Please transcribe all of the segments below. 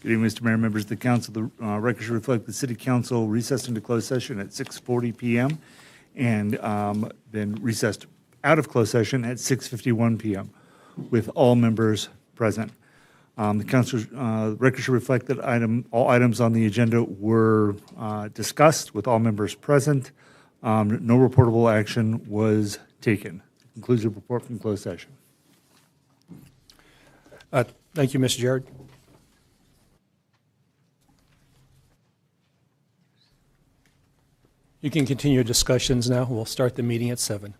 Good evening, Mr. Mayor, members of the council. The record should reflect the city council recessed into closed session at 6:40 p.m. and then recessed out of closed session at 6:51 p.m. with all members present. The council record should reflect that all items on the agenda were discussed with all members present. No reportable action was taken. Concludes the report from closed session. Thank you, Mr. Jarrett. You can continue your discussions now. We'll start the meeting at 7.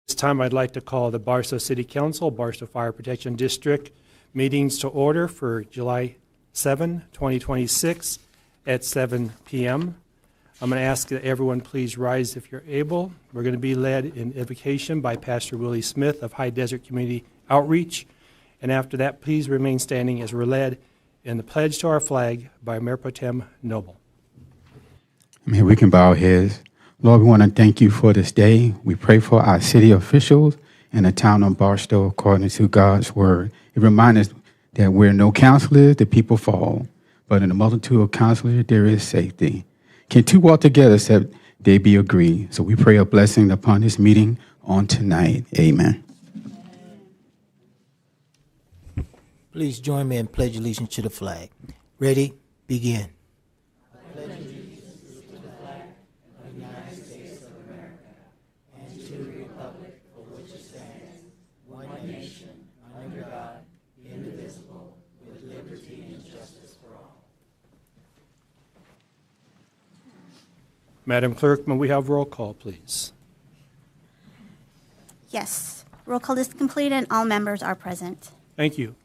This time I'd like to call the Barstow City Council, Barstow Fire Protection District meetings to order for July 7, 2026 at 7 p.m. I'm going to ask that everyone please rise if you're able. We're going to be led in invocation by Pastor Willie Smith of High Desert Community Outreach. And after that, please remain standing as we're led in the pledge to our flag by Mayor Pro Tem Noble. May we can bow our heads. Lord, we want to thank you for this day. We pray for our city officials and the town of Barstow according to God's word. It reminds us that where no counselors, the people fall. But in the multitude of counselors, there is safety. Can two walk together except they be agreed? So we pray a blessing upon this meeting on tonight. Amen. Please join me in pledge allegiance to the flag. Ready? Begin. Madam Clerk, may we have roll call, please? Yes. Roll call is complete and all members are present. Thank you.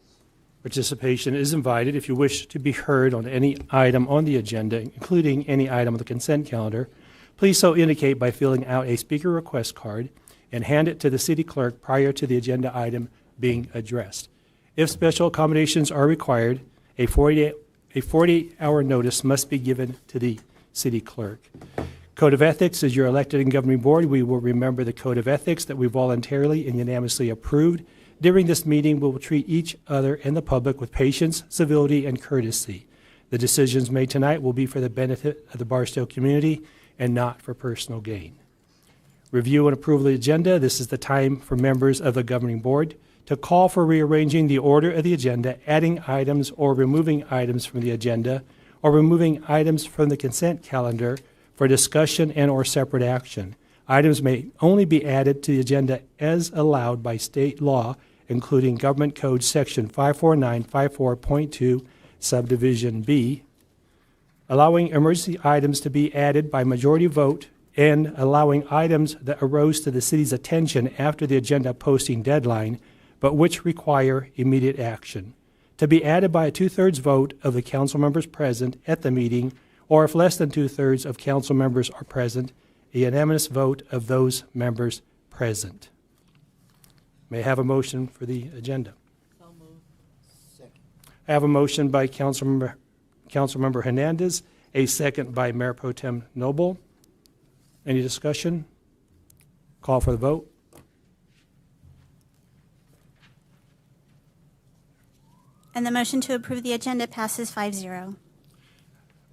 Participation is invited. If you wish to be heard on any item on the agenda, including any item on the consent calendar, please so indicate by filling out a speaker request card and hand it to the city clerk prior to the agenda item being addressed. If special accommodations are required, a 48-hour notice must be given to the city clerk. Code of Ethics is your elected and governing board. We will remember the Code of Ethics that we voluntarily and unanimously approved. During this meeting, we will treat each other and the public with patience, civility, and courtesy. The decisions made tonight will be for the benefit of the Barstow community and not for personal gain. Review and approval of the agenda. This is the time for members of the governing board to call for rearranging the order of the agenda, adding items or removing items from the agenda, or removing items from the consent calendar for discussion and or separate action. Items may only be added to the agenda as allowed by state law, including Government Code Section 54954.2, Subdivision B, allowing emergency items to be added by majority vote, and allowing items that arose to the city's attention after the agenda posting deadline, but which require immediate action, to be added by a two-thirds vote of the council members present at the meeting, or if less than two-thirds of council members are present, a unanimous vote of those members present. May I have a motion for the agenda? So moved. Second. I have a motion by Councilmember Hernandez, a second by Mayor Pro Tem Noble. Any discussion? Call for the vote. And the motion to approve the agenda passes 5-0.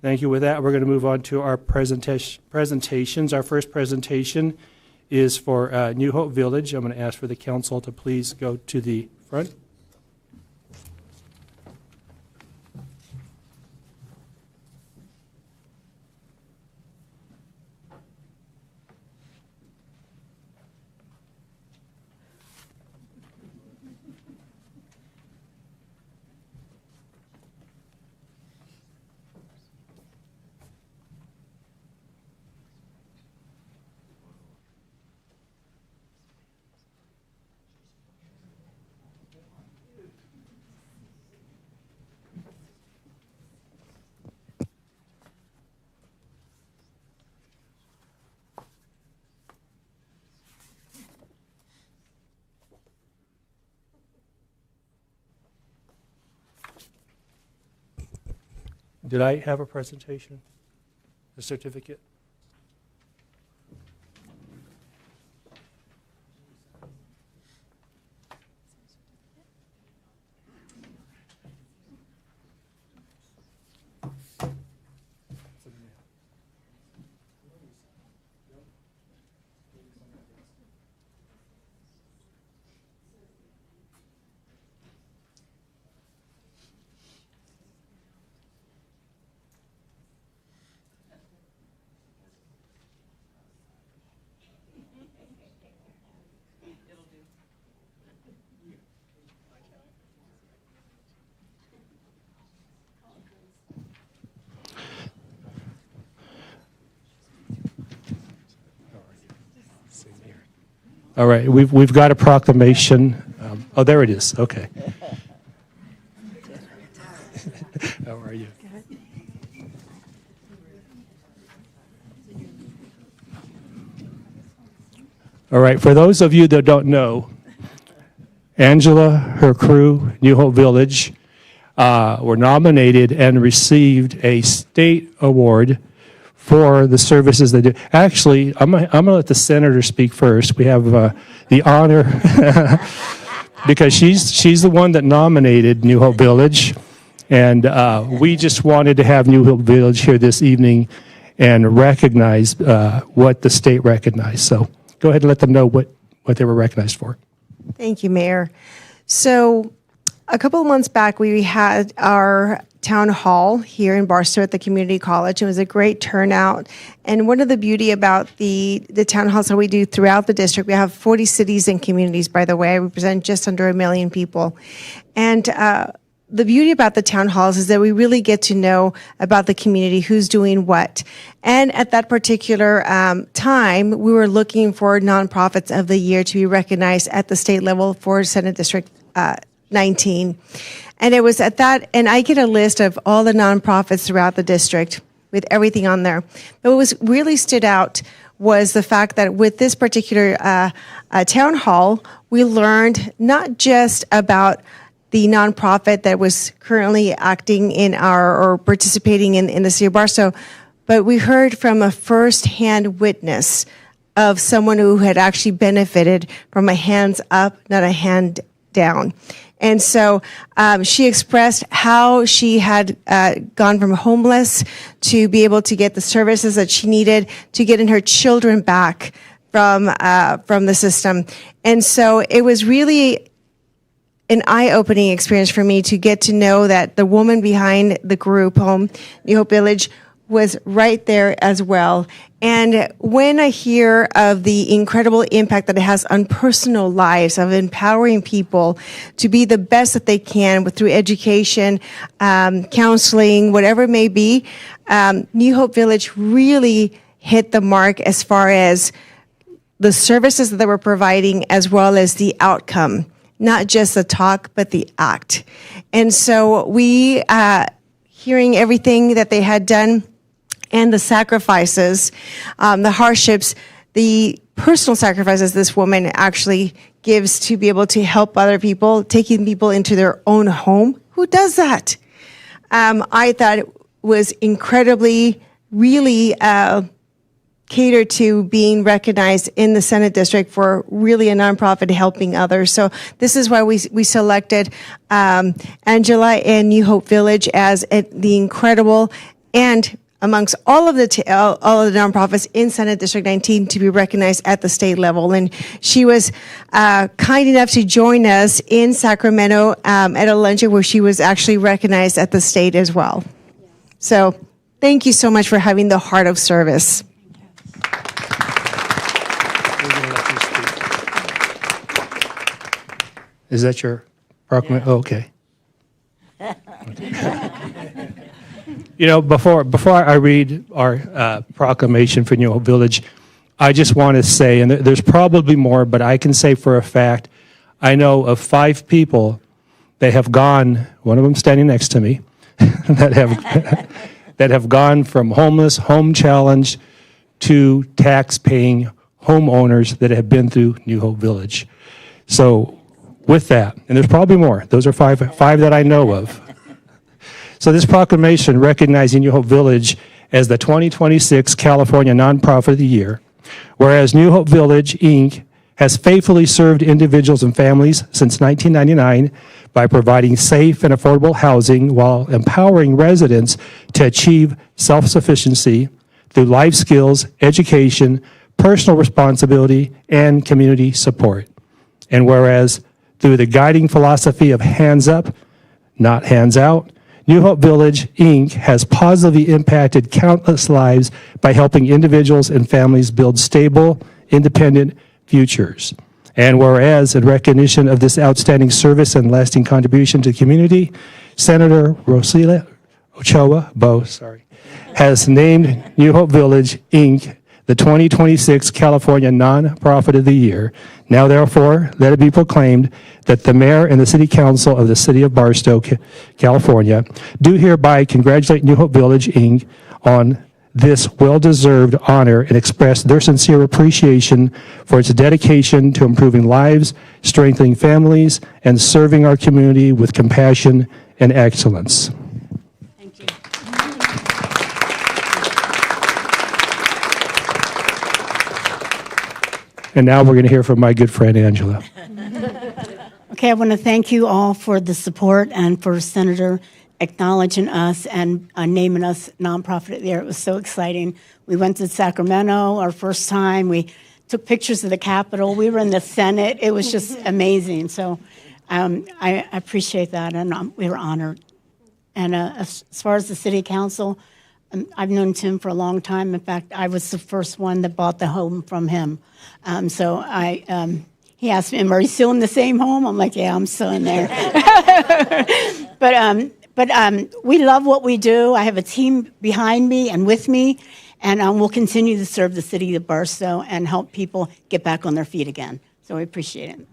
Thank you. With that, we're going to move on to our presentations. Our first presentation is for New Hope Village. I'm going to ask for the council to please go to the front. Did I have a presentation? A certificate? All right, we've got a proclamation. Oh, there it is. Okay. How are you? All right, for those of you that don't know, Angela, her crew, New Hope Village, were nominated and received a state award for the services they do. Actually, I'm gonna let the senator speak first. We have the honor, because she's the one that nominated New Hope Village, and we just wanted to have New Hope Village here this evening and recognize what the state recognized. So go ahead and let them know what they were recognized for. Thank you, Mayor. So a couple of months back, we had our town hall here in Barstow at the community college. It was a great turnout. And one of the beauty about the town halls that we do throughout the district, we have 40 cities and communities, by the way. I represent just under 1 million people. And the beauty about the town halls is that we really get to know about the community, who's doing what. And at that particular time, we were looking for nonprofits of the year to be recognized at the state level for Senate District 19. And it was at that, and I get a list of all the nonprofits throughout the district with everything on there. But what was really stood out was the fact that with this particular town hall, we learned not just about the nonprofit that was currently acting in or participating in the city of Barstow, but we heard from a first-hand witness of someone who had actually benefited from a hands up, not a hand down. And so she expressed how she had gone from homeless to be able to get the services that she needed to getting her children back from the system. And so it was really an eye-opening experience for me to get to know that the woman behind the group home, New Hope Village, was right there as well. And when I hear of the incredible impact that it has on personal lives, of empowering people to be the best that they can through education, counseling, whatever it may be, New Hope Village really hit the mark as far as the services that they were providing as well as the outcome. Not just the talk, but the act. And so we, hearing everything that they had done and the sacrifices, the hardships, the personal sacrifices this woman actually gives to be able to help other people, taking people into their own home. Who does that? I thought it was incredibly, really cater to being recognized in the Senate District for really a nonprofit helping others. So this is why we selected Angela and New Hope Village as the incredible and amongst all of the nonprofits in Senate District 19 to be recognized at the state level. And she was kind enough to join us in Sacramento at a luncheon where she was actually recognized at the state as well. So thank you so much for having the heart of service. Is that your proclamation? Oh, okay. You know, before I read our proclamation for New Hope Village, I just want to say, and there's probably more, but I can say for a fact, I know of 5 people that have gone, one of them standing next to me, that have gone from homeless, home challenged, to tax-paying homeowners that have been through New Hope Village. So with that, and there's probably more. Those are five that I know of. So this proclamation recognizing New Hope Village as the 2026 California Nonprofit of the Year, whereas New Hope Village, Inc. has faithfully served individuals and families since 1999 by providing safe and affordable housing while empowering residents to achieve self-sufficiency through life skills, education, personal responsibility, and community support. And whereas through the guiding philosophy of hands up, not hands out, New Hope Village, Inc. has positively impacted countless lives by helping individuals and families build stable, independent futures. And whereas in recognition of this outstanding service and lasting contribution to the community, Senator Rosila Ochoa has named New Hope Village, Inc. the 2026 California Nonprofit of the Year. Now, therefore, let it be proclaimed that the mayor and the city council of the city of Barstow, California, do hereby congratulate New Hope Village, Inc. on this well-deserved honor and express their sincere appreciation for its dedication to improving lives, strengthening families, and serving our community with compassion and excellence. Thank you. And now we're going to hear from my good friend, Angela. Okay, I want to thank you all for the support and for Senator acknowledging us and naming us nonprofit there. It was so exciting. We went to Sacramento our first time. We took pictures of the Capitol. We were in the Senate. It was just amazing. So I appreciate that, and we were honored. And as far as the city council, I've known Tim for a long time. In fact, I was the first one that bought the home from him. So he asked me, are you still in the same home? I'm like, yeah, I'm still in there. But we love what we do. I have a team behind me and with me, and we'll continue to serve the city of Barstow and help people get back on their feet again. So we appreciate it.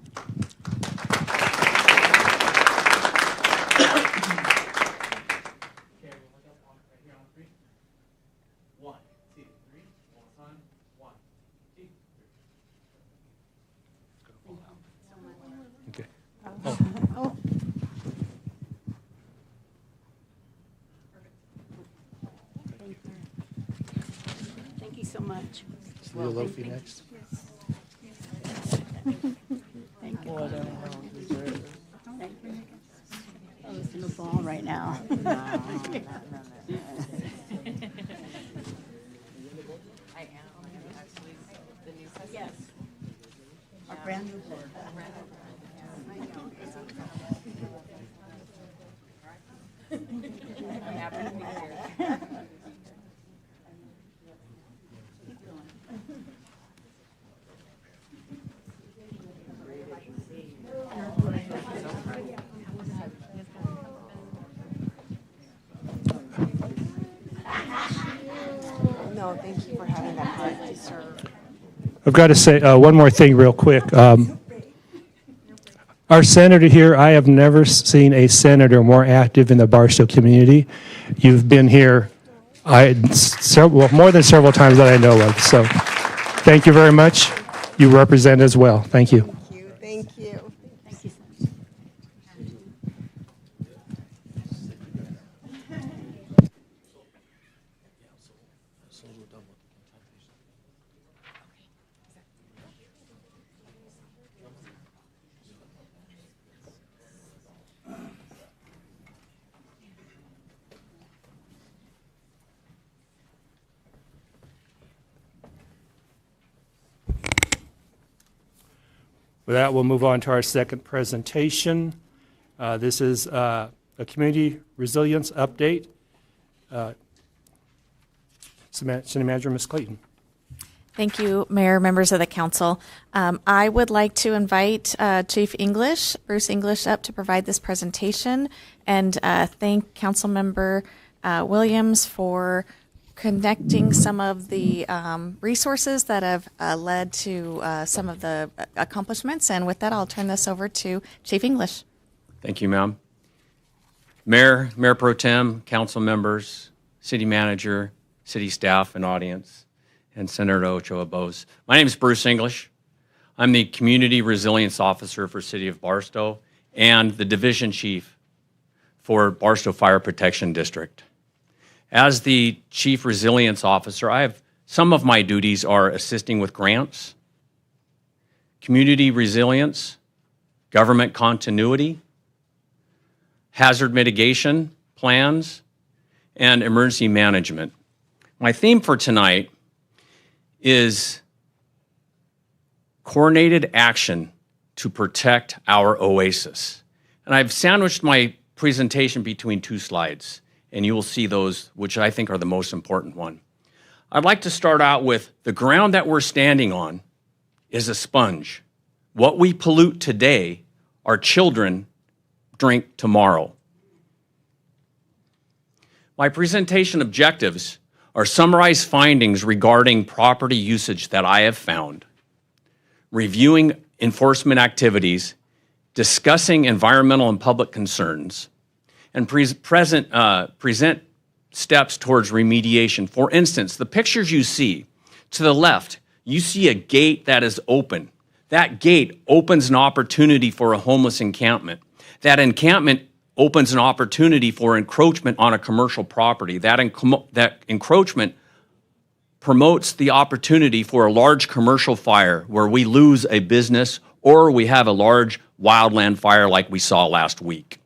Thank you so much. Lofi next. Thank you. Oh, it's in the ball right now. Yes. Our brand new board. Thank you for having that heart to serve. I've got to say one more thing real quick. Our senator here, I have never seen a senator more active in the Barstow community. You've been here more than several times that I know of. So thank you very much. You represent as well. Thank you. Thank you. With that, we'll move on to our second presentation. This is a community resilience update. City Manager, Ms. Clayton. Thank you, Mayor, members of the council. I would like to invite Chief English, Bruce English, up to provide this presentation, and thank Councilmember Williams for connecting some of the resources that have led to some of the accomplishments. And with that, I'll turn this over to Chief English. Thank you, ma'am. Mayor Pro Tem, council members, city manager, city staff and audience, and Senator Ochoa Bose. My name is Bruce English. I'm the Community Resilience Officer for City of Barstow and the Division Chief for Barstow Fire Protection District. As the Chief Resilience Officer, some of my duties are assisting with grants, community resilience, government continuity, hazard mitigation plans, and emergency management. My theme for tonight is coordinated action to protect our oasis. And I've sandwiched my presentation between two slides, and you will see those, which I think are the most important one. I'd like to start out with the ground that we're standing on is a sponge. What we pollute today, our children drink tomorrow. My presentation objectives are summarized findings regarding property usage that I have found, reviewing enforcement activities, discussing environmental and public concerns, and present steps towards remediation. For instance, the pictures you see to the left, you see a gate that is open. That gate opens an opportunity for a homeless encampment. That encampment opens an opportunity for encroachment on a commercial property. That encroachment promotes the opportunity for a large commercial fire where we lose a business or we have a large wildland fire like we saw last week.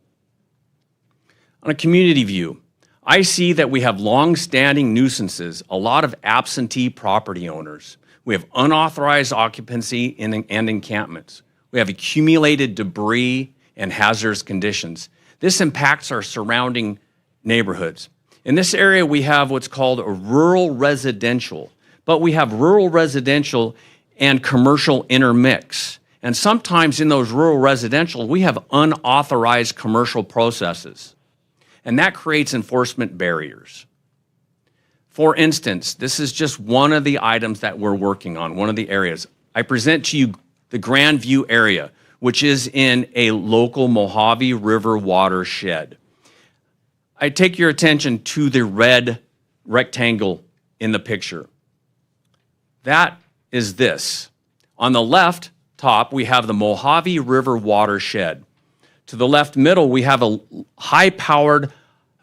On a community view, I see that we have long-standing nuisances, a lot of absentee property owners. We have unauthorized occupancy and encampments. We have accumulated debris and hazardous conditions. This impacts our surrounding neighborhoods. In this area, we have what's called a rural residential, but we have rural residential and commercial intermix. And sometimes in those rural residential, we have unauthorized commercial processes. And that creates enforcement barriers. For instance, this is just one of the items that we're working on, one of the areas. I present to you the Grandview area, which is in a local Mojave River watershed. I take your attention to the red rectangle in the picture. That is this. On the left top, we have the Mojave River watershed. To the left middle, we have a high-powered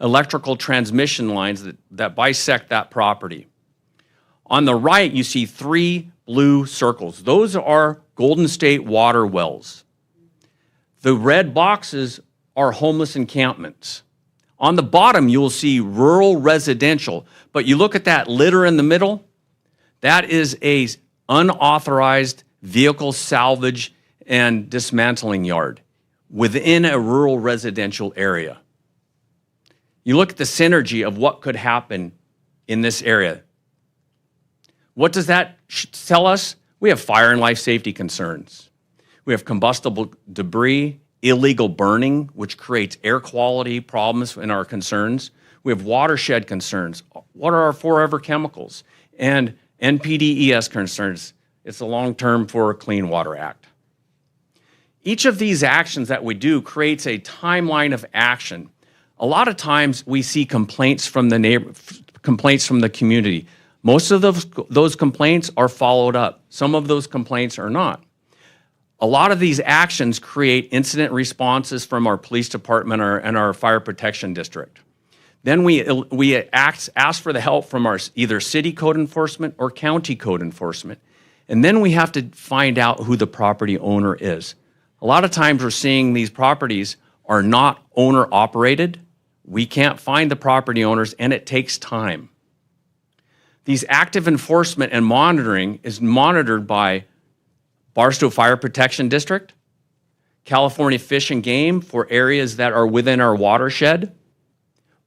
electrical transmission lines that bisect that property. On the right, you see 3 blue circles. Those are Golden State water wells. The red boxes are homeless encampments. On the bottom, you'll see rural residential, but you look at that litter in the middle, that is a unauthorized vehicle salvage and dismantling yard within a rural residential area. You look at the synergy of what could happen in this area. What does that tell us? We have fire and life safety concerns. We have combustible debris, illegal burning, which creates air quality problems in our concerns. We have watershed concerns. What are our forever chemicals? and NPDES concerns. It's a long term for Clean Water Act. Each of these actions that we do creates a timeline of action. A lot of times we see complaints from the community. Most of those complaints are followed up. Some of those complaints are not. A lot of these actions create incident responses from our police department and our fire protection district. Then we ask for the help from our either city code enforcement or county code enforcement. And then we have to find out who the property owner is. A lot of times we're seeing these properties are not owner operated. We can't find the property owners, and it takes time. These active enforcement and monitoring is monitored by Barstow Fire Protection District, California Fish and Game for areas that are within our watershed,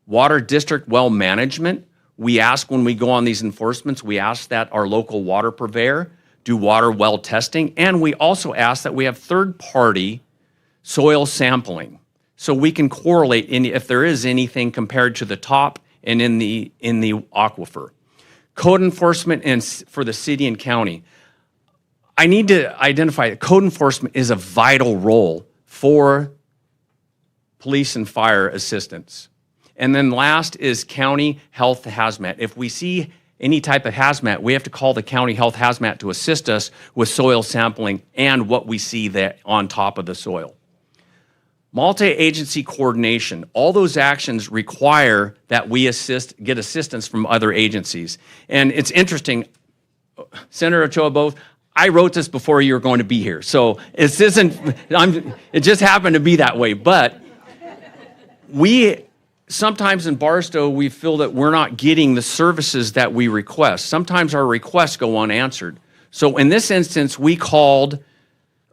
Water District Well Management. We ask when we go on these enforcements, we ask that our local water purveyor do water well testing, and we also ask that we have third-party soil sampling so we can correlate if there is anything compared to the top and in the aquifer. Code enforcement for the city and county. I need to identify that code enforcement is a vital role for police and fire assistance. And then last is county health hazmat. If we see any type of hazmat, we have to call the county health hazmat to assist us with soil sampling and what we see there on top of the soil. Multi-agency coordination. All those actions require that we get assistance from other agencies. And it's interesting, Senator Ochoa Both, I wrote this before you were going to be here. So it just happened to be that way. But sometimes in Barstow, we feel that we're not getting the services that we request. Sometimes our requests go unanswered. So in this instance, we called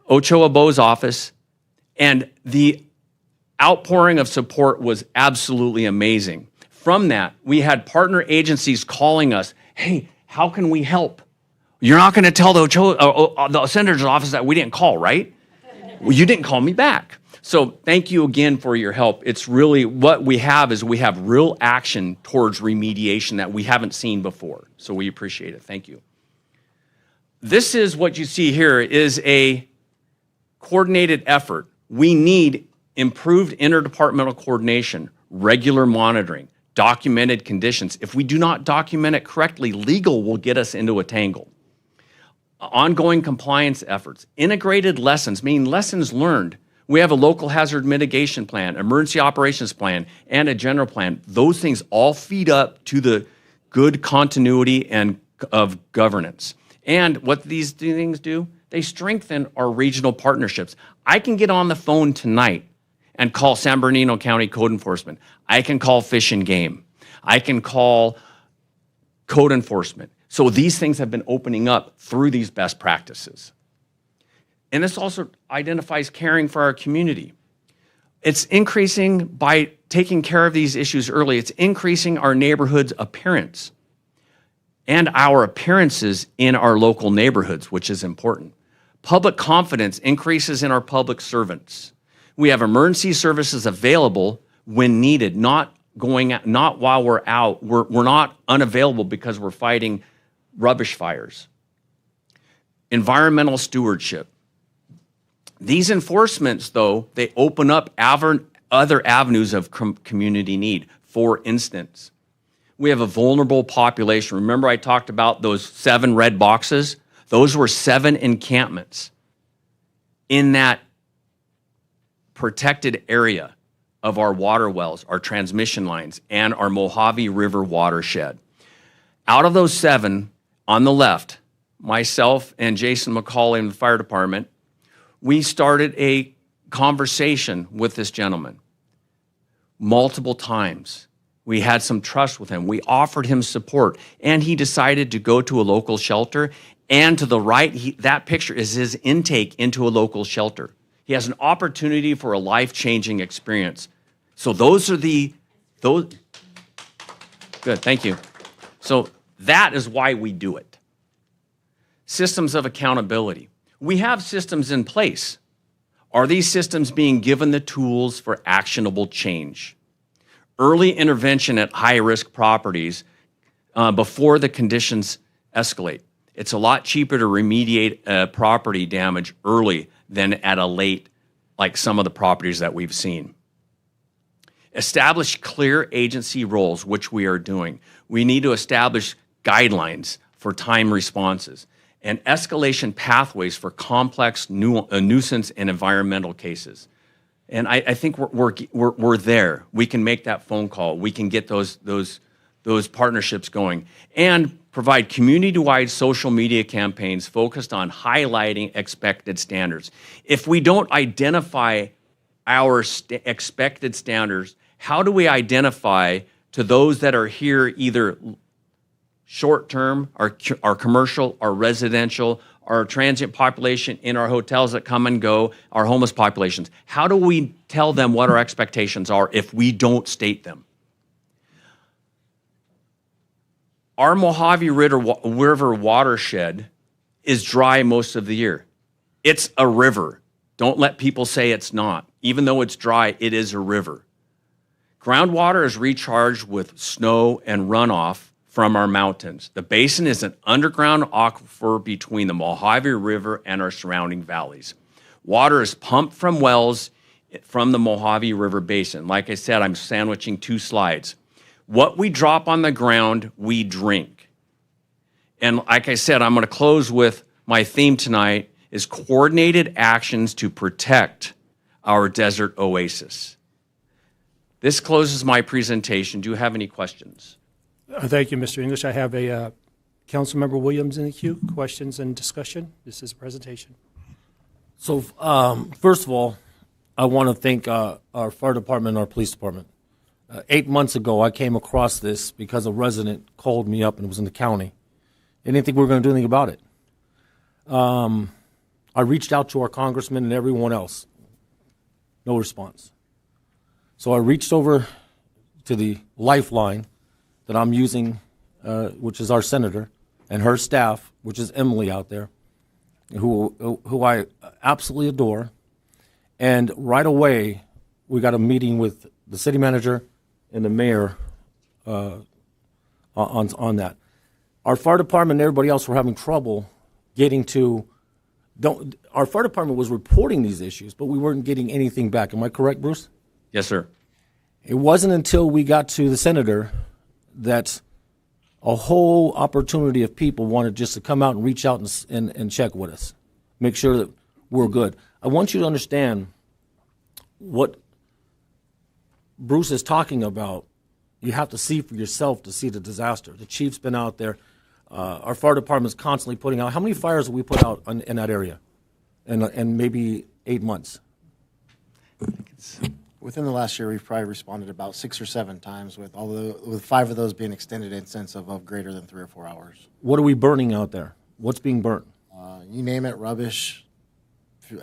Ochoa Bo's office, and the outpouring of support was absolutely amazing. From that, we had partner agencies calling us, hey, how can we help? You're not going to tell the senator's office that we didn't call, right? Well, you didn't call me back. So thank you again for your help. It's really what we have is we have real action towards remediation that we haven't seen before. So we appreciate it. Thank you. This is what you see here is a coordinated effort. We need improved interdepartmental coordination, regular monitoring, documented conditions. If we do not document it correctly, legal will get us into a tangle. Ongoing compliance efforts, integrated lessons, meaning lessons learned. We have a local hazard mitigation plan, emergency operations plan, and a general plan. Those things all feed up to the good continuity and of governance. And what these things do, they strengthen our regional partnerships. I can get on the phone tonight and call San Bernardino County Code Enforcement. I can call Fish and Game. I can call Code Enforcement. So these things have been opening up through these best practices. And this also identifies caring for our community. It's increasing by taking care of these issues early. It's increasing our neighborhood's appearance and our appearances in our local neighborhoods, which is important. Public confidence increases in our public servants. We have emergency services available when needed, not while we're out. We're not unavailable because we're fighting rubbish fires. Environmental stewardship. These enforcements, though, they open up other avenues of community need. For instance, we have a vulnerable population. Remember I talked about those 7 red boxes? Those were 7 encampments in that protected area of our water wells, our transmission lines, and our Mojave River watershed. Out of those 7, on the left, myself and Jason McCauley in the fire department, we started a conversation with this gentleman multiple times. We had some trust with him. We offered him support, and he decided to go to a local shelter. And to the right, that picture is his intake into a local shelter. He has an opportunity for a life-changing experience. So good, thank you. So that is why we do it. Systems of accountability. We have systems in place. Are these systems being given the tools for actionable change? Early intervention at high-risk properties before the conditions escalate. It's a lot cheaper to remediate property damage early than at a late, like some of the properties that we've seen. Establish clear agency roles, which we are doing. We need to establish guidelines for time responses and escalation pathways for complex nuisance and environmental cases. And I think we're there. We can make that phone call. We can get those partnerships going and provide community-wide social media campaigns focused on highlighting expected standards. If we don't identify our expected standards, how do we identify to those that are here either short-term, our commercial, our residential, our transient population in our hotels that come and go, our homeless populations? How do we tell them what our expectations are if we don't state them? Our Mojave River watershed is dry most of the year. It's a river. Don't let people say it's not. Even though it's dry, it is a river. Groundwater is recharged with snow and runoff from our mountains. The basin is an underground aquifer between the Mojave River and our surrounding valleys. Water is pumped from wells from the Mojave River basin. Like I said, I'm sandwiching 2 slides. What we drop on the ground, we drink. And like I said, I'm going to close with my theme tonight is coordinated actions to protect our desert oasis. This closes my presentation. Do you have any questions? Thank you, Mr. English. I have a Councilmember Williams in the queue. Questions and discussion. This is a presentation. So, first of all, I want to thank our fire department and our police department. 8 months ago, I came across this because a resident called me up and it was in the county. They didn't think we were going to do anything about it. I reached out to our congressman and everyone else. No response. So I reached over to the lifeline that I'm using, which is our senator, and her staff, which is Emily out there, who I absolutely adore. And right away, we got a meeting with the city manager and the mayor on that. Our fire department and everybody else were having trouble getting to. Our fire department was reporting these issues, but we weren't getting anything back. Am I correct, Bruce? Yes, sir. It wasn't until we got to the senator that a whole opportunity of people wanted just to come out and reach out and check with us, make sure that we're good. I want you to understand what Bruce is talking about. You have to see for yourself to see the disaster. The chief's been out there. Our fire department's constantly putting out. How many fires have we put out in that area in maybe 8 months? Within the last year, we've probably responded about 6 or 7 times, with 5 of those being extended incidents of greater than 3 or 4 hours. What are we burning out there? What's being burnt? You name it, rubbish,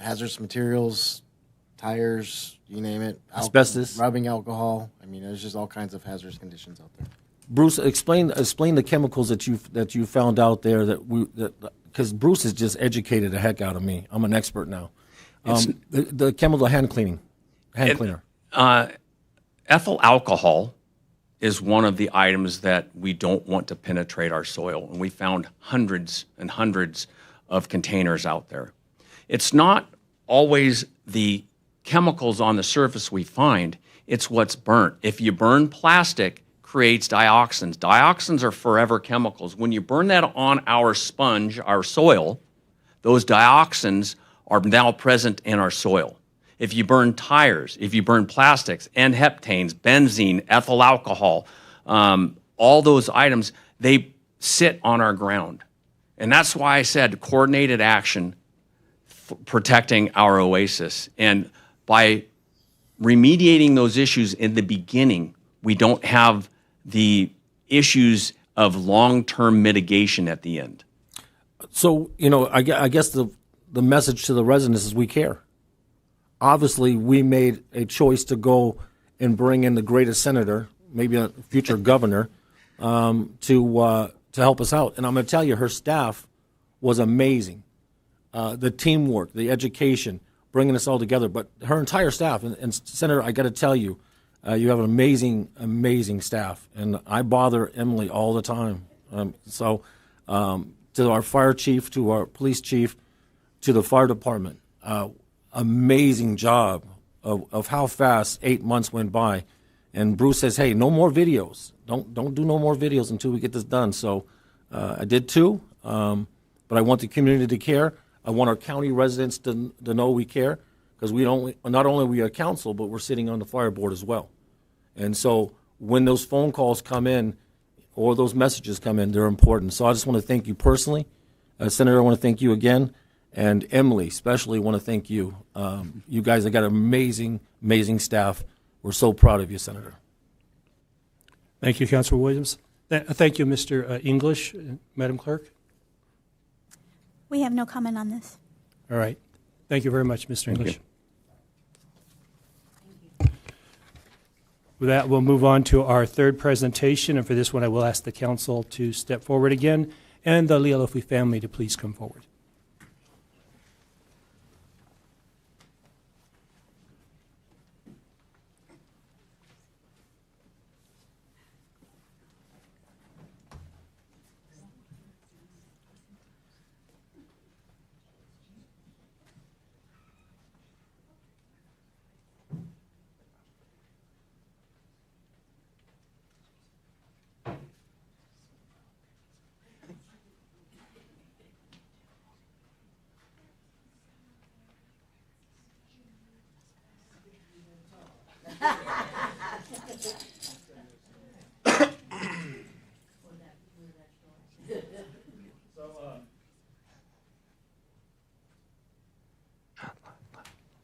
hazardous materials, tires, you name it. Asbestos. Rubbing alcohol. I mean, there's just all kinds of hazardous conditions out there. Bruce, explain the chemicals that you found out there because Bruce has just educated the heck out of me. I'm an expert now. The chemical hand cleaner. Ethyl alcohol is one of the items that we don't want to penetrate our soil, and we found hundreds and hundreds of containers out there. It's not always the chemicals on the surface we find, it's what's burnt. If you burn plastic, creates dioxins. Dioxins are forever chemicals. When you burn that on our sponge, our soil, those dioxins are now present in our soil. If you burn tires, if you burn plastics, N-heptanes, benzene, ethyl alcohol, all those items, they sit on our ground. And that's why I said coordinated action protecting our oasis. And by remediating those issues in the beginning, we don't have the issues of long-term mitigation at the end. So, I guess the message to the residents is we care. Obviously, we made a choice to go and bring in the greatest senator, maybe a future governor, to help us out. And I'm going to tell you, her staff was amazing. The teamwork, the education, bringing us all together. But her entire staff, and Senator, I got to tell you, you have an amazing, amazing staff. And I bother Emily all the time. to our fire chief, to our police chief, to the fire department. Amazing job of how fast 8 months went by. And Bruce says, hey, no more videos. Don't do no more videos until we get this done. So I did too, but I want the community to care. I want our county residents to know we care, because not only are we a council, but we're sitting on the fire board as well. And so when those phone calls come in or those messages come in, they're important. So I just want to thank you personally. Senator, I want to thank you again. And Emily, especially want to thank you. You guys have got amazing, amazing staff. We're so proud of you, Senator. Thank you, Councilor Williams. Thank you, Mr. English. Madam Clerk? We have no comment on this. All right. Thank you very much, Mr. English. With that, we'll move on to our third presentation, and for this one, I will ask the council to step forward again, and the Lialofi family to please come forward.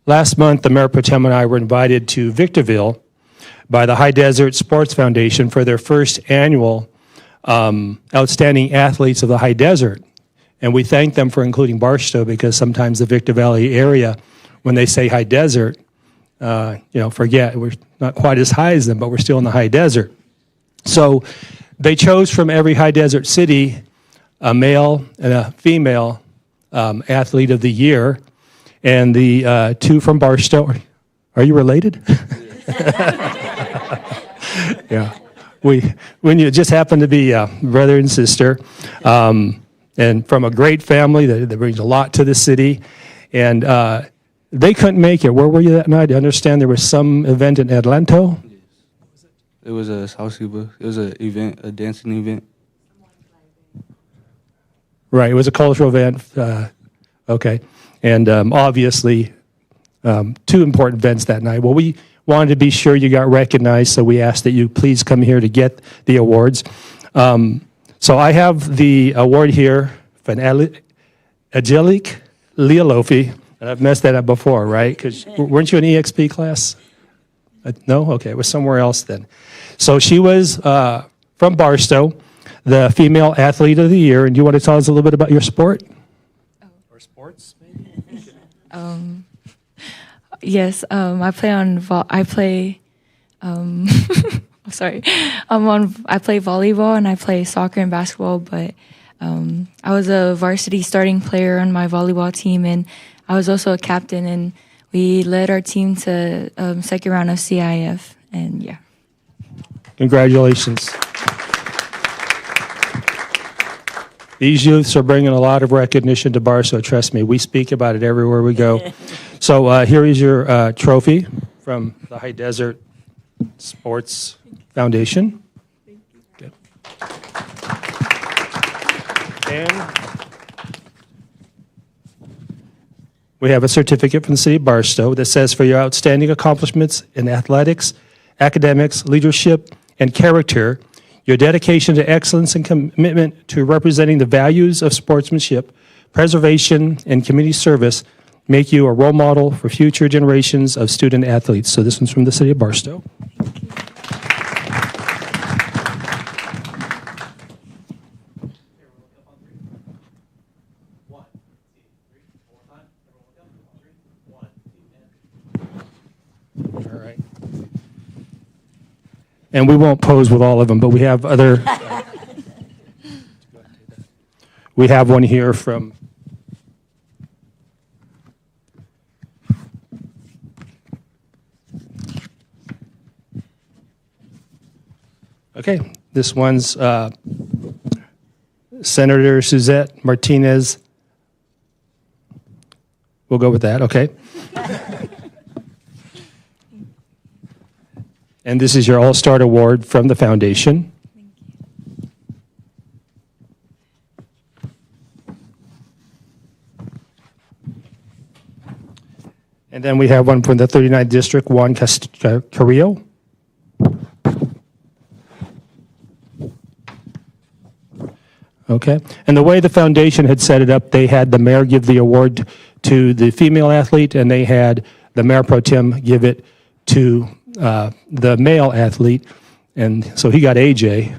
Last month, the Mayor Pro Tem and I were invited to Victorville by the High Desert Sports Foundation for their first annual Outstanding Athletes of the High Desert. And we thank them for including Barstow, because sometimes the Victor Valley area, when they say High Desert, forget, we're not quite as high as them, but we're still in the High Desert. So they chose from every High Desert city a male and a female athlete of the year. And the two from Barstow, are you related? Yeah. When you just happen to be brother and sister, and from a great family that brings a lot to the city. And they couldn't make it. Where were you that night? I understand there was some event in Atlanta. It was a Sausiba. It was an event, a dancing event. Right, it was a cultural event. Okay. And obviously, two important events that night. Well, we wanted to be sure you got recognized, so we asked that you please come here to get the awards. So I have the award here for Angelique Lialofi, and I've messed that up before, right? Because weren't you an EXP class? No? Okay, it was somewhere else then. So she was from Barstow, the Female Athlete of the Year, and you want to tell us a little bit about your sport? Or sports, maybe? Yes, I play I play volleyball and I play soccer and basketball, but I was a varsity starting player on my volleyball team, and I was also a captain, and we led our team to second round of CIF, and yeah. Congratulations. These youths are bringing a lot of recognition to Barstow, trust me. We speak about it everywhere we go. So here is your trophy from the High Desert Sports Foundation. Good. And we have a certificate from the City of Barstow that says, for your outstanding accomplishments in athletics, academics, leadership, and character, your dedication to excellence and commitment to representing the values of sportsmanship, preservation, and community service make you a role model for future generations of student athletes. So this one's from the City of Barstow. All right. And we won't pose with all of them, but we have other. We have one here from. Okay, this one's Senator Suzette Martinez. We'll go with that, okay. And this is your All-Star Award from the foundation. And then we have one from the 39th District, Juan Carrillo. Okay. And the way the foundation had set it up, they had the mayor give the award to the female athlete, and they had the mayor pro tem give it to the male athlete. And so he got AJ.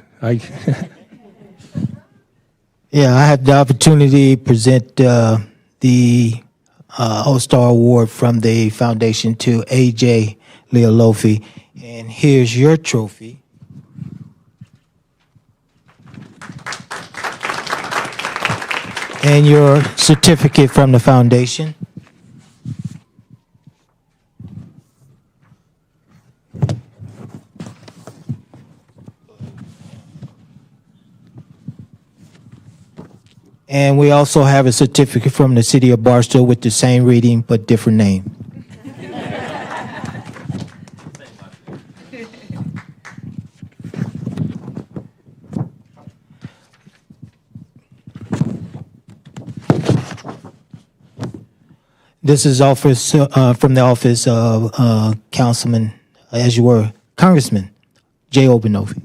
Yeah, I had the opportunity to present the All-Star Award from the foundation to AJ Leolofi. And here's your trophy. And your certificate from the foundation. And we also have a certificate from the city of Barstow with the same reading but different name. This is office from the office of Councilman, as you were, Congressman Jay Obanofi.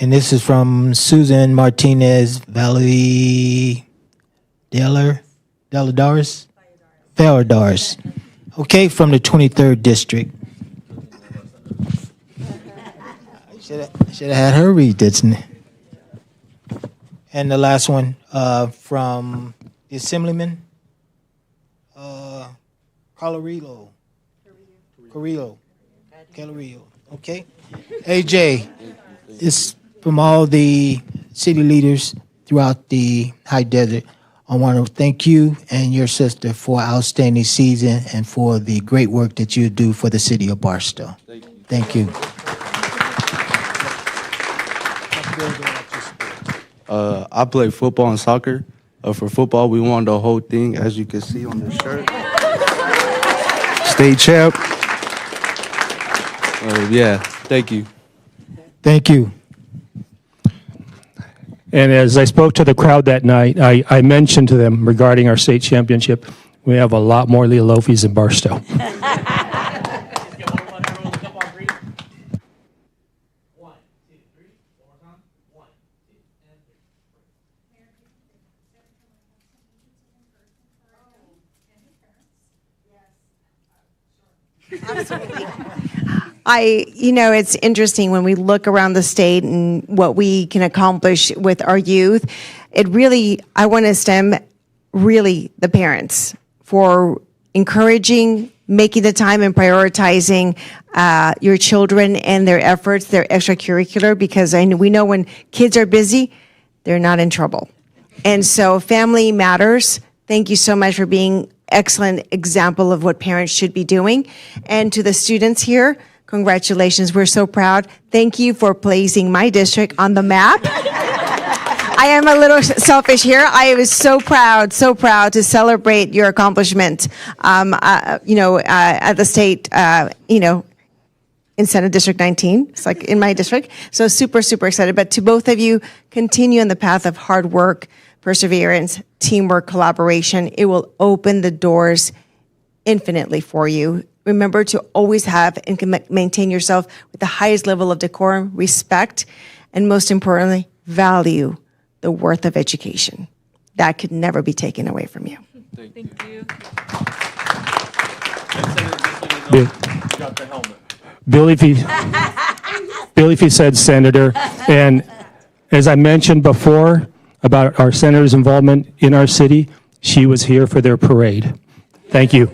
And this is from Susan Martinez Valladares. Okay, from the 23rd District. Should have had her read this. And the last one from the Assemblyman, Carrillo. Okay. AJ, it's from all the city leaders throughout the high desert. I want to thank you and your sister for an outstanding season and for the great work that you do for the city of Barstow. Thank you. I play football and soccer. For football, we won the whole thing, as you can see on the shirt. State champ. Yeah, thank you. Thank you. And as I spoke to the crowd that night, I mentioned to them regarding our state championship, we have a lot more Leolofis in Barstow. It's interesting when we look around the state and what we can accomplish with our youth. I want to stem really the parents for encouraging, making the time and prioritizing your children and their efforts, their extracurricular, because we know when kids are busy, they're not in trouble. And so family matters. Thank you so much for being excellent example of what parents should be doing. And to the students here, congratulations. We're so proud. Thank you for placing my district on the map. I am a little selfish here. I was so proud to celebrate your accomplishment, at the state, in Senate District 19. It's like in my district. So super, super excited. But to both of you, continue on the path of hard work, perseverance, teamwork, collaboration. It will open the doors infinitely for you. Remember to always have and maintain yourself with the highest level of decorum, respect, and most importantly, value the worth of education. That could never be taken away from you. Thank you. Billy, if he said senator, and as I mentioned before about our senator's involvement in our city, she was here for their parade. Thank you.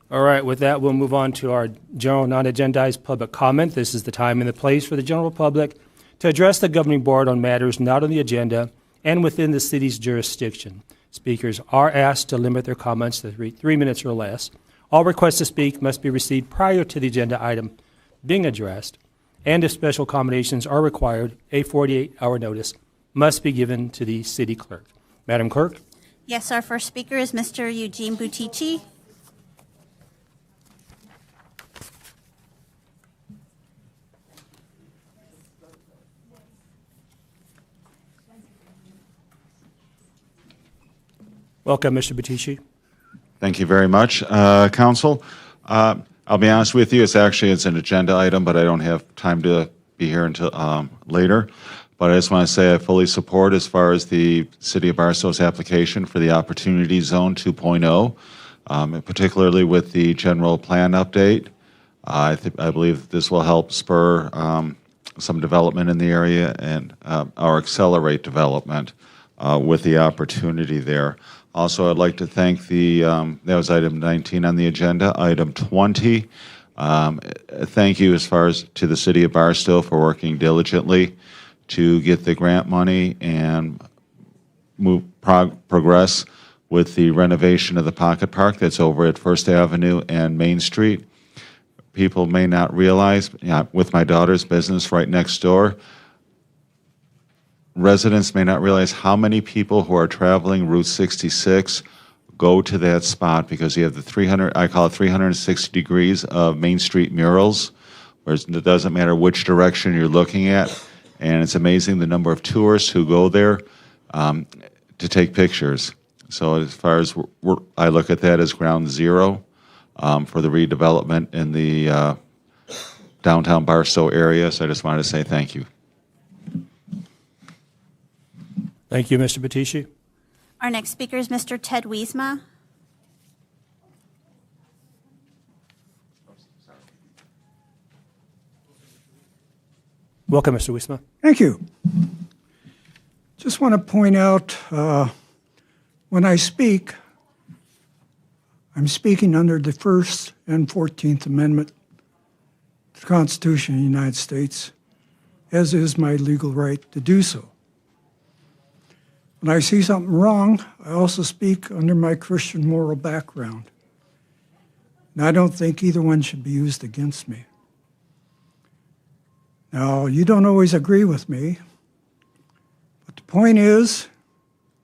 All right, with that, we'll move on to our general non-agendized public comment. This is the time and the place for the general public to address the governing board on matters not on the agenda and within the city's jurisdiction. Speakers are asked to limit their comments to 3 minutes or less. All requests to speak must be received prior to the agenda item being addressed, and if special accommodations are required, a 48-hour notice must be given to the city clerk. Madam Clerk? Yes, our first speaker is Mr. Eugene Butici. Welcome, Mr. Batici. Thank you very much, Council. I'll be honest with you, it's an agenda item, but I don't have time to be here until later. But I just want to say I fully support as far as the City of Barstow's application for the Opportunity Zone 2.0, and particularly with the general plan update. I believe this will help spur some development in the area and or accelerate development with the opportunity there. Also, I'd like to thank that was item 19 on the agenda. Item 20, thank you as far as to the City of Barstow for working diligently to get the grant money and progress with the renovation of the Pocket Park that's over at First Avenue and Main Street. People may not realize, with my daughter's business right next door, residents may not realize how many people who are traveling Route 66 go to that spot because you have the I call it 360 degrees of Main Street murals, where it doesn't matter which direction you're looking at. And it's amazing the number of tourists who go there to take pictures. So as far as I look at that as ground zero for the redevelopment in the downtown Barstow area. So I just wanted to say thank you. Thank you, Mr. Batici. Our next speaker is Mr. Ted Wiesma. Welcome, Mr. Wiesma. Thank you. Just want to point out when I speak, I'm speaking under the First and 14th Amendment to the Constitution of the United States, as is my legal right to do so. When I see something wrong, I also speak under my Christian moral background. And I don't think either one should be used against me. Now, you don't always agree with me, but the point is,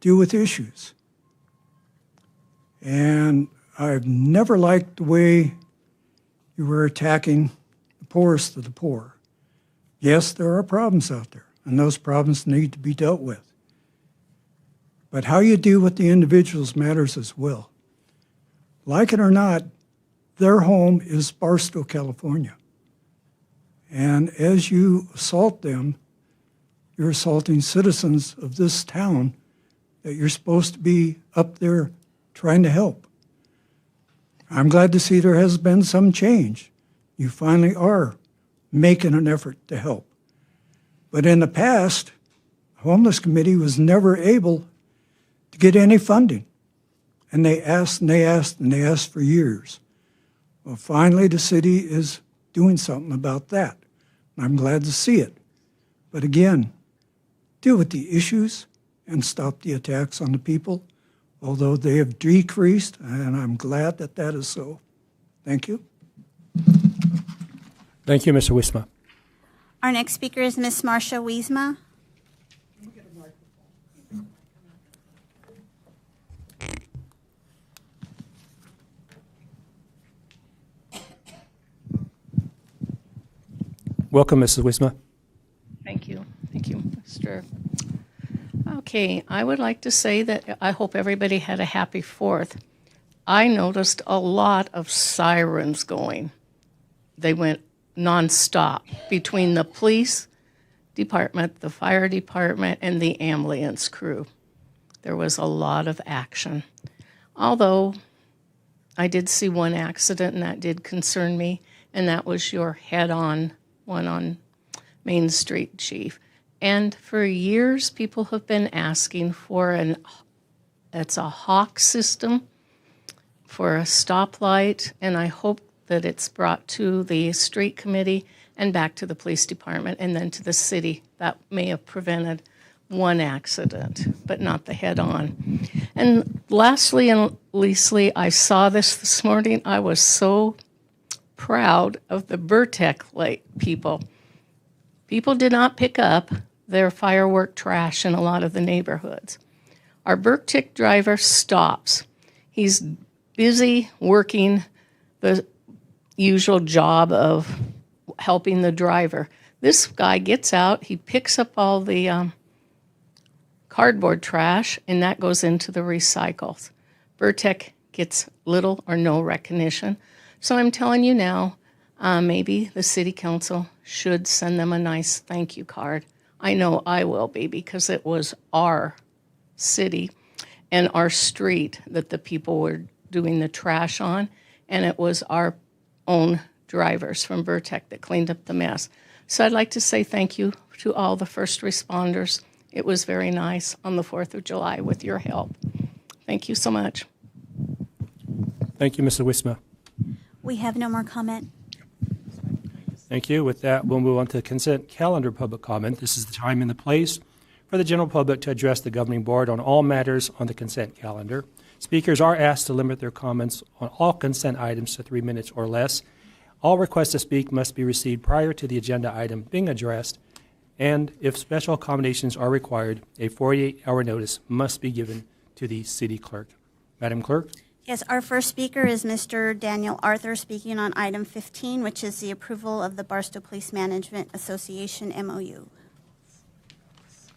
deal with issues. And I've never liked the way you were attacking the poorest of the poor. Yes, there are problems out there, and those problems need to be dealt with. But how you deal with the individuals matters as well. Like it or not, their home is Barstow, California. And as you assault them, you're assaulting citizens of this town that you're supposed to be up there trying to help. I'm glad to see there has been some change. You finally are making an effort to help. But in the past, the Homeless Committee was never able to get any funding. And they asked and they asked and they asked for years. Well, finally, the city is doing something about that. I'm glad to see it. But again, deal with the issues and stop the attacks on the people, although they have decreased, and I'm glad that that is so. Thank you. Thank you, Mr. Wiesma. Our next speaker is Ms. Marcia Wiesma. Welcome, Mrs. Wiesma. Thank you. Thank you, Mr. Okay, I would like to say that I hope everybody had a happy 4th. I noticed a lot of sirens going. They went nonstop between the police department, the fire department, and the ambulance crew. There was a lot of action. Although I did see one accident, and that did concern me, and that was your head-on one on Main Street, Chief. And for years, people have been asking for it's a hawk system for a stoplight, and I hope that it's brought to the street committee and back to the police department and then to the city. That may have prevented one accident, but not the head-on. And lastly and leastly, I saw this morning. I was so proud of the Burtec people. People did not pick up their firework trash in a lot of the neighborhoods. Our Burtec driver stops. He's busy working the usual job of helping the driver. This guy gets out, he picks up all the cardboard trash, and that goes into the recycles. Burtec gets little or no recognition. So I'm telling you now, maybe the city council should send them a nice thank you card. I know I will be, because it was our city and our street that the people were doing the trash on, and it was our own drivers from Burtec that cleaned up the mess. So I'd like to say thank you to all the first responders. It was very nice on the 4th of July with your help. Thank you so much. Thank you, Mr. Wisma. We have no more comment. Thank you. With that, we'll move on to the consent calendar public comment. This is the time and the place for the general public to address the governing board on all matters on the consent calendar. Speakers are asked to limit their comments on all consent items to 3 minutes or less. All requests to speak must be received prior to the agenda item being addressed, and if special accommodations are required, a 48-hour notice must be given to the city clerk. Madam Clerk? Yes, our first speaker is Mr. Daniel Arthur, speaking on item 15, which is the approval of the Barstow Police Management Association MOU.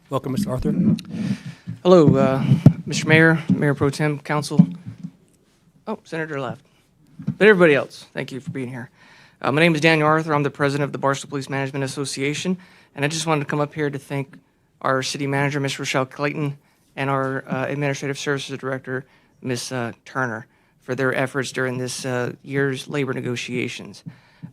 Welcome, Mr. Arthur. Hello, Mr. Mayor, Mayor Pro Tem, Council. Oh, Senator left. But everybody else, thank you for being here. My name is Daniel Arthur. I'm the president of the Barstow Police Management Association, and I just wanted to come up here to thank our city manager, Ms. Rochelle Clayton, and our administrative services director, Ms. Turner, for their efforts during this year's labor negotiations.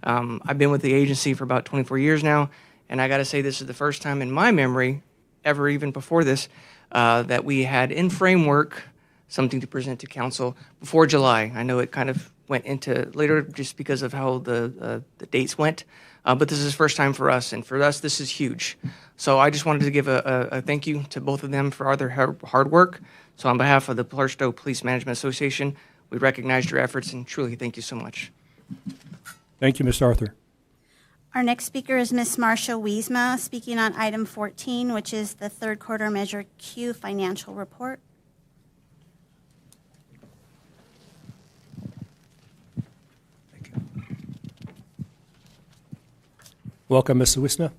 I've been with the agency for about 24 years now, and I got to say this is the first time in my memory, ever even before this, that we had in framework something to present to council before July. I know it kind of went into later just because of how the dates went, but this is the first time for us, and for us this is huge. So I just wanted to give a thank you to both of them for all their hard work. So on behalf of the Barstow Police Management Association, we recognize your efforts and truly thank you so much. Thank you, Mr. Arthur. Our next speaker is Ms. Marcia Wiesma, speaking on item 14, which is the third quarter Measure Q financial report. Welcome, Mr. Wisma.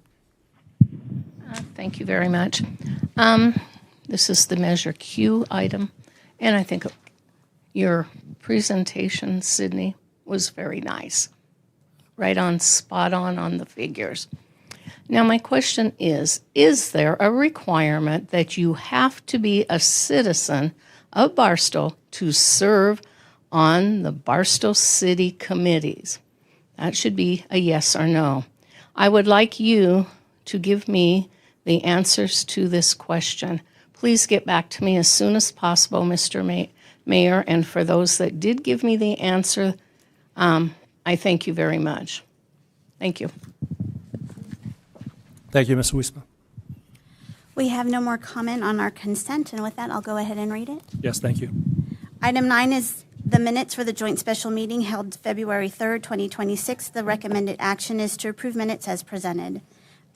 Thank you very much. This is the Measure Q item, and I think your presentation, Sydney, was very nice. Right on, spot on the figures. Now, my question is there a requirement that you have to be a citizen of Barstow to serve on the Barstow City committees? That should be a yes or no. I would like you to give me the answers to this question. Please get back to me as soon as possible, Mr. Mayor, and for those that did give me the answer, I thank you very much. Thank you. Thank you, Mr. Wisma. We have no more comment on our consent, and with that, I'll go ahead and read it. Yes, thank you. Item 9 is the minutes for the joint special meeting held February 3rd, 2026. The recommended action is to approve minutes as presented.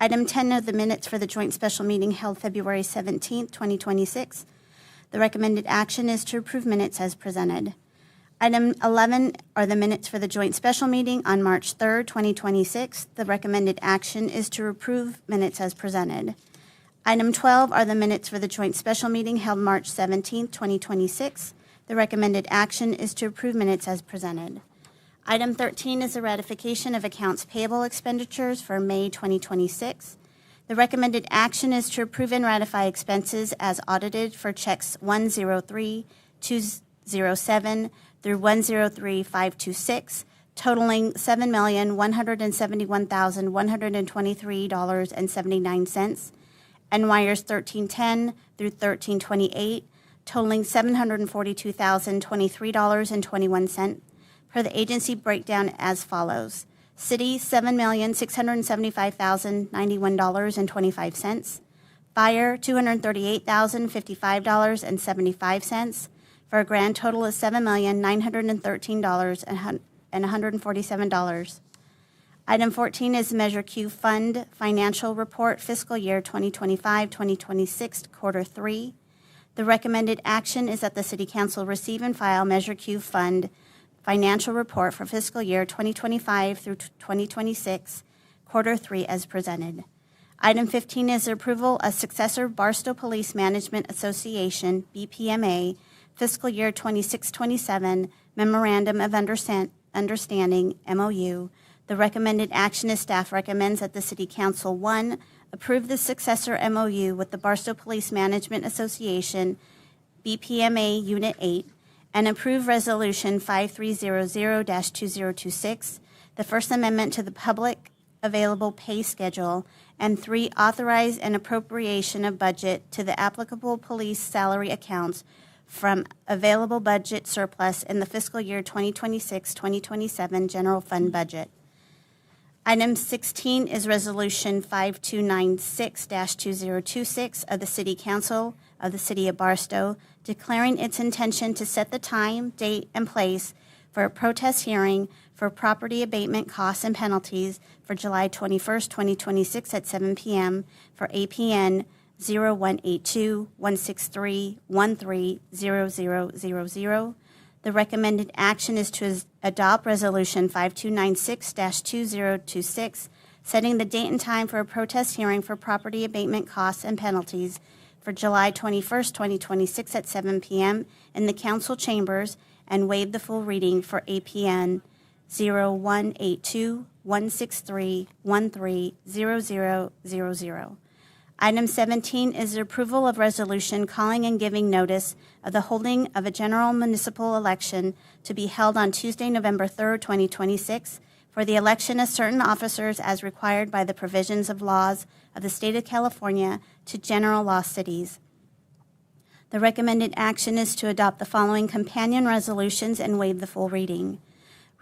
Item 10 are the minutes for the joint special meeting held February 17th, 2026. The recommended action is to approve minutes as presented. Item 11 are the minutes for the joint special meeting on March 3rd, 2026. The recommended action is to approve minutes as presented. Item 12 are the minutes for the joint special meeting held March 17th, 2026. The recommended action is to approve minutes as presented. Item 13 is the ratification of accounts payable expenditures for May 2026. The recommended action is to approve and ratify expenses as audited for checks 103-207 through 103-526, totaling $7,171,123.79, and wires 1310 through 1328, totaling $742,023.21 per the agency breakdown as follows. City, $7,675,091.25. Fire, $238,055.75 for a grand total of $7,913,147. Item 14 is Measure Q Fund Financial Report Fiscal Year 2025-2026, Quarter 3. The recommended action is that the City Council receive and file Measure Q Fund Financial Report for fiscal year 2025 through 2026, Quarter 3 as presented. Item 15 is the approval of successor Barstow Police Management Association, BPMA, fiscal year 26-27 Memorandum of Understanding, MOU. The recommended action is staff recommends that the City Council, 1, approve the successor MOU with the Barstow Police Management Association, BPMA Unit 8, and approve Resolution 5300-2026, the First Amendment to the Public Available Pay Schedule, and 3, authorize an appropriation of budget to the applicable police salary accounts from available budget surplus in the fiscal year 2026-2027 general fund budget. Item 16 is Resolution 5296-2026 of the City Council of the City of Barstow, declaring its intention to set the time, date, and place for a protest hearing for property abatement costs and penalties for July 21st, 2026 at 7 p.m. for APN 0182-163-130000. The recommended action is to adopt Resolution 5296-2026, setting the date and time for a protest hearing for property abatement costs and penalties for July 21st, 2026 at 7 p.m. in the council chambers, and waive the full reading for APN 0182-163-130000. Item 17 is the approval of resolution calling and giving notice of the holding of a general municipal election to be held on Tuesday, November 3rd, 2026, for the election of certain officers as required by the provisions of laws of the state of California to general law cities. The recommended action is to adopt the following companion resolutions and waive the full reading.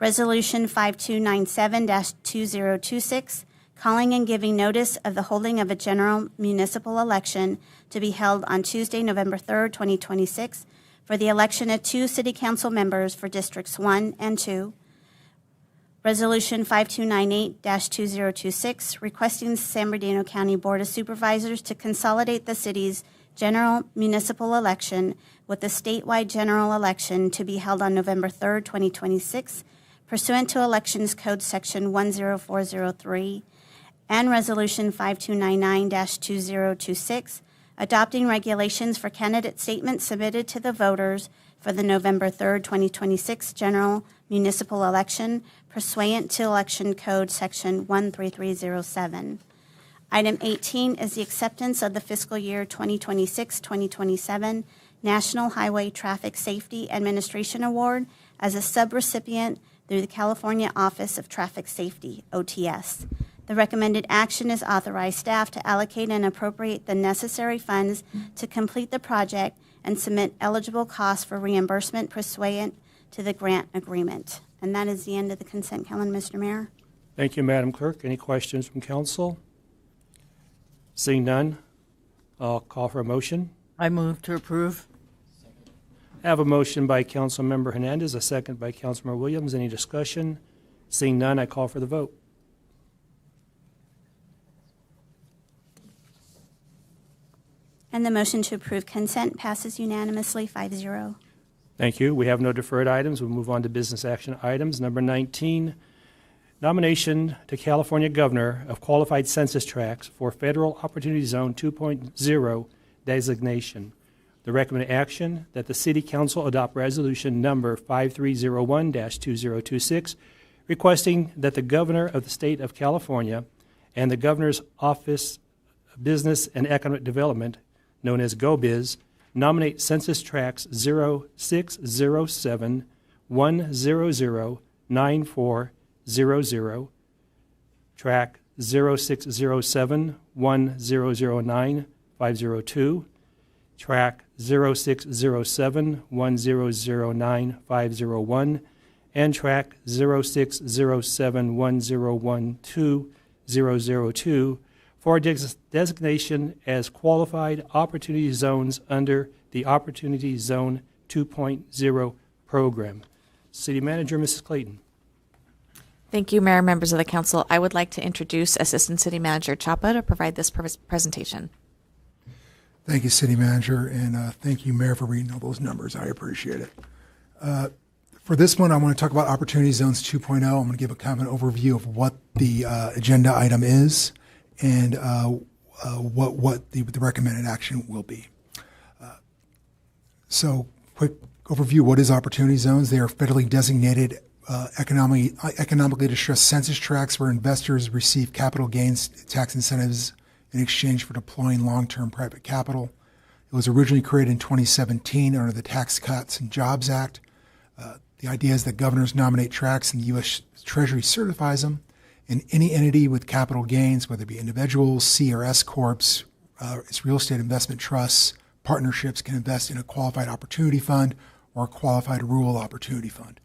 Resolution 5297-2026, calling and giving notice of the holding of a general municipal election to be held on Tuesday, November 3rd, 2026, for the election of 2 City Council members for Districts 1 and 2. Resolution 5298-2026, requesting the San Bernardino County Board of Supervisors to consolidate the city's general municipal election with the statewide general election to be held on November 3rd, 2026, pursuant to Elections Code Section 10403, and Resolution 5299-2026, adopting regulations for candidate statements submitted to the voters for the November 3rd, 2026 general municipal election, pursuant to Election Code Section 13307. Item 18 is the acceptance of the fiscal year 2026-2027 National Highway Traffic Safety Administration Award as a subrecipient through the California Office of Traffic Safety, OTS. The recommended action is authorize staff to allocate and appropriate the necessary funds to complete the project and submit eligible costs for reimbursement pursuant to the grant agreement. And that is the end of the consent calendar, Mr. Mayor. Thank you, Madam Clerk. Any questions from council? Seeing none, I'll call for a motion. I move to approve. I have a motion by Councilmember Hernandez, a second by Councilmember Williams. Any discussion? Seeing none, I call for the vote. And the motion to approve consent passes unanimously 5-0. Thank you. We have no deferred items. We'll move on to business action items. Number 19, nomination to California Governor of Qualified Census Tracts for Federal Opportunity Zone 2.0 designation. The recommended action that the City Council adopt resolution number 5301-2026, requesting that the Governor of the State of California and the Governor's Office of Business and Economic Development, known as GoBiz, nominate Census Tracts 0607-100-9400, Track 0607-1009502, track 0607-1009-501, and track 0607-1012-002 for designation as qualified opportunity zones under the Opportunity Zone 2.0 program. City Manager, Mrs. Clayton. Thank you, Mayor, members of the council. I would like to introduce Assistant City Manager Chapa to provide this presentation. Thank you, City Manager, and thank you, Mayor, for reading all those numbers. I appreciate it. For this one, I want to talk about Opportunity Zones 2.0. I'm going to give a kind of an overview of what the agenda item is and what the recommended action will be. So, quick overview, what is Opportunity Zones? They are federally designated economically distressed census tracts where investors receive capital gains tax incentives in exchange for deploying long-term private capital. It was originally created in 2017 under the Tax Cuts and Jobs Act. The idea is that governors nominate tracts and the U.S. Treasury certifies them, and any entity with capital gains, whether it be individuals, C or S corps, its real estate investment trusts, partnerships, can invest in a qualified opportunity fund or a qualified rural opportunity fund.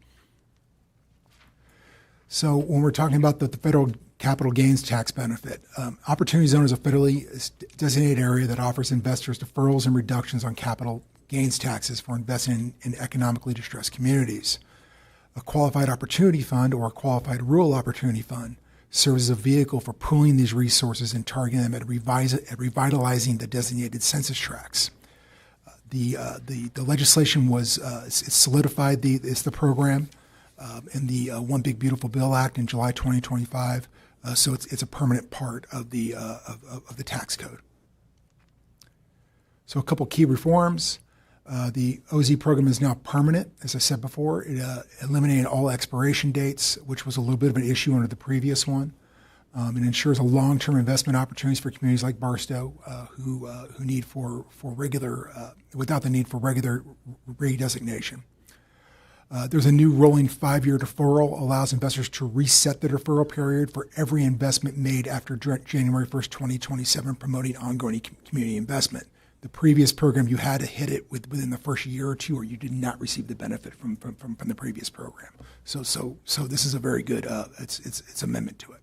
So when we're talking about the federal capital gains tax benefit, Opportunity Zone is a federally designated area that offers investors deferrals and reductions on capital gains taxes for investing in economically distressed communities. A qualified opportunity fund or a qualified rural opportunity fund serves as a vehicle for pooling these resources and targeting them at revitalizing the designated census tracts. The legislation was solidified the program in the One Big Beautiful Bill Act in July 2025. So it's a permanent part of the tax code. So a couple key reforms. The OZ program is now permanent, as I said before. It eliminated all expiration dates, which was a little bit of an issue under the previous one. It ensures a long-term investment opportunities for communities like Barstow, who need for regular, without the need for regular redesignation. There's a new rolling 5-year deferral, allows investors to reset the deferral period for every investment made after January 1st, 2027, promoting ongoing community investment. The previous program, you had to hit it within the first year or two, or you did not receive the benefit from the previous program. So this is a very good it's amendment to it.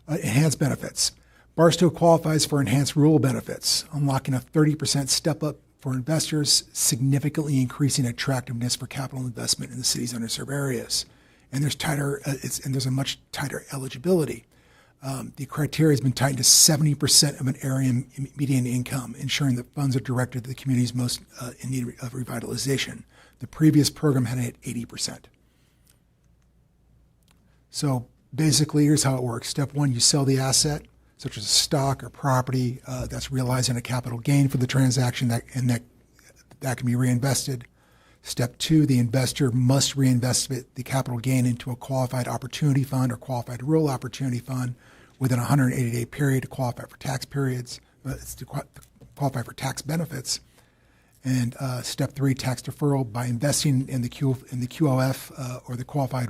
Enhanced benefits. Barstow qualifies for enhanced rural benefits, unlocking a 30% step up for investors, significantly increasing attractiveness for capital investment in the city's underserved areas. And there's a much tighter eligibility. The criteria has been tightened to 70% of an area median income, ensuring that funds are directed to the communities most in need of revitalization. The previous program had it at 80%. So basically, here's how it works. Step one, you sell the asset, such as a stock or property that's realizing a capital gain for the transaction that can be reinvested. Step two, the investor must reinvest the capital gain into a qualified opportunity fund or qualified rural opportunity fund within a 180-day period to qualify for tax periods, to qualify for tax benefits. And step three, tax deferral by investing in the QOF or the qualified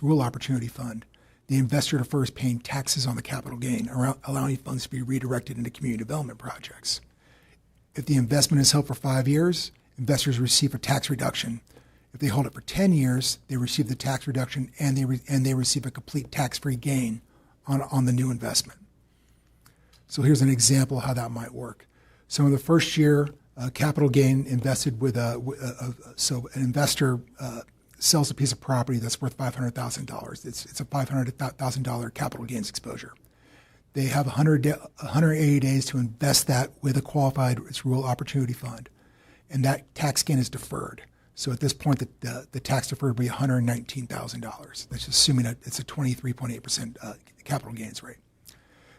rural opportunity fund. The investor defers paying taxes on the capital gain, allowing funds to be redirected into community development projects. If the investment is held for 5 years, investors receive a tax reduction. If they hold it for 10 years, they receive the tax reduction and they receive a complete tax-free gain on the new investment. So here's an example of how that might work. So in the first year, capital gain invested with so an investor sells a piece of property that's worth $500,000. It's a $500,000 capital gains exposure. They have 180 days to invest that with a qualified rural opportunity fund, and that tax gain is deferred. So at this point, the tax deferred will be $119,000. That's assuming that it's a 23.8% capital gains rate.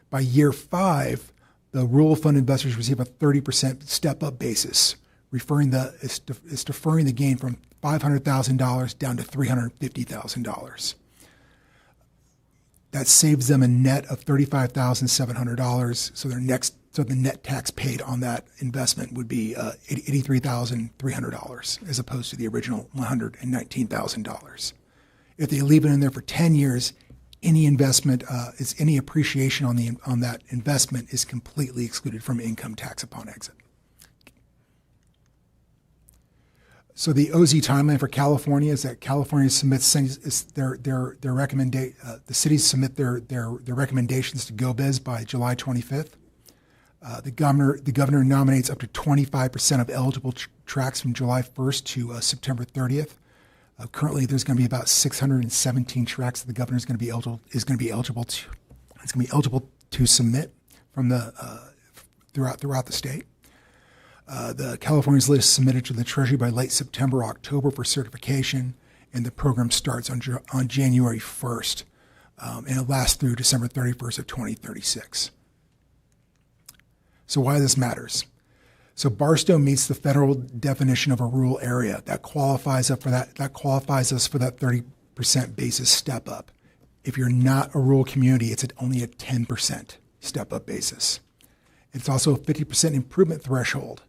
By year 5, the rural fund investors receive a 30% step-up basis, it's deferring the gain from $500,000 down to $350,000. That saves them a net of $35,700. So the net tax paid on that investment would be $83,300 as opposed to the original $119,000. If they leave it in there for 10 years, any investment, any appreciation on that investment is completely excluded from income tax upon exit. So the OZ timeline for California is that California submits the cities submit their recommendations to GoBiz by July 25th. The governor nominates up to 25% of eligible tracts from July 1st to September 30th. Currently, there's going to be about 617 tracts that the governor is going to be eligible to submit from throughout the state. The California's list is submitted to the Treasury by late September, October for certification, and the program starts on January 1st, and it lasts through December 31st of 2036. So why this matters? So Barstow meets the federal definition of a rural area that qualifies us for that 30% basis step up. If you're not a rural community, it's only a 10% step up basis. It's also a 50% improvement threshold.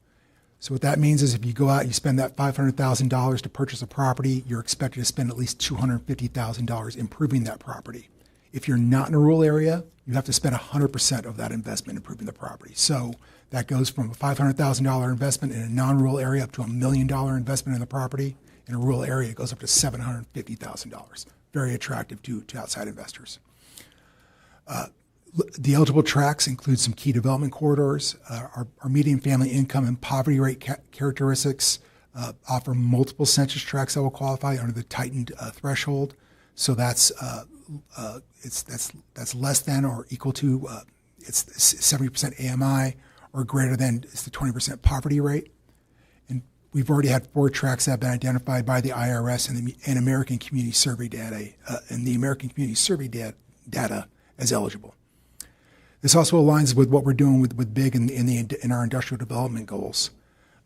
So what that means is if you go out and you spend that $500,000 to purchase a property, you're expected to spend at least $250,000 improving that property. If you're not in a rural area, you have to spend 100% of that investment improving the property. So that goes from a $500,000 investment in a non-rural area up to $1 million investment in the property. In a rural area, it goes up to $750,000. Very attractive to outside investors. The eligible tracts include some key development corridors. Our median family income and poverty rate characteristics offer multiple census tracts that will qualify under the tightened threshold. So that's less than or equal to it's 70% AMI or greater than is the 20% poverty rate. And we've already had 4 tracts that have been identified by the IRS and American Community Survey data data as eligible. This also aligns with what we're doing with BIG in our industrial development goals.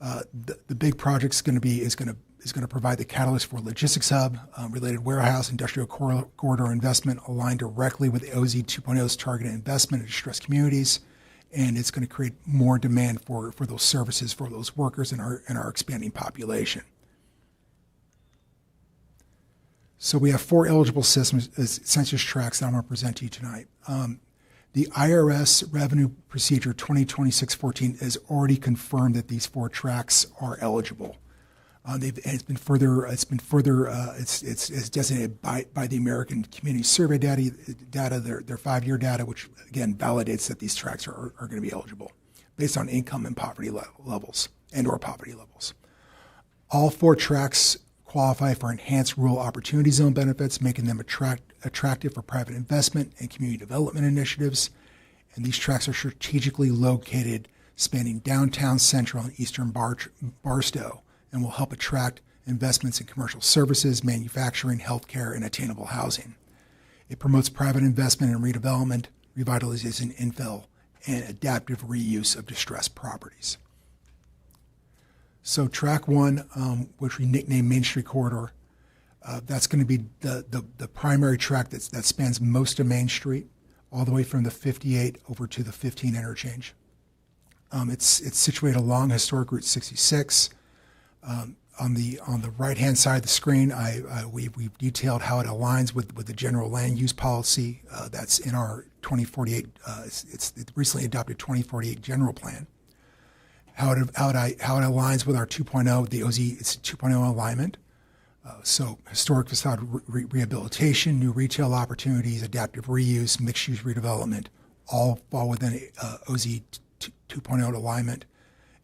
The BIG project is going to provide the catalyst for a logistics hub, related warehouse, industrial corridor investment aligned directly with OZ 2.0's targeted investment in distressed communities, and it's going to create more demand for those services for those workers in our expanding population. So we have 4 eligible census tracts that I'm going to present to you tonight. The IRS Revenue Procedure 2026-14 has already confirmed that these 4 tracts are eligible. It's designated by the American Community Survey data, their 5-year data, which again validates that these tracts are going to be eligible based on income and poverty levels and/or poverty levels. All 4 tracts qualify for enhanced rural opportunity zone benefits, making them attractive for private investment and community development initiatives. And these tracts are strategically located, spanning downtown, central, and eastern Barstow, and will help attract investments in commercial services, manufacturing, healthcare, and attainable housing. It promotes private investment in redevelopment, revitalization, infill, and adaptive reuse of distressed properties. So track 1, which we nicknamed Main Street Corridor, that's going to be the primary track that spans most of Main Street, all the way from the 58 over to the 15 interchange. It's situated along historic Route 66. On the right-hand side of the screen, we've detailed how it aligns with the general land use policy that's in our 2048. It's recently adopted 2048 general plan. How it aligns with our 2.0, the OZ, it's 2.0 alignment. So historic facade rehabilitation, new retail opportunities, adaptive reuse, mixed-use redevelopment, all fall within OZ 2.0 alignment.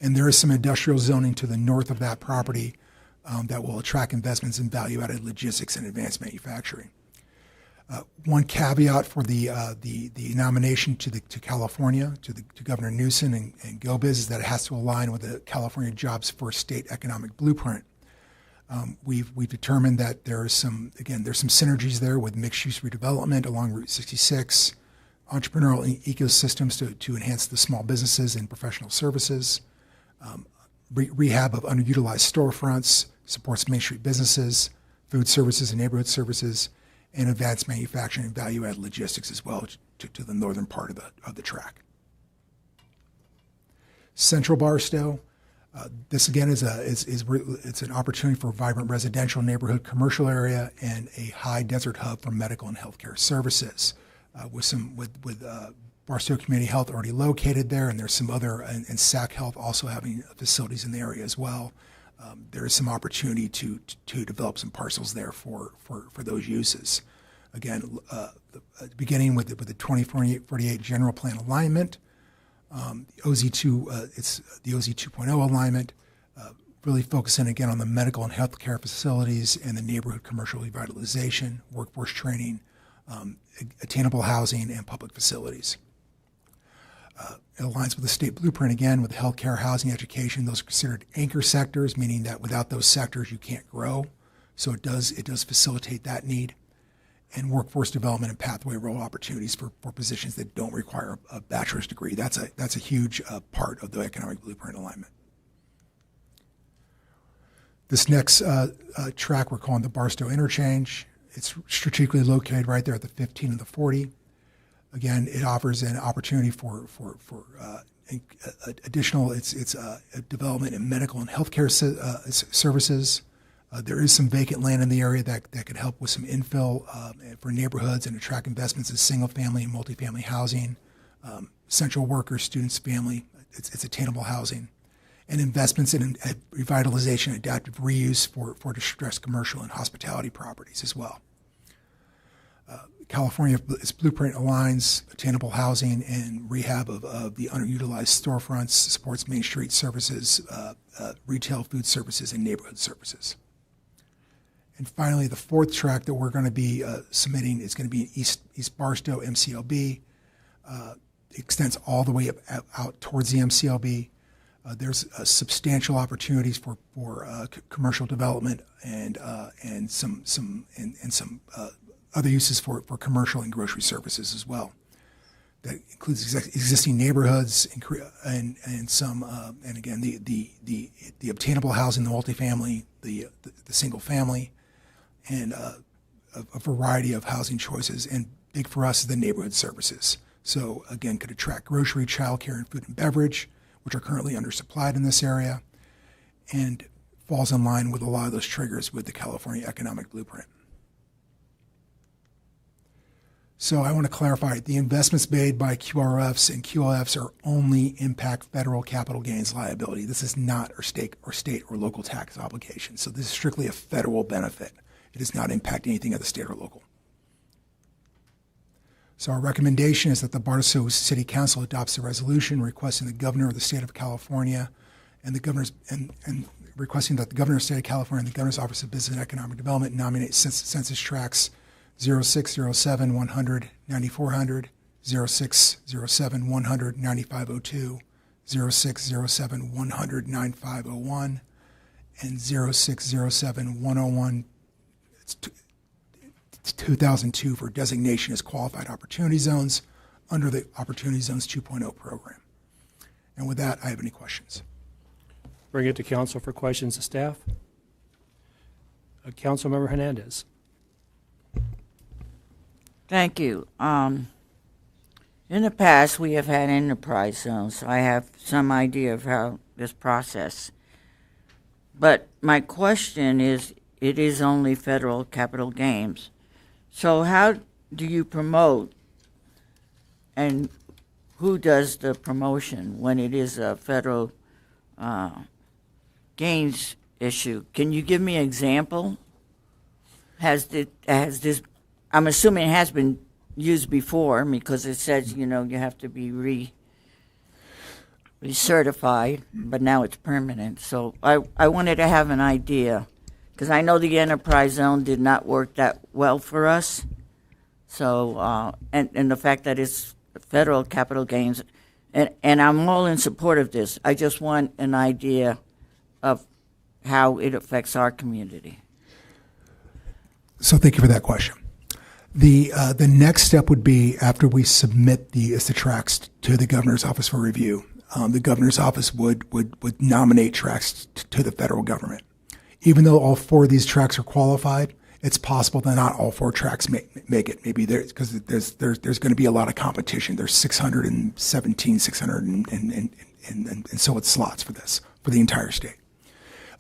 And there is some industrial zoning to the north of that property that will attract investments in value-added logistics and advanced manufacturing. One caveat for the nomination to California, to Governor Newsom and GoBiz, is that it has to align with the California Jobs First State Economic Blueprint. We've determined that there's some synergies there with mixed-use redevelopment along Route 66, entrepreneurial ecosystems to enhance the small businesses and professional services, rehab of underutilized storefronts, supports Main Street businesses, food services and neighborhood services, and advanced manufacturing and value-added logistics as well to the northern part of the track. Central Barstow, this again is an opportunity for a vibrant residential neighborhood commercial area and a high desert hub for medical and healthcare services. With Barstow Community Health already located there, and there's some other, and SAC Health also having facilities in the area as well. there is some opportunity to develop some parcels there for those uses. Again, beginning with the 2048 general plan alignment, it's the OZ 2.0 alignment, really focusing again on the medical and healthcare facilities and the neighborhood commercial revitalization, workforce training, attainable housing, and public facilities. It aligns with the state blueprint again with healthcare, housing, education. Those are considered anchor sectors, meaning that without those sectors you can't grow. So it does facilitate that need. And workforce development and pathway role opportunities for positions that don't require a bachelor's degree. That's a huge part of the economic blueprint alignment. This next track we're calling the Barstow Interchange. It's strategically located right there at the 15 and the 40. Again, it offers an opportunity for additional development in medical and healthcare services. There is some vacant land in the area that could help with some infill for neighborhoods and attract investments in single-family and multifamily housing, essential workers, students, family. It's attainable housing, and investments in revitalization, adaptive reuse for distressed commercial and hospitality properties as well. California's blueprint aligns attainable housing and rehab of the underutilized storefronts, supports Main Street services, retail food services, and neighborhood services. And finally, the fourth track that we're going to be submitting is going to be in East Barstow, MCLB. It extends all the way out towards the MCLB. There's substantial opportunities for commercial development and some other uses for commercial and grocery services as well. That includes existing neighborhoods and some and again the obtainable housing, the multifamily, the single family, and a variety of housing choices. And big for us is the neighborhood services. So again, could attract grocery, childcare, and food and beverage, which are currently undersupplied in this area, and falls in line with a lot of those triggers with the California Economic Blueprint. So I want to clarify, the investments made by QRFs and QLFs are only impact federal capital gains liability. This is not our state or local tax obligation. So this is strictly a federal benefit. It does not impact anything at the state or local. So our recommendation is that the Barstow City Council adopts a resolution requesting the governor of the state of California and the governor's and requesting that the governor of the state of California and the governor's Office of Business and Economic Development nominate census tracts 0607 100 9400, 0607 100 9502, 0607 100 9501, and 0607 101 2002 for designation as qualified opportunity zones under the Opportunity Zones 2.0 program. And with that, I have any questions. Bring it to council for questions to staff. Councilmember Hernandez. Thank you. In the past, we have had enterprise zones, so I have some idea of how this process. But my question is, it is only federal capital gains. So how do you promote, and who does the promotion when it is a federal gains issue? Can you give me an example? Has this, I'm assuming it has been used before because it says, you know, you have to be recertified, but now it's permanent. So I wanted to have an idea because I know the enterprise zone did not work that well for us. So, and the fact that it's federal capital gains, and I'm all in support of this. I just want an idea of how it affects our community. So thank you for that question. The next step would be after we submit the tracts to the governor's office for review. The governor's office would nominate tracts to the federal government. Even though all four of these tracts are qualified, it's possible that not all four tracts make it. Maybe because there's going to be a lot of competition. There's 617, 600 and so it's slots for this for the entire state.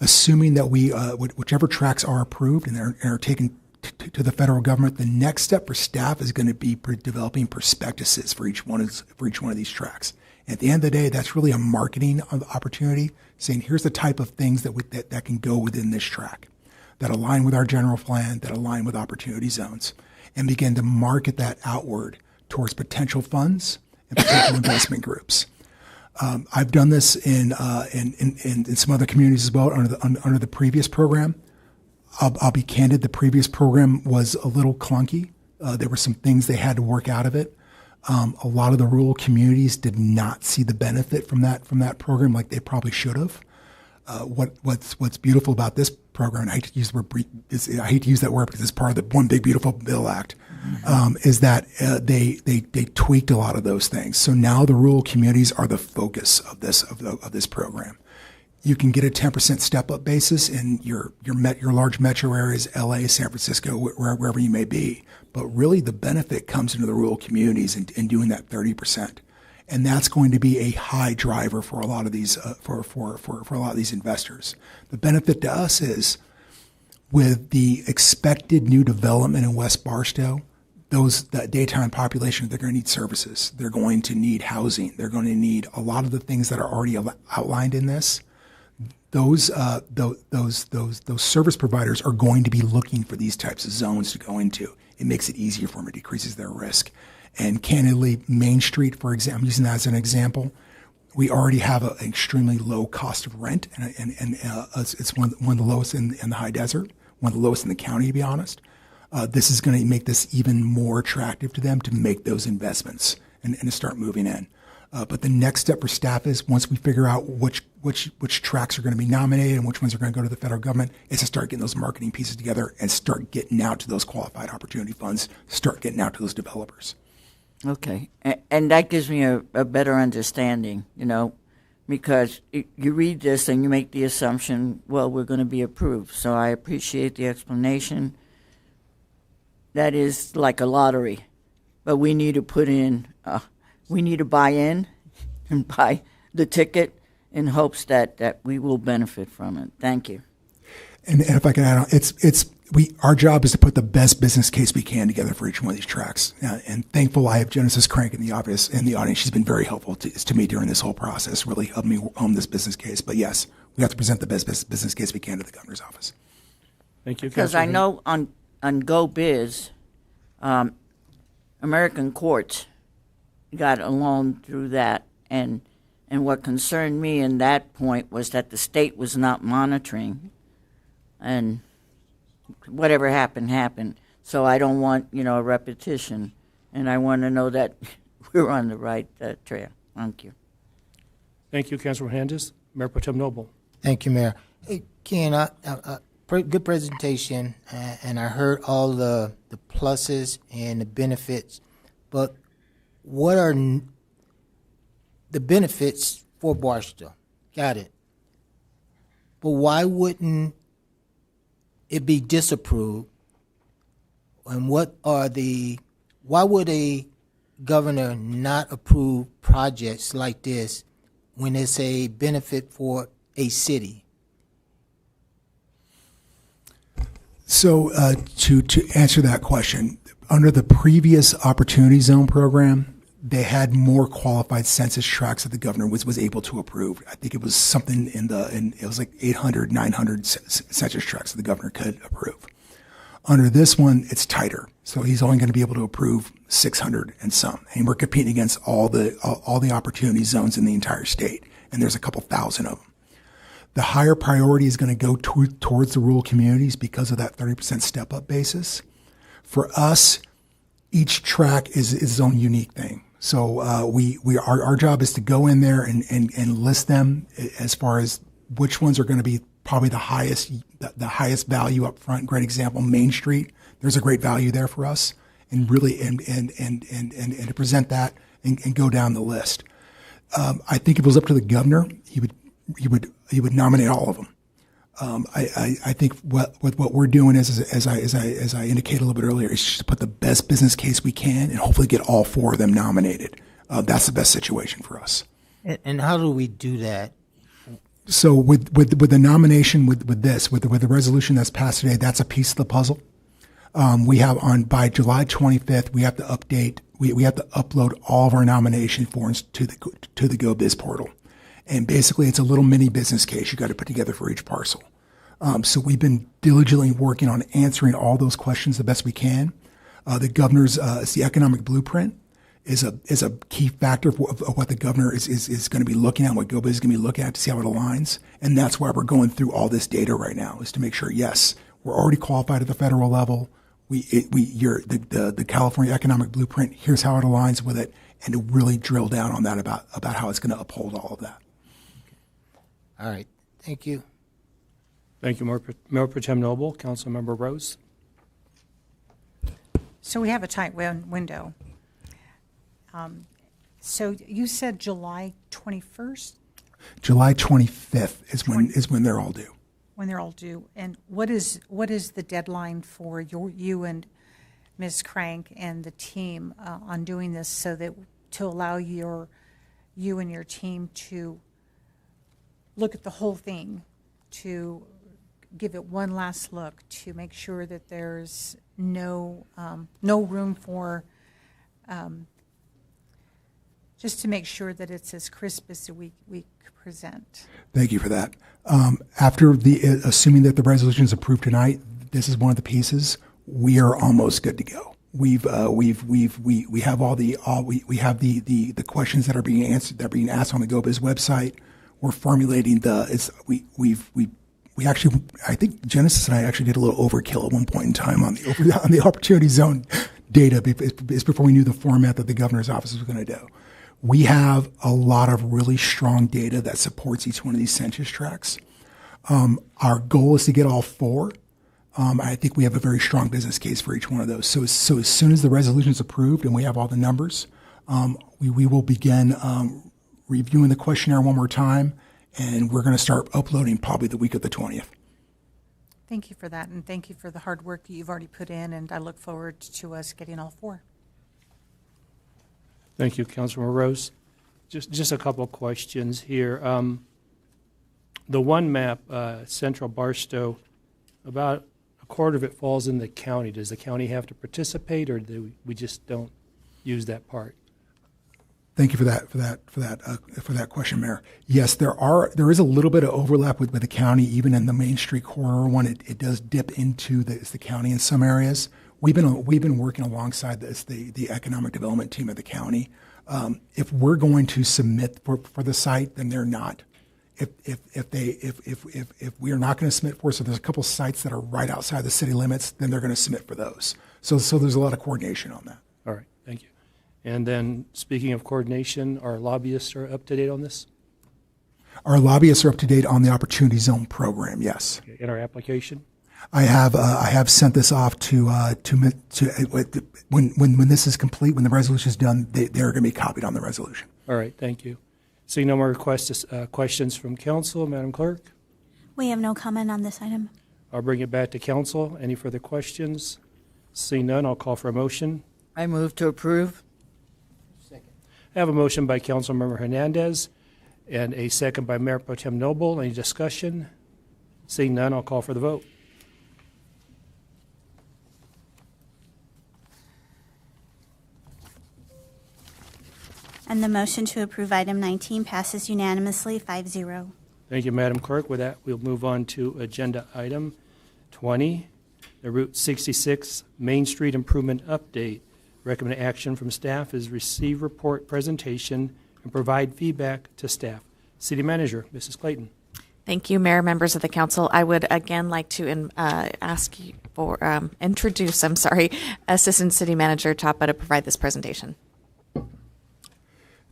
Assuming that we whichever tracts are approved and are taken to the federal government, the next step for staff is going to be developing prospectuses for each one of these tracts. At the end of the day, that's really a marketing opportunity, saying here's the type of things that can go within this track, that align with our general plan, that align with opportunity zones, and begin to market that outward towards potential funds and potential investment groups. I've done this in some other communities as well under the previous program. I'll be candid, the previous program was a little clunky. There were some things they had to work out of it. A lot of the rural communities did not see the benefit from that program like they probably should have. What's beautiful about this program, and I hate to use the word, I hate to use that word because it's part of the One Big Beautiful Bill Act, is that they tweaked a lot of those things. So now the rural communities are the focus of this program. You can get a 10% step-up basis in your large metro areas, LA, San Francisco, wherever you may be. But really the benefit comes into the rural communities in doing that 30%. And that's going to be a high driver for a lot of these for a lot of these investors. The benefit to us is with the expected new development in West Barstow, that daytime population, they're going to need services. They're going to need housing. They're going to need a lot of the things that are already outlined in this. Those service providers are going to be looking for these types of zones to go into. It makes it easier for them. It decreases their risk. And candidly, Main Street, for example, I'm using that as an example, we already have an extremely low cost of rent, and it's one of the lowest in the high desert, one of the lowest in the county, to be honest. This is going to make this even more attractive to them to make those investments and to start moving in. But the next step for staff is once we figure out which tracks are going to be nominated and which ones are going to go to the federal government, is to start getting those marketing pieces together and start getting out to those qualified opportunity funds, start getting out to those developers. Okay, and that gives me a better understanding, because you read this and you make the assumption, well, we're going to be approved. So I appreciate the explanation. That is like a lottery, but we need to put in, we need to buy in and buy the ticket in hopes that we will benefit from it. Thank you. And if I can add on, our job is to put the best business case we can together for each one of these tracks. And thankful I have Genesis Crank in the audience. She's been very helpful to me during this whole process, really helped me hone this business case. But yes, we have to present the best business case we can to the governor's office. Thank you. Because I know on GoBiz, American courts got along through that. And what concerned me in that point was that the state was not monitoring. And whatever happened. So I don't want, a repetition. And I want to know that we're on the right trail. Thank you. Thank you, Councilor Hernandez. Mayor Pro Tem Noble. Thank you, Mayor. Hey, Ken, good presentation, and I heard all the pluses and the benefits. But what are the benefits for Barstow? Got it. But why wouldn't it be disapproved? And why would a governor not approve projects like this when it's a benefit for a city? So to answer that question, under the previous Opportunity Zone program, they had more qualified census tracts that the governor was able to approve. I think it was something it was like 800, 900 census tracts that the governor could approve. Under this one, it's tighter. So he's only going to be able to approve 600 and some. And we're competing against all the opportunity zones in the entire state. And there's a couple thousand of them. The higher priority is going to go towards the rural communities because of that 30% step up basis. For us, each track is its own unique thing. So our job is to go in there and list them as far as which ones are going to be probably the highest value up front. Great example, Main Street. There's a great value there for us, and really and to present that and go down the list. I think if it was up to the governor, he would nominate all of them. I think what we're doing is, as I indicated a little bit earlier, is just to put the best business case we can and hopefully get all four of them nominated. That's the best situation for us. And how do we do that? So with the nomination, with the resolution that's passed today, that's a piece of the puzzle. We have by July 25th, we have to update we have to upload all of our nomination forms to the GoBiz portal. And basically, it's a little mini business case you got to put together for each parcel. So we've been diligently working on answering all those questions the best we can. The governor's it's the economic blueprint is a key factor of what the governor is going to be looking at, what GoBiz is going to be looking at to see how it aligns. And that's why we're going through all this data right now, is to make sure, yes, we're already qualified at the federal level. The California economic blueprint, here's how it aligns with it, and to really drill down on that about how it's going to uphold all of that. All right. Thank you. Thank you, Mayor Pro Tem Noble. Councilmember Rose. So we have a tight window. So you said July 21st? July 25th is when they're all due. When they're all due. And what is the deadline for you and Ms. Crank and the team on doing this, so that to allow you and your team to look at the whole thing, to give it one last look, to make sure that there's no room for just to make sure that it's as crisp as we present. Thank you for that. After assuming that the resolution is approved tonight, this is one of the pieces. We are almost good to go. We have we have the questions that are being answered, that are being asked on the GoBiz website. We're formulating we actually, I think Genesis and I actually did a little overkill at one point in time on the opportunity zone data before we knew the format that the governor's office was going to do. We have a lot of really strong data that supports each one of these census tracts. Our goal is to get all four. I think we have a very strong business case for each one of those. So as soon as the resolution is approved and we have all the numbers, we will begin reviewing the questionnaire one more time, and we're going to start uploading probably the week of the 20th. Thank you for that, and thank you for the hard work that you've already put in, and I look forward to us getting all four. Thank you, Councilmember Rose. Just a couple of questions here. The one map, Central Barstow, about a quarter of it falls in the county. Does the county have to participate, or do we just don't use that part? Thank you for that question, Mayor. Yes, there is a little bit of overlap with the county, even in the Main Street corridor one. It does dip into the county in some areas. We've been working alongside the economic development team of the county. If we're going to submit for the site, then they're not. If we are not going to submit for it, so there's a couple sites that are right outside the city limits, then they're going to submit for those. So there's a lot of coordination on that. All right, thank you. And then, speaking of coordination, our lobbyists are up to date on this? Our lobbyists are up to date on the Opportunity Zone program, yes. Okay, in our application? I have sent this off to when this is complete, when the resolution is done, they're going to be copied on the resolution. All right, thank you. Seeing no more questions from council, Madam Clerk? We have no comment on this item. I'll bring it back to council. Any further questions? Seeing none, I'll call for a motion. I move to approve. I have a motion by Councilmember Hernandez and a second by Mayor Pro Tem Noble. Any discussion? Seeing none, I'll call for the vote. And the motion to approve item 19 passes unanimously, 5-0. Thank you, Madam Clerk. With that, we'll move on to agenda item 20, the Route 66 Main Street Improvement Update. Recommended action from staff is receive report presentation and provide feedback to staff. City Manager, Mrs. Clayton. Thank you, Mayor, members of the council. I would again like to ask you for introduce Assistant City Manager Chapa to provide this presentation.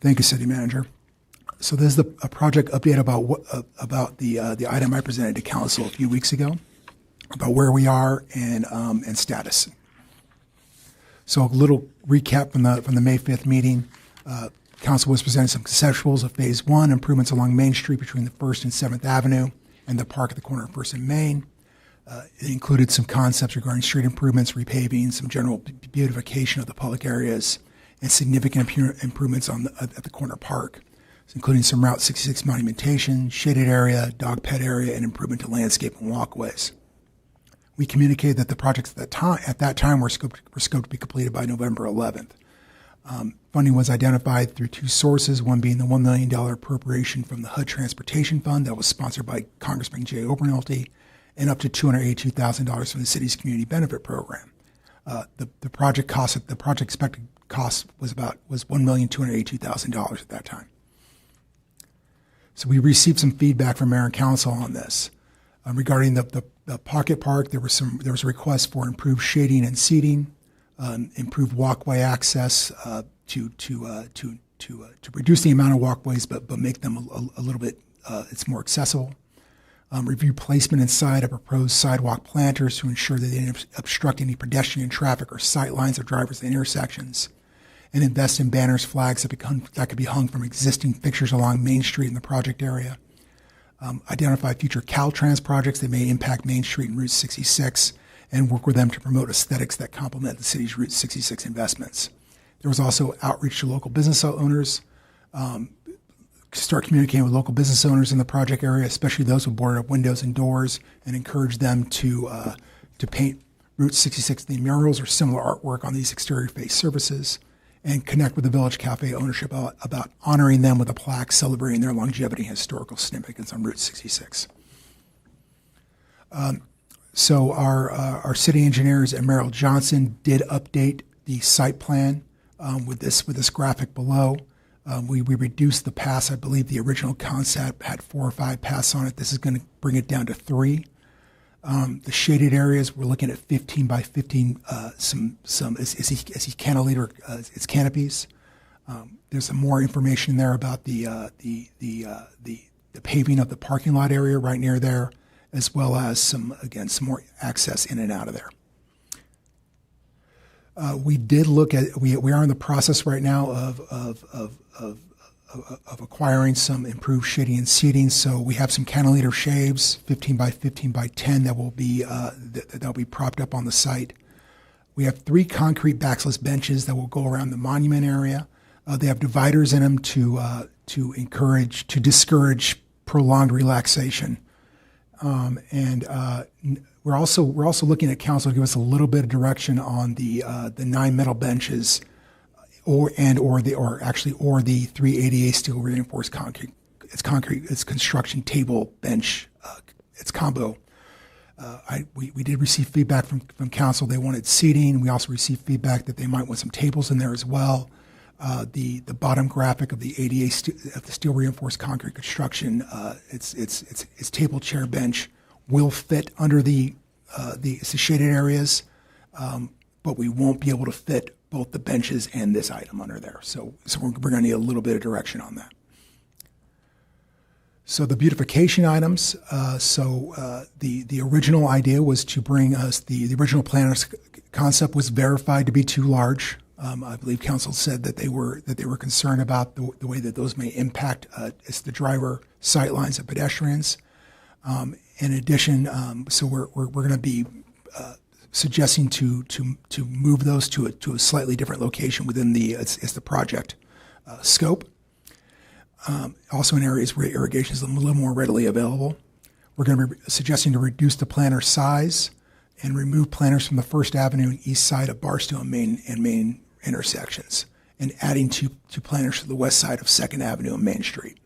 Thank you, City Manager. So this is a project update about the item I presented to council a few weeks ago about where we are and status. So a little recap from the May 5th meeting. Council was presenting some conceptuals of Phase 1, improvements along Main Street between the 1st and 7th Avenue and the park at the corner of 1st and Main. It included some concepts regarding street improvements, repaving, some general beautification of the public areas, and significant improvements at the corner park, including some Route 66 monumentation, shaded area, dog pet area, and improvement to landscape and walkways. We communicated that the projects at that time were scoped to be completed by November 11th. Funding was identified through two sources, one being the $1 million appropriation from the HUD Transportation Fund that was sponsored by Congressman Jay Obernolte, and up to $282,000 from the city's community benefit program. The project expected cost was $1,282,000 at that time. So we received some feedback from Mayor and Council on this. Regarding the Pocket Park, there was a request for improved shading and seating, improved walkway access to reduce the amount of walkways, but make them a little bit it's more accessible. Review placement inside of proposed sidewalk planters to ensure that they didn't obstruct any pedestrian traffic or sight lines of drivers at intersections, and invest in banners, flags that could be hung from existing fixtures along Main Street in the project area. Identify future Caltrans projects that may impact Main Street and Route 66, and work with them to promote aesthetics that complement the city's Route 66 investments. There was also outreach to local business owners, start communicating with local business owners in the project area, especially those who boarded up windows and doors, and encourage them to paint Route 66 theme murals or similar artwork on these exterior face surfaces, and connect with the Village Cafe ownership about honoring them with a plaque celebrating their longevity and historical significance on Route 66. So our city engineers and Merrill Johnson did update the site plan with this graphic below. We reduced the pass. I believe the original concept had 4 or 5 paths on it. This is going to bring it down to 3. The shaded areas, we're looking at 15 by 15, as he cantilever its canopies. There's some more information there about the paving of the parking lot area right near there, as well as some more access in and out of there. We did look at, we are in the process right now of acquiring some improved shading and seating. So we have some cantilever shades, 15 by 15 by 10, that will be propped up on the site. We have 3 concrete backless benches that will go around the monument area. They have dividers in them to discourage prolonged relaxation. We're also looking at council to give us a little bit of direction on the 9 metal benches, or the 3 ADA steel reinforced concrete. It's construction table bench. It's combo. We did receive feedback from council. They wanted seating. We also received feedback that they might want some tables in there as well. The bottom graphic of the ADA of the steel reinforced concrete construction, its table, chair, bench will fit under the shaded areas, but we won't be able to fit both the benches and this item under there. So we're going to need a little bit of direction on that. So the beautification items. The original idea was to bring us the original planner's concept was verified to be too large. I believe council said that they were concerned about the way that those may impact the driver sight lines of pedestrians. In addition, so we're going to be suggesting to move those to a slightly different location within the project scope. Also in areas where irrigation is a little more readily available. We're going to be suggesting to reduce the planter size and remove planters from the First Avenue and east side of Barstow and Main intersections, and adding two planters to the west side of 2nd Avenue and Main Street.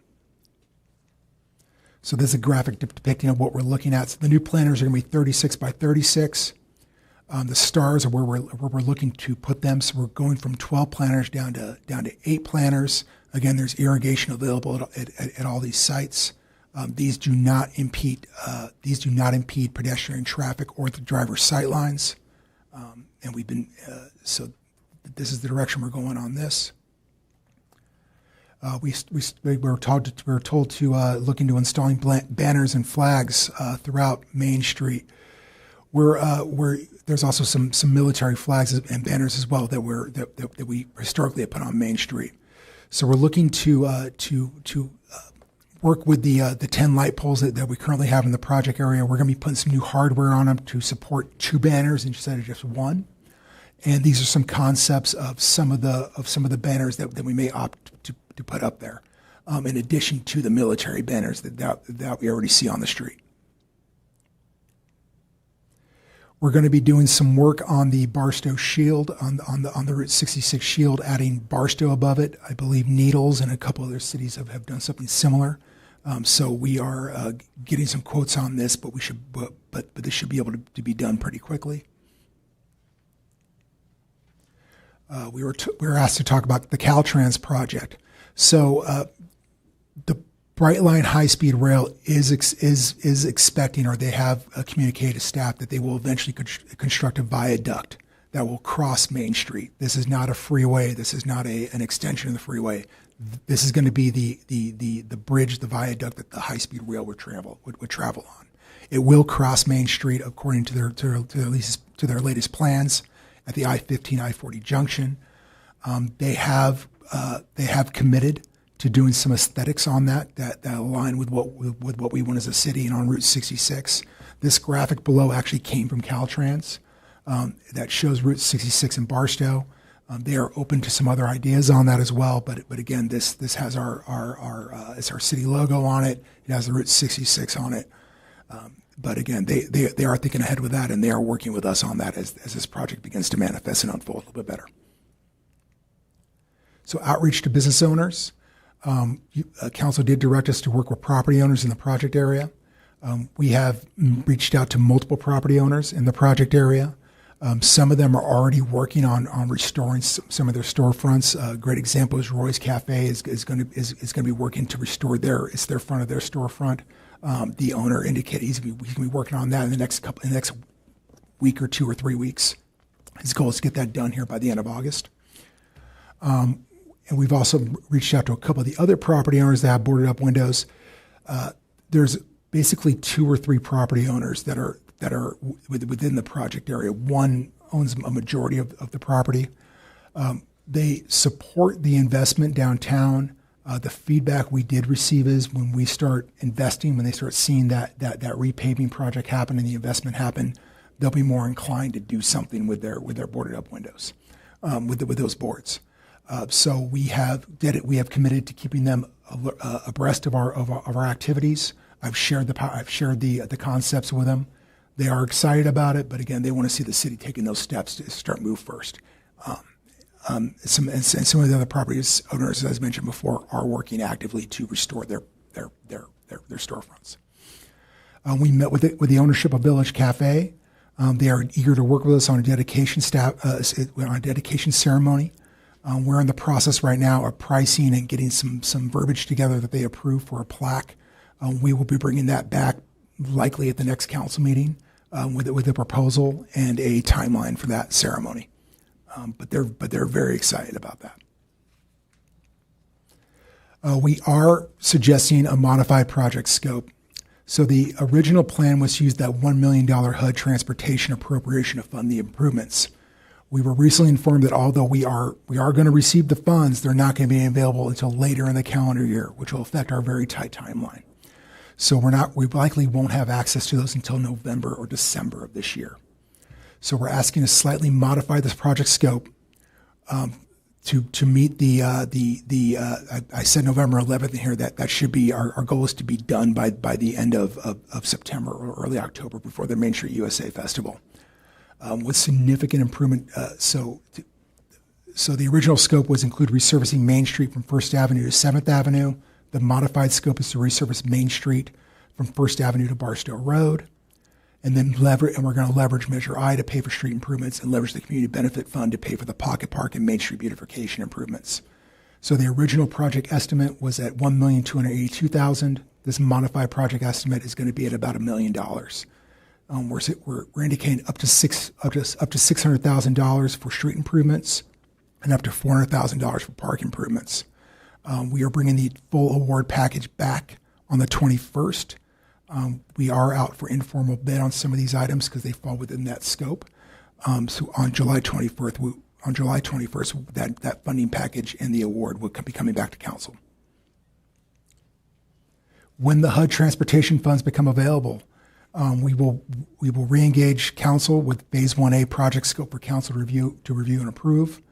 So this is a graphic depicting of what we're looking at. So the new planters are going to be 36 by 36. The stars are where we're looking to put them. So we're going from 12 planters down to 8 planters. Again, there's irrigation available at all these sites. These do not impede pedestrian traffic or the driver's sight lines. And we've been so this is the direction we're going on this. We were told to look into installing banners and flags throughout Main Street. There's also some military flags and banners as well that we historically have put on Main Street. So we're looking to work with the 10 light poles that we currently have in the project area. We're going to be putting some new hardware on them to support 2 banners instead of just 1. And these are some concepts of some of the banners that we may opt to put up there, in addition to the military banners that we already see on the street. We're going to be doing some work on the Barstow Shield, on the Route 66 Shield, adding Barstow above it. I believe Needles and a couple other cities have done something similar. So we are getting some quotes on this, but this should be able to be done pretty quickly. We were asked to talk about the Caltrans project. So the Brightline high-speed rail is expecting, or they have communicated to staff that they will eventually construct a viaduct that will cross Main Street. This is not a freeway. This is not an extension of the freeway. This is going to be the bridge, the viaduct that the high-speed rail would travel on. It will cross Main Street according to their latest plans at the I-15 I-40 junction. They have committed to doing some aesthetics on that align with what we want as a city and on Route 66. This graphic below actually came from Caltrans that shows Route 66 in Barstow. They are open to some other ideas on that as well, but again, this has it's our city logo on it. It has the Route 66 on it. But again, they are thinking ahead with that, and they are working with us on that as this project begins to manifest and unfold a little bit better. So outreach to business owners. Council did direct us to work with property owners in the project area. We have reached out to multiple property owners in the project area. Some of them are already working on restoring some of their storefronts. A great example is Roy's Cafe is going to be working to restore their front of their storefront. The owner indicated he's going to be working on that in the next week or 2 or 3 weeks. His goal is to get that done here by the end of August. And we've also reached out to a couple of the other property owners that have boarded up windows. There's basically 2 or 3 property owners that are within the project area. One owns a majority of the property. They support the investment downtown. The feedback we did receive is when we start investing, when they start seeing that repaving project happen and the investment happen, they'll be more inclined to do something with their boarded up windows, with those boards. So we have committed to keeping them abreast of our activities. I've shared the concepts with them. They are excited about it, but again, they want to see the city taking those steps to start move first. Some of the other properties owners, as mentioned before, are working actively to restore their storefronts. We met with the ownership of Village Cafe. They are eager to work with us on a dedication ceremony. We're in the process right now of pricing and getting some verbiage together that they approve for a plaque. We will be bringing that back likely at the next council meeting with a proposal and a timeline for that ceremony. But they're very excited about that. We are suggesting a modified project scope. So the original plan was to use that $1 million HUD transportation appropriation to fund the improvements. We were recently informed that although we are going to receive the funds, they're not going to be available until later in the calendar year, which will affect our very tight timeline. So we likely won't have access to those until November or December of this year. So we're asking to slightly modify this project scope to meet I said November 11th here, that should be, our goal is to be done by the end of September or early October before the Main Street USA Festival. With significant improvement, so the original scope was include resurfacing Main Street from 1st Avenue to 7th Avenue. The modified scope is to resurface Main Street from 1st Avenue to Barstow Road. And then we're going to leverage Measure I to pay for street improvements and leverage the Community Benefit Fund to pay for the Pocket Park and Main Street beautification improvements. So the original project estimate was at $1,282,000. This modified project estimate is going to be at about $1 million. We're indicating up to $600,000 for street improvements and up to $400,000 for park improvements. We are bringing the full award package back on the 21st. We are out for informal bid on some of these items because they fall within that scope. So on July 21st, that funding package and the award will be coming back to council. When the HUD transportation funds become available, we will re-engage council with Phase 1A project scope for council to review and approve.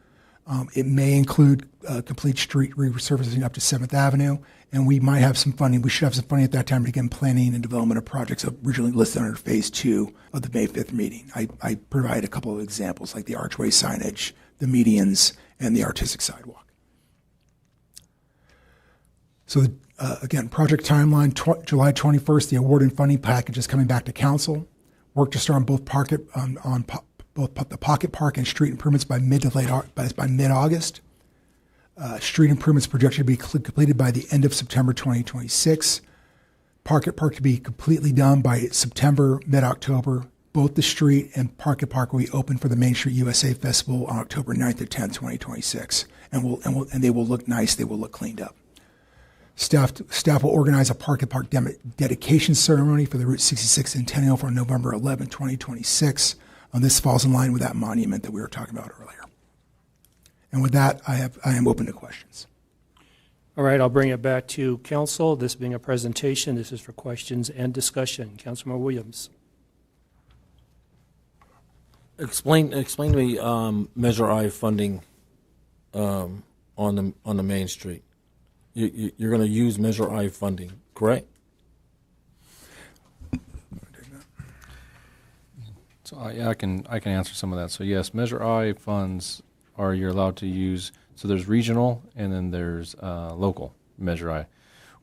It may include complete street resurfacing up to 7th Avenue. and we might have some funding. We should have some funding at that time to begin planning and development of projects originally listed under Phase 2 of the May 5th meeting. I provide a couple of examples like the archway signage, the medians, and the artistic sidewalk. So again, project timeline, July 21st, the award and funding package is coming back to council. Work to start on both the Pocket Park and street improvements by mid-August. Street improvements projected to be completed by the end of September 2026. Pocket Park to be completely done by September, mid-October. Both the street and Pocket Park will be open for the Main Street USA Festival on October 9th to 10th, 2026. And they will look nice. They will look cleaned up. Staff will organize a Pocket Park dedication ceremony for the Route 66 Centennial for November 11, 2026. This falls in line with that monument that we were talking about earlier. And with that, I am open to questions. All right, I'll bring it back to council. This being a presentation, this is for questions and discussion. Councilmember Williams. Explain to me Measure I funding on the Main Street. You're going to use Measure I funding, correct? So yeah, I can answer some of that. So yes, Measure I funds you're allowed to use. So there's regional and then there's local Measure I.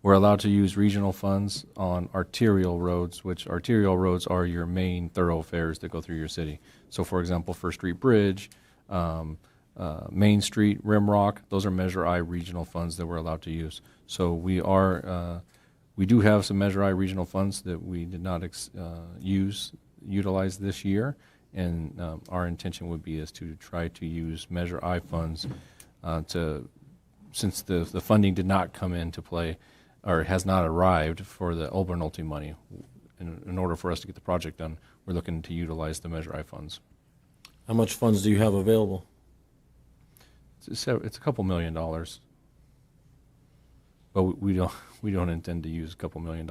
We're allowed to use regional funds on arterial roads, which arterial roads are your main thoroughfares that go through your city. So for example, First Street Bridge, Main Street, Rimrock, those are Measure I regional funds that we're allowed to use. So we do have some Measure I regional funds that we did not utilize this year, and our intention would be is to try to use Measure I funds since the funding did not come into play or has not arrived for the Old Bernalty money. In order for us to get the project done, we're looking to utilize the Measure I funds. How much funds do you have available? It's a couple $1 million, but we don't intend to use a couple $1 million.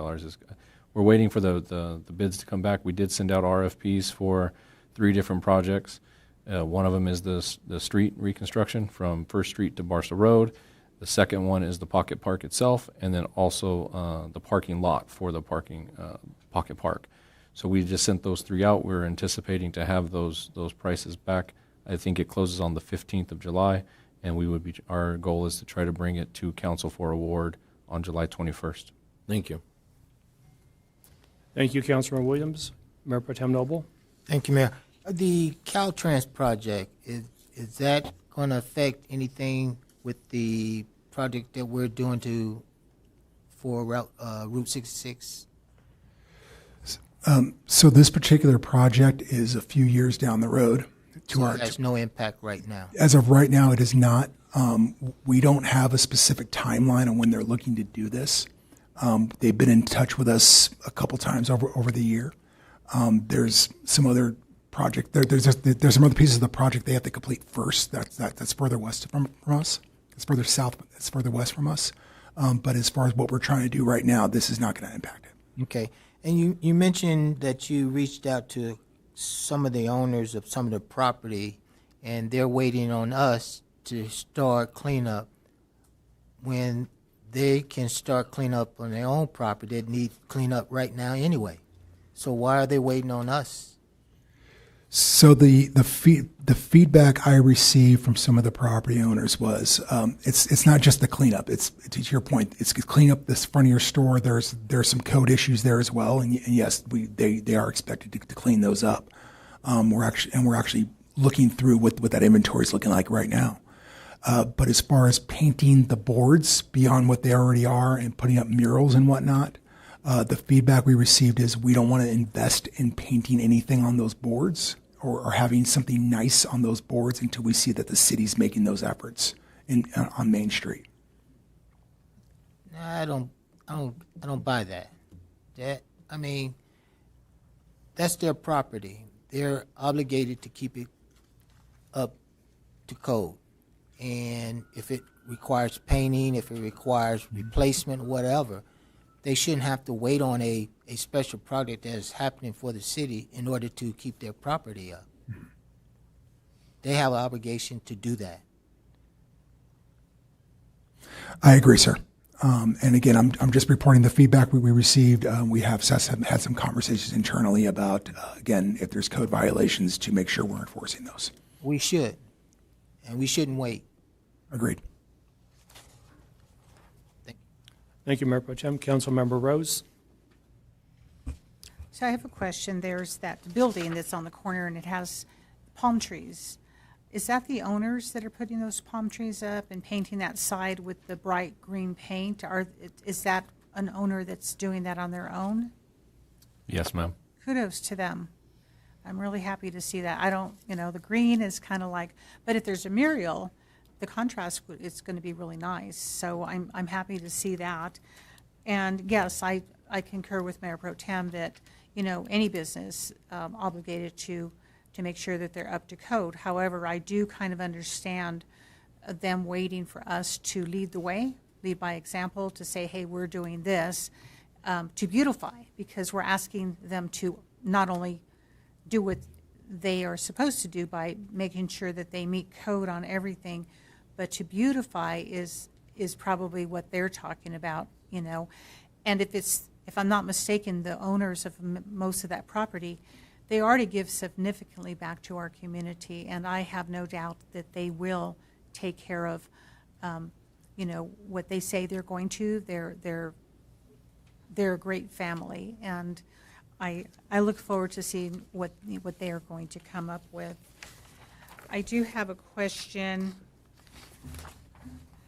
We're waiting for the bids to come back. We did send out RFPs for 3 different projects. One of them is the street reconstruction from First Street to Barstow Road. The second one is the Pocket Park itself, and then also the parking lot for the Pocket Park. So we just sent those 3 out. We're anticipating to have those prices back. I think it closes on the 15th of July, and our goal is to try to bring it to council for award on July 21st. Thank you. Thank you, Councilmember Williams. Mayor Pro Tem Noble. Thank you, Mayor. The Caltrans project, is that going to affect anything with the project that we're doing for Route 66? So this particular project is a few years down the road. So it has no impact right now? As of right now, it is not. We don't have a specific timeline on when they're looking to do this. They've been in touch with us a couple times over the year. There's some other project. There's some other pieces of the project they have to complete first. That's further west from us. It's further south. It's further west from us. But as far as what we're trying to do right now, this is not going to impact it. Okay. And you mentioned that you reached out to some of the owners of some of the property, and they're waiting on us to start cleanup. When they can start cleanup on their own property, they need cleanup right now anyway. So why are they waiting on us? So the feedback I received from some of the property owners was it's not just the cleanup. It's to your point. It's clean up this front of your store. There's some code issues there as well, and yes, they are expected to clean those up. We're actually looking through what that inventory is looking like right now. But as far as painting the boards beyond what they already are and putting up murals and whatnot, the feedback we received is we don't want to invest in painting anything on those boards or having something nice on those boards until we see that the city's making those efforts on Main Street. I don't buy that. I mean, that's their property. They're obligated to keep it up to code. And if it requires painting, if it requires replacement, whatever, they shouldn't have to wait on a special project that is happening for the city in order to keep their property up. They have an obligation to do that. I agree, sir. And again, I'm just reporting the feedback we received. We have had some conversations internally about, again, if there's code violations, to make sure we're enforcing those. We should, and we shouldn't wait. Agreed. Thank you, Mayor Pro Tem. Councilmember Rose. So I have a question. There's that building that's on the corner and it has palm trees. Is that the owners that are putting those palm trees up and painting that side with the bright green paint? Is that an owner that's doing that on their own? Yes, ma'am. Kudos to them. I'm really happy to see that. I don't, the green is kind of like, but if there's a mural, the contrast is going to be really nice. So I'm happy to see that. And yes, I concur with Mayor Pro Tem that, any business obligated to make sure that they're up to code. However, I do kind of understand them waiting for us to lead the way, lead by example, to say, hey, we're doing this, to beautify, because we're asking them to not only do what they are supposed to do by making sure that they meet code on everything, but to beautify is probably what they're talking about, And if I'm not mistaken, the owners of most of that property, they already give significantly back to our community, and I have no doubt that they will take care of, what they say they're going to. They're a great family, and I look forward to seeing what they are going to come up with. I do have a question.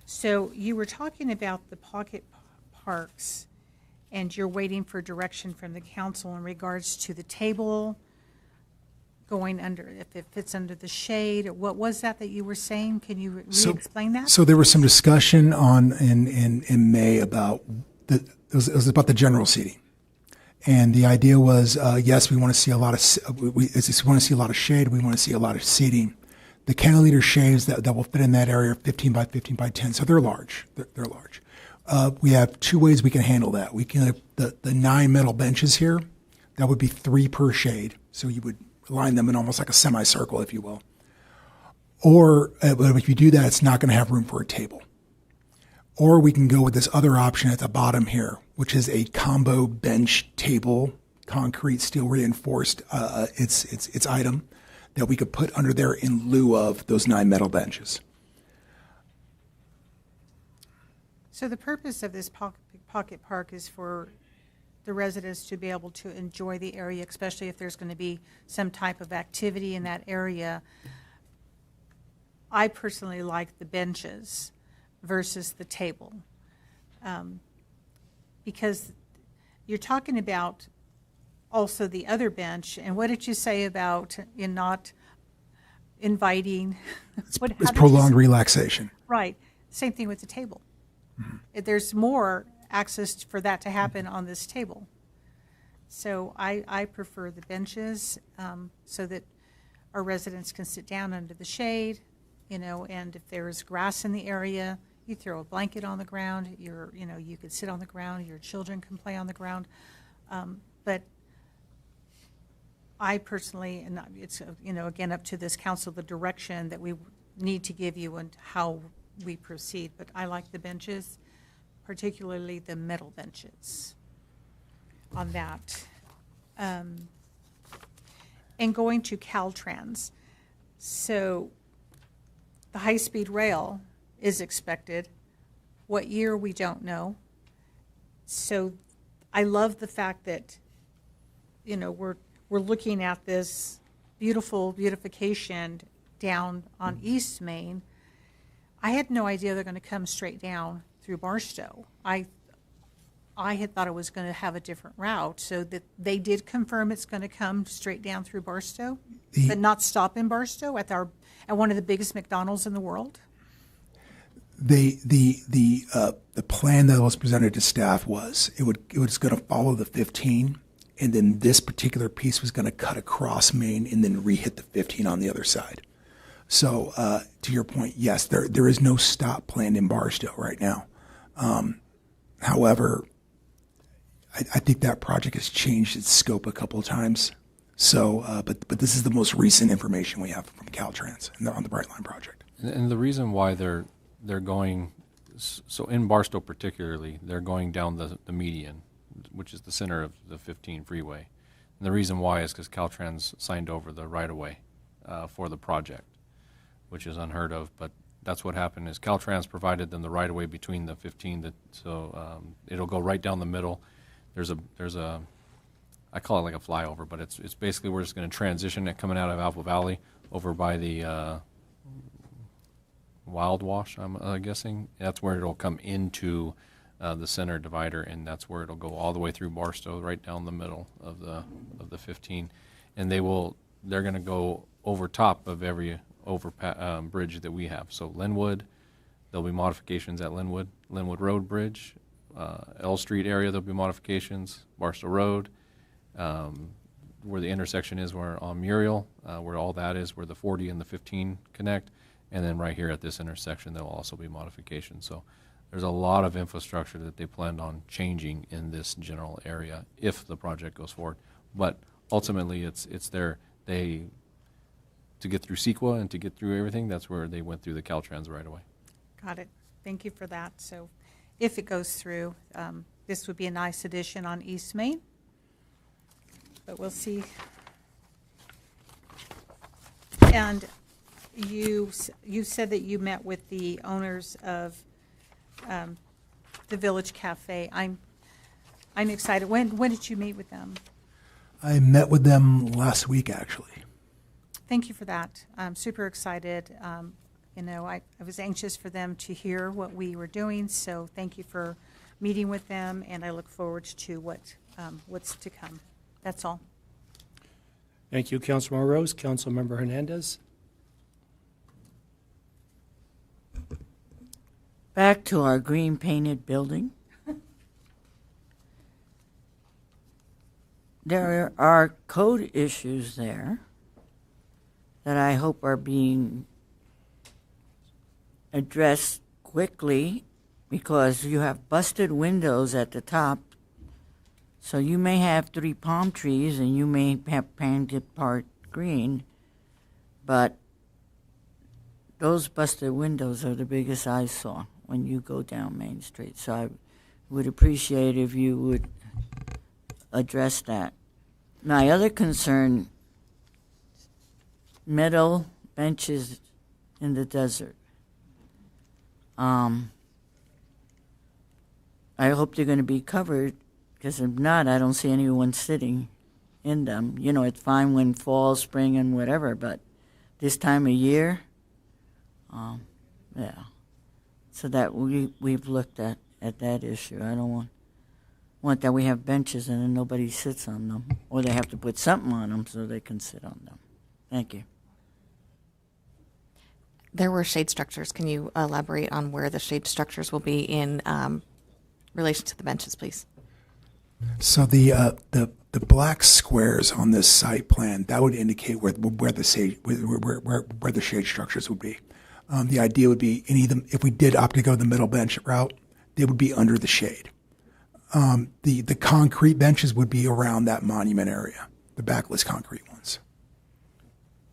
So you were talking about the pocket parks, and you're waiting for direction from the council in regards to the table going under, if it fits under the shade. What was that you were saying? Can you re-explain that? So there was some discussion in May about it was about the general seating. And the idea was, yes, we want to see a lot of we want to see a lot of shade. We want to see a lot of seating. The cantilever shades that will fit in that area are 15 by 15 by 10, so they're large. They're large. We have two ways we can handle that. We can the 9 metal benches here. That would be 3 per shade, so you would line them in almost like a semicircle, if you will. Or but if you do that, it's not going to have room for a table. Or we can go with this other option at the bottom here, which is a combo bench table, concrete steel reinforced. It's item that we could put under there in lieu of those 9 metal benches. So the purpose of this pocket park is for the residents to be able to enjoy the area, especially if there's going to be some type of activity in that area. I personally like the benches versus the table, because you're talking about also the other bench. And what did you say about in not inviting? It's prolonged relaxation. Right. Same thing with the table. Mm-hmm. There's more access for that to happen on this table. So I prefer the benches so that our residents can sit down under the shade, and if there's grass in the area, you throw a blanket on the ground, you could sit on the ground, your children can play on the ground. But I personally, and it's, again, up to this council, the direction that we need to give you and how we proceed. But I like the benches, particularly the metal benches on that. And going to Caltrans. So the high-speed rail is expected. What year, we don't know. So I love the fact that, we're looking at this beautiful beautification down on East Main. I had no idea they're going to come straight down through Barstow. I had thought it was going to have a different route, so that they did confirm it's going to come straight down through Barstow, but not stop in Barstow at one of the biggest McDonald's in the world. The plan that was presented to staff was it was going to follow the 15, and then this particular piece was going to cut across Main and then re-hit the 15 on the other side. So to your point, yes, there is no stop planned in Barstow right now. However, I think that project has changed its scope a couple of times. So, but this is the most recent information we have from Caltrans on the Brightline project. And the reason why they're going So in Barstow particularly, they're going down the median, which is the center of the 15 freeway. And the reason why is because Caltrans signed over the right-of-way for the project, which is unheard of, but that's what happened is Caltrans provided them the right-of-way between the 15, so it'll go right down the middle. There's a I call it like a flyover, but it's basically we're just going to transition it coming out of Apple Valley over by the Wild Wash, I'm guessing. That's where it'll come into the center divider, and that's where it'll go all the way through Barstow, right down the middle of the 15. And they're going to go over top of every bridge that we have. So Linwood, there'll be modifications at Linwood Road Bridge, L Street area there'll be modifications, Barstow Road, where the intersection is, where on Muriel, where all that is, where the 40 and the 15 connect. And then right here at this intersection, there will also be modifications. So there's a lot of infrastructure that they planned on changing in this general area if the project goes forward. But ultimately, it's to get through CEQA and to get through everything, that's where they went through the Caltrans right away. Got it. Thank you for that. So if it goes through, this would be a nice addition on East Main. But we'll see. And you said that you met with the owners of the Village Cafe. I'm excited. When did you meet with them? I met with them last week, actually. Thank you for that. I'm super excited. I was anxious for them to hear what we were doing, so thank you for meeting with them, and I look forward to what's to come. That's all. Thank you, Councilmember Rose. Councilmember Hernandez. Back to our green painted building. There are code issues there that I hope are being addressed quickly, because you have busted windows at the top. So you may have 3 palm trees and you may have painted part green, but those busted windows are the biggest I saw when you go down Main Street. So I would appreciate if you would address that. My other concern, metal benches in the desert. I hope they're going to be covered, because if not, I don't see anyone sitting in them. You know, it's fine when fall, spring, and whatever, but this time of year, yeah. So that we've looked at that issue. I don't want that we have benches and then nobody sits on them, or they have to put something on them so they can sit on them. Thank you. There were shade structures. Can you elaborate on where the shade structures will be in relation to the benches, please? So the black squares on this site plan, that would indicate where the shade structures would be. The idea would be if we did opt to go the middle bench route, they would be under the shade. The concrete benches would be around that monument area, the backless concrete ones.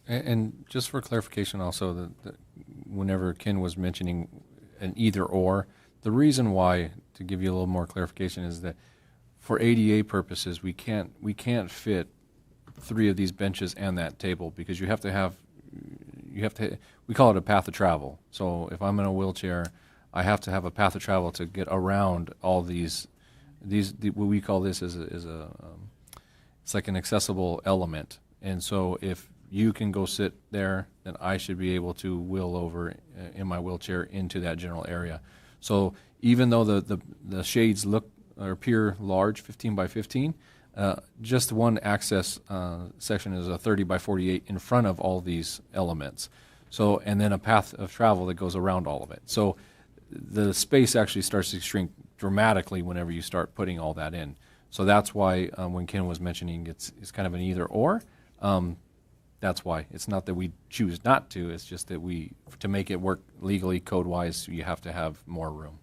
And just for clarification also, that whenever Ken was mentioning an either or, the reason why, to give you a little more clarification, is that for ADA purposes, we can't fit 3 of these benches and that table, because you have to, we call it a path of travel. So if I'm in a wheelchair, I have to have a path of travel to get around all these what we call this is it's like an accessible element. And so if you can go sit there, then I should be able to wheel over in my wheelchair into that general area. So even though the shades appear large, 15 by 15, just one access section is a 30 by 48 in front of all these elements. So, and then a path of travel that goes around all of it. So the space actually starts to shrink dramatically whenever you start putting all that in. So that's why when Ken was mentioning it's kind of an either or, that's why. It's not that we choose not to, it's just that to make it work legally, code-wise, you have to have more room.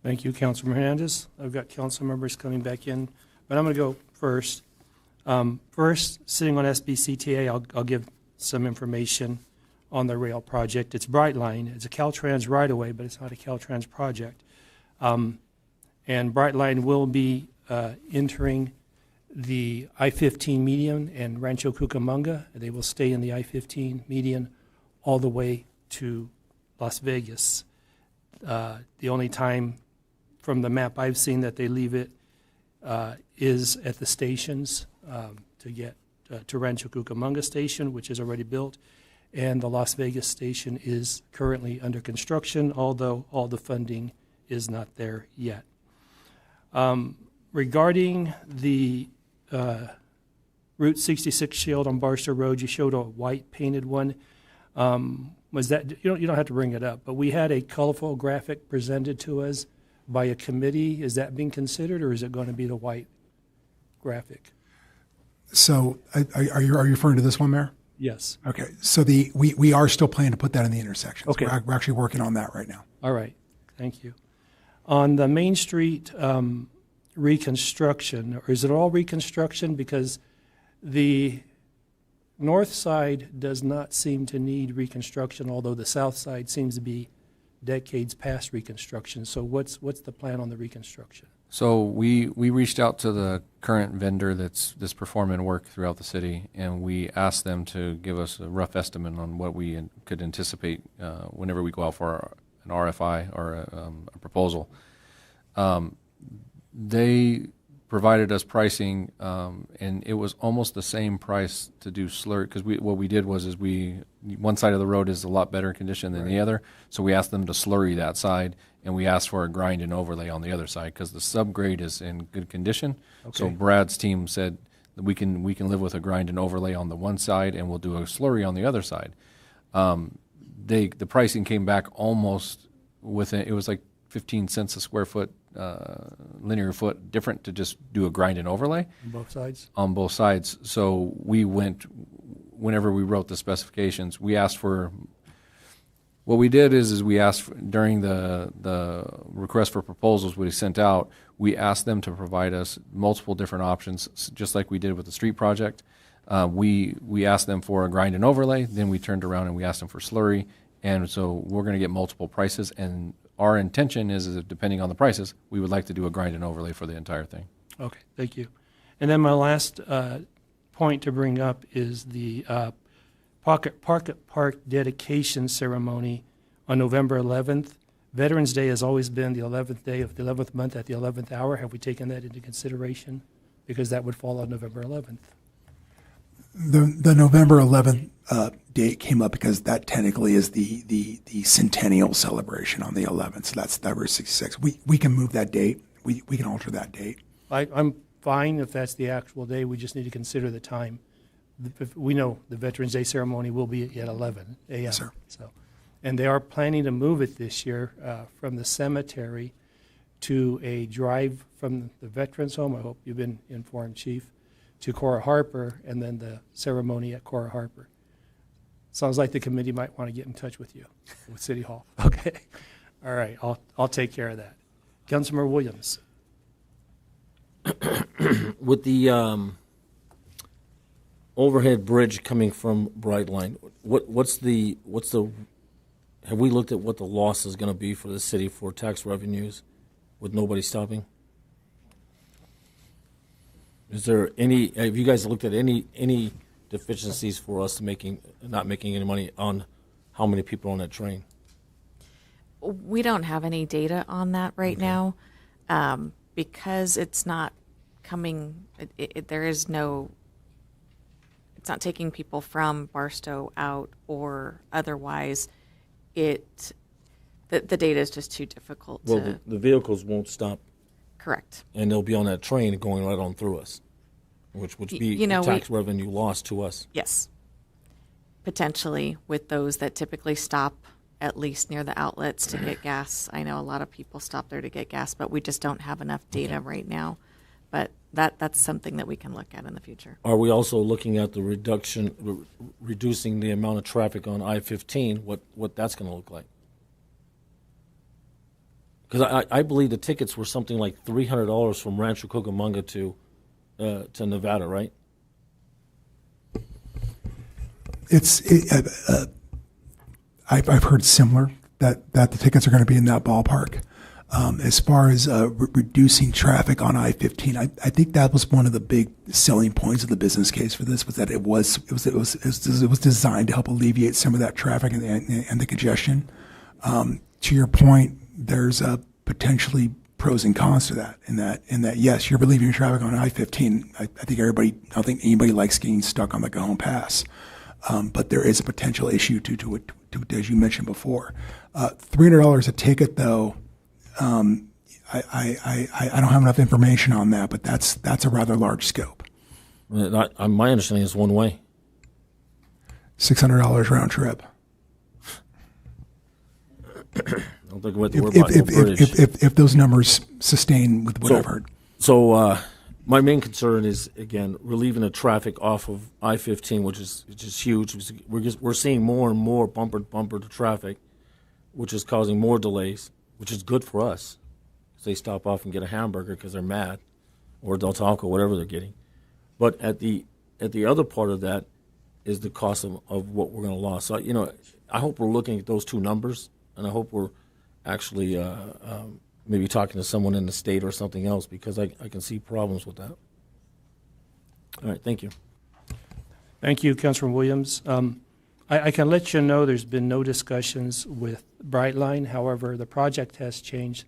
Thank you, Councilmember Hernandez. I've got council members coming back in, but I'm going to go first. First, sitting on SBCTA, I'll give some information on the rail project. It's Brightline. It's a Caltrans right-of-way, but it's not a Caltrans project. And Brightline will be entering the I-15 median and Rancho Cucamonga. They will stay in the I-15 median all the way to Las Vegas. The only time from the map I've seen that they leave it is at the stations to get to Rancho Cucamonga station, which is already built, and the Las Vegas station is currently under construction, although all the funding is not there yet. Regarding the Route 66 shield on Barstow Road, you showed a white painted one. Was that, you don't have to bring it up, but we had a colorful graphic presented to us by a committee. Is that being considered, or is it going to be the white graphic? So are you referring to this one, Mayor? Yes. Okay. So we are still planning to put that in the intersections. Okay. We're actually working on that right now. All right. Thank you. On the Main Street reconstruction, or is it all reconstruction? Because the north side does not seem to need reconstruction, although the south side seems to be decades past reconstruction. So what's the plan on the reconstruction? So we reached out to the current vendor that's performing work throughout the city, and we asked them to give us a rough estimate on what we could anticipate whenever we go out for an RFI or a proposal. They provided us pricing, and it was almost the same price to do slurry, because what we did was one side of the road is a lot better condition than the other, so we asked them to slurry that side, and we asked for a grind and overlay on the other side because the subgrade is in good condition. Okay. So Brad's team said that we can live with a grind and overlay on the one side, and we'll do a slurry on the other side. The pricing came back almost within, it was like 15 cents a square foot, linear foot different to just do a grind and overlay. On both sides? On both sides. So we went, whenever we wrote the specifications, we asked for, what we did is we asked for, during the request for proposals we sent out, we asked them to provide us multiple different options, just like we did with the street project. We asked them for a grind and overlay, then we turned around and we asked them for slurry, and so we're going to get multiple prices, and our intention is that depending on the prices, we would like to do a grind and overlay for the entire thing. Okay, thank you. And then my last point to bring up is the Pocket Park dedication ceremony on November 11th. Veterans Day has always been the 11th day of the 11th month at the 11th hour. Have we taken that into consideration? Because that would fall on November 11th. The November 11th date came up because that technically is the centennial celebration on the 11th. So that's Route 66. We can move that date. We can alter that date. I'm fine if that's the actual day. We just need to consider the time. We know the Veterans Day ceremony will be at 11 a.m. Yes, sir. So, and they are planning to move it this year from the cemetery to a drive from the Veterans Home. I hope you've been informed, Chief, to Cora Harper, and then the ceremony at Cora Harper. Sounds like the committee might want to get in touch with you, with City Hall. Okay. All right. I'll take care of that. Councilmember Williams. With the overhead bridge coming from Brightline, what's the have we looked at what the loss is going to be for the city for tax revenues with nobody stopping? Is there any, have you guys looked at any deficiencies for us not making any money on how many people are on that train? We don't have any data on that right now because it's not coming, there is no, it's not taking people from Barstow out or otherwise. The data is just too difficult to. The vehicles won't stop. Correct. And they'll be on that train going right on through us, which would be tax revenue loss to us. Yes. Potentially with those that typically stop at least near the outlets to get gas. I know a lot of people stop there to get gas, but we just don't have enough data right now. But that's something that we can look at in the future. Are we also looking at the reducing the amount of traffic on I-15, what that's going to look like? Because I believe the tickets were something like $300 from Rancho Cucamonga to Nevada, right? I've heard similar, that the tickets are going to be in that ballpark. As far as reducing traffic on I-15, I think that was one of the big selling points of the business case for this, was that it was designed to help alleviate some of that traffic and the congestion. To your point, there's potentially pros and cons to that. In that yes, you're relieving traffic on I-15. I don't think anybody likes getting stuck on the Cajon Pass, but there is a potential issue to as you mentioned before. $300 a ticket, though. I don't have enough information on that, but that's a rather large scope. My understanding is one way. $600 round trip. I don't think we have to worry about no bridge. If those numbers sustain with what I've heard. So my main concern is, again, relieving the traffic off of I-15, which is just huge. We're seeing more and more bumper traffic, which is causing more delays, which is good for us. They stop off and get a hamburger because they're mad, or Del Taco, whatever they're getting. But at the other part of that is the cost of what we're going to lose. So, I hope we're looking at those two numbers, and I hope we're actually maybe talking to someone in the state or something else, because I can see problems with that. All right, thank you. Thank you, Councilman Williams. I can let you know there's been no discussions with Brightline. However, the project has changed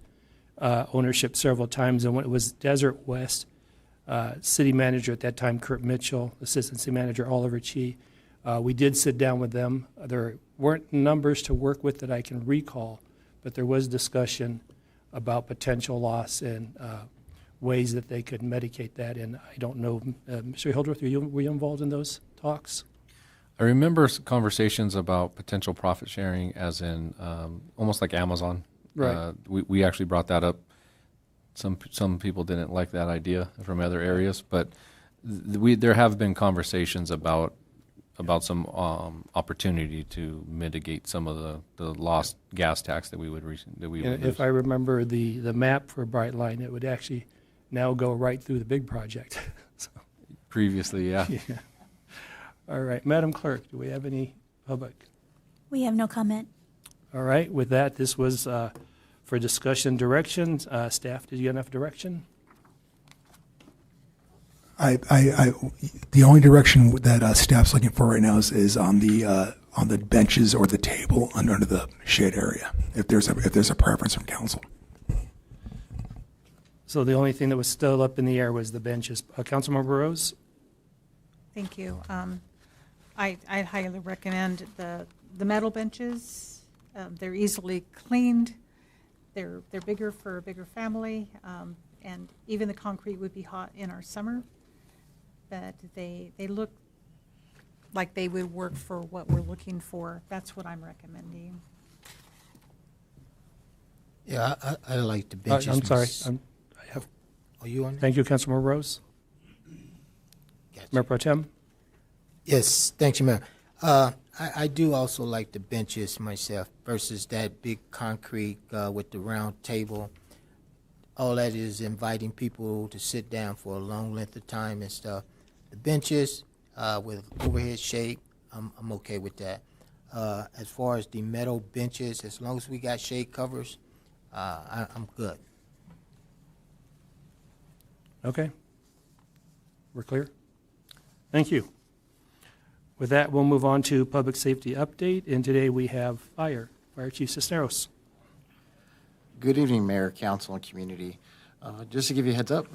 ownership several times, and when it was Desert West, city manager at that time, Kurt Mitchell, assistant city manager, Oliver Chi, we did sit down with them. There weren't numbers to work with that I can recall, but there was discussion about potential loss and ways that they could mitigate that, and I don't know, Mr. Hildreth, were you involved in those talks? I remember conversations about potential profit sharing, as in almost like Amazon. Right. We actually brought that up. Some people didn't like that idea from other areas, but there have been conversations about some opportunity to mitigate some of the lost gas tax that we would And if I remember the map for Brightline, it would actually now go right through the big project. So. Previously, yeah. Yeah. All right, Madam Clerk, do we have any public? We have no comment. All right, with that, this was for discussion direction. Staff, did you get enough direction? The only direction that staff's looking for right now is on the benches or the table under the shade area, if there's a preference from council. So the only thing that was still up in the air was the benches. Councilmember Rose? Thank you. I highly recommend the metal benches. They're easily cleaned. They're bigger for a bigger family, and even the concrete would be hot in our summer. But they look like they would work for what we're looking for. That's what I'm recommending. Yeah, I like the benches. I'm sorry. Are you on? Thank you, Councilmember Rose. Gotcha. Mayor Pro Tem? Yes, thank you, Mayor. I do also like the benches myself versus that big concrete with the round table. All that is inviting people to sit down for a long length of time and stuff. The benches with overhead shade, I'm okay with that. As far as the metal benches, as long as we got shade covers, I'm good. Okay. We're clear? Thank you. With that, we'll move on to public safety update, and today we have Fire Chief Cisneros. Good evening, Mayor, Council, and community. Just to give you a heads up,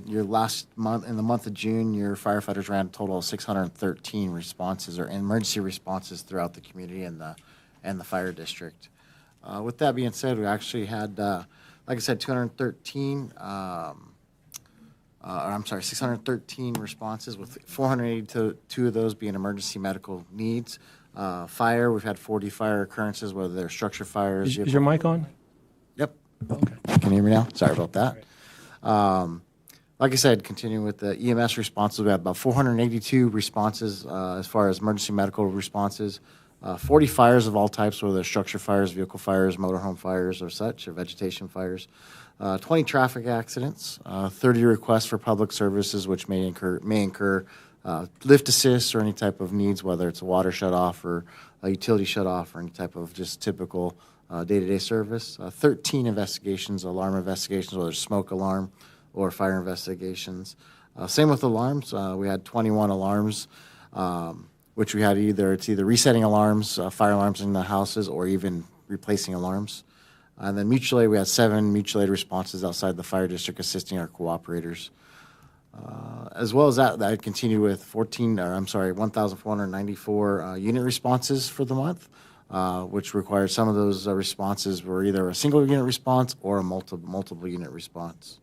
your last month, in the month of June, your firefighters ran a total of 613 responses or emergency responses throughout the community and the fire district. With that being said, we actually had, like I said, 613 responses, with 482 of those being emergency medical needs. Fire, we've had 40 fire occurrences, whether they're structure fires. Is your mic on? Yep. Okay. Can you hear me now? Sorry about that. Like I said, continuing with the EMS responses, we had about 482 responses as far as emergency medical responses. 40 fires of all types, whether they're structure fires, vehicle fires, motorhome fires, or such, or vegetation fires. 20 traffic accidents, 30 requests for public services, which may incur lift assist or any type of needs, whether it's a water shut-off or a utility shut-off or any type of just typical day-to-day service. 13 investigations, alarm investigations, whether it's smoke alarm or fire investigations. Same with alarms. We had 21 alarms, which we had it's either resetting alarms, fire alarms in the houses, or even replacing alarms. And then mutual aid, we had 7 mutual aid responses outside the fire district assisting our cooperators. As well as that continued with 1,494 unit responses for the month, which required some of those responses were either a single unit response or a multiple unit response.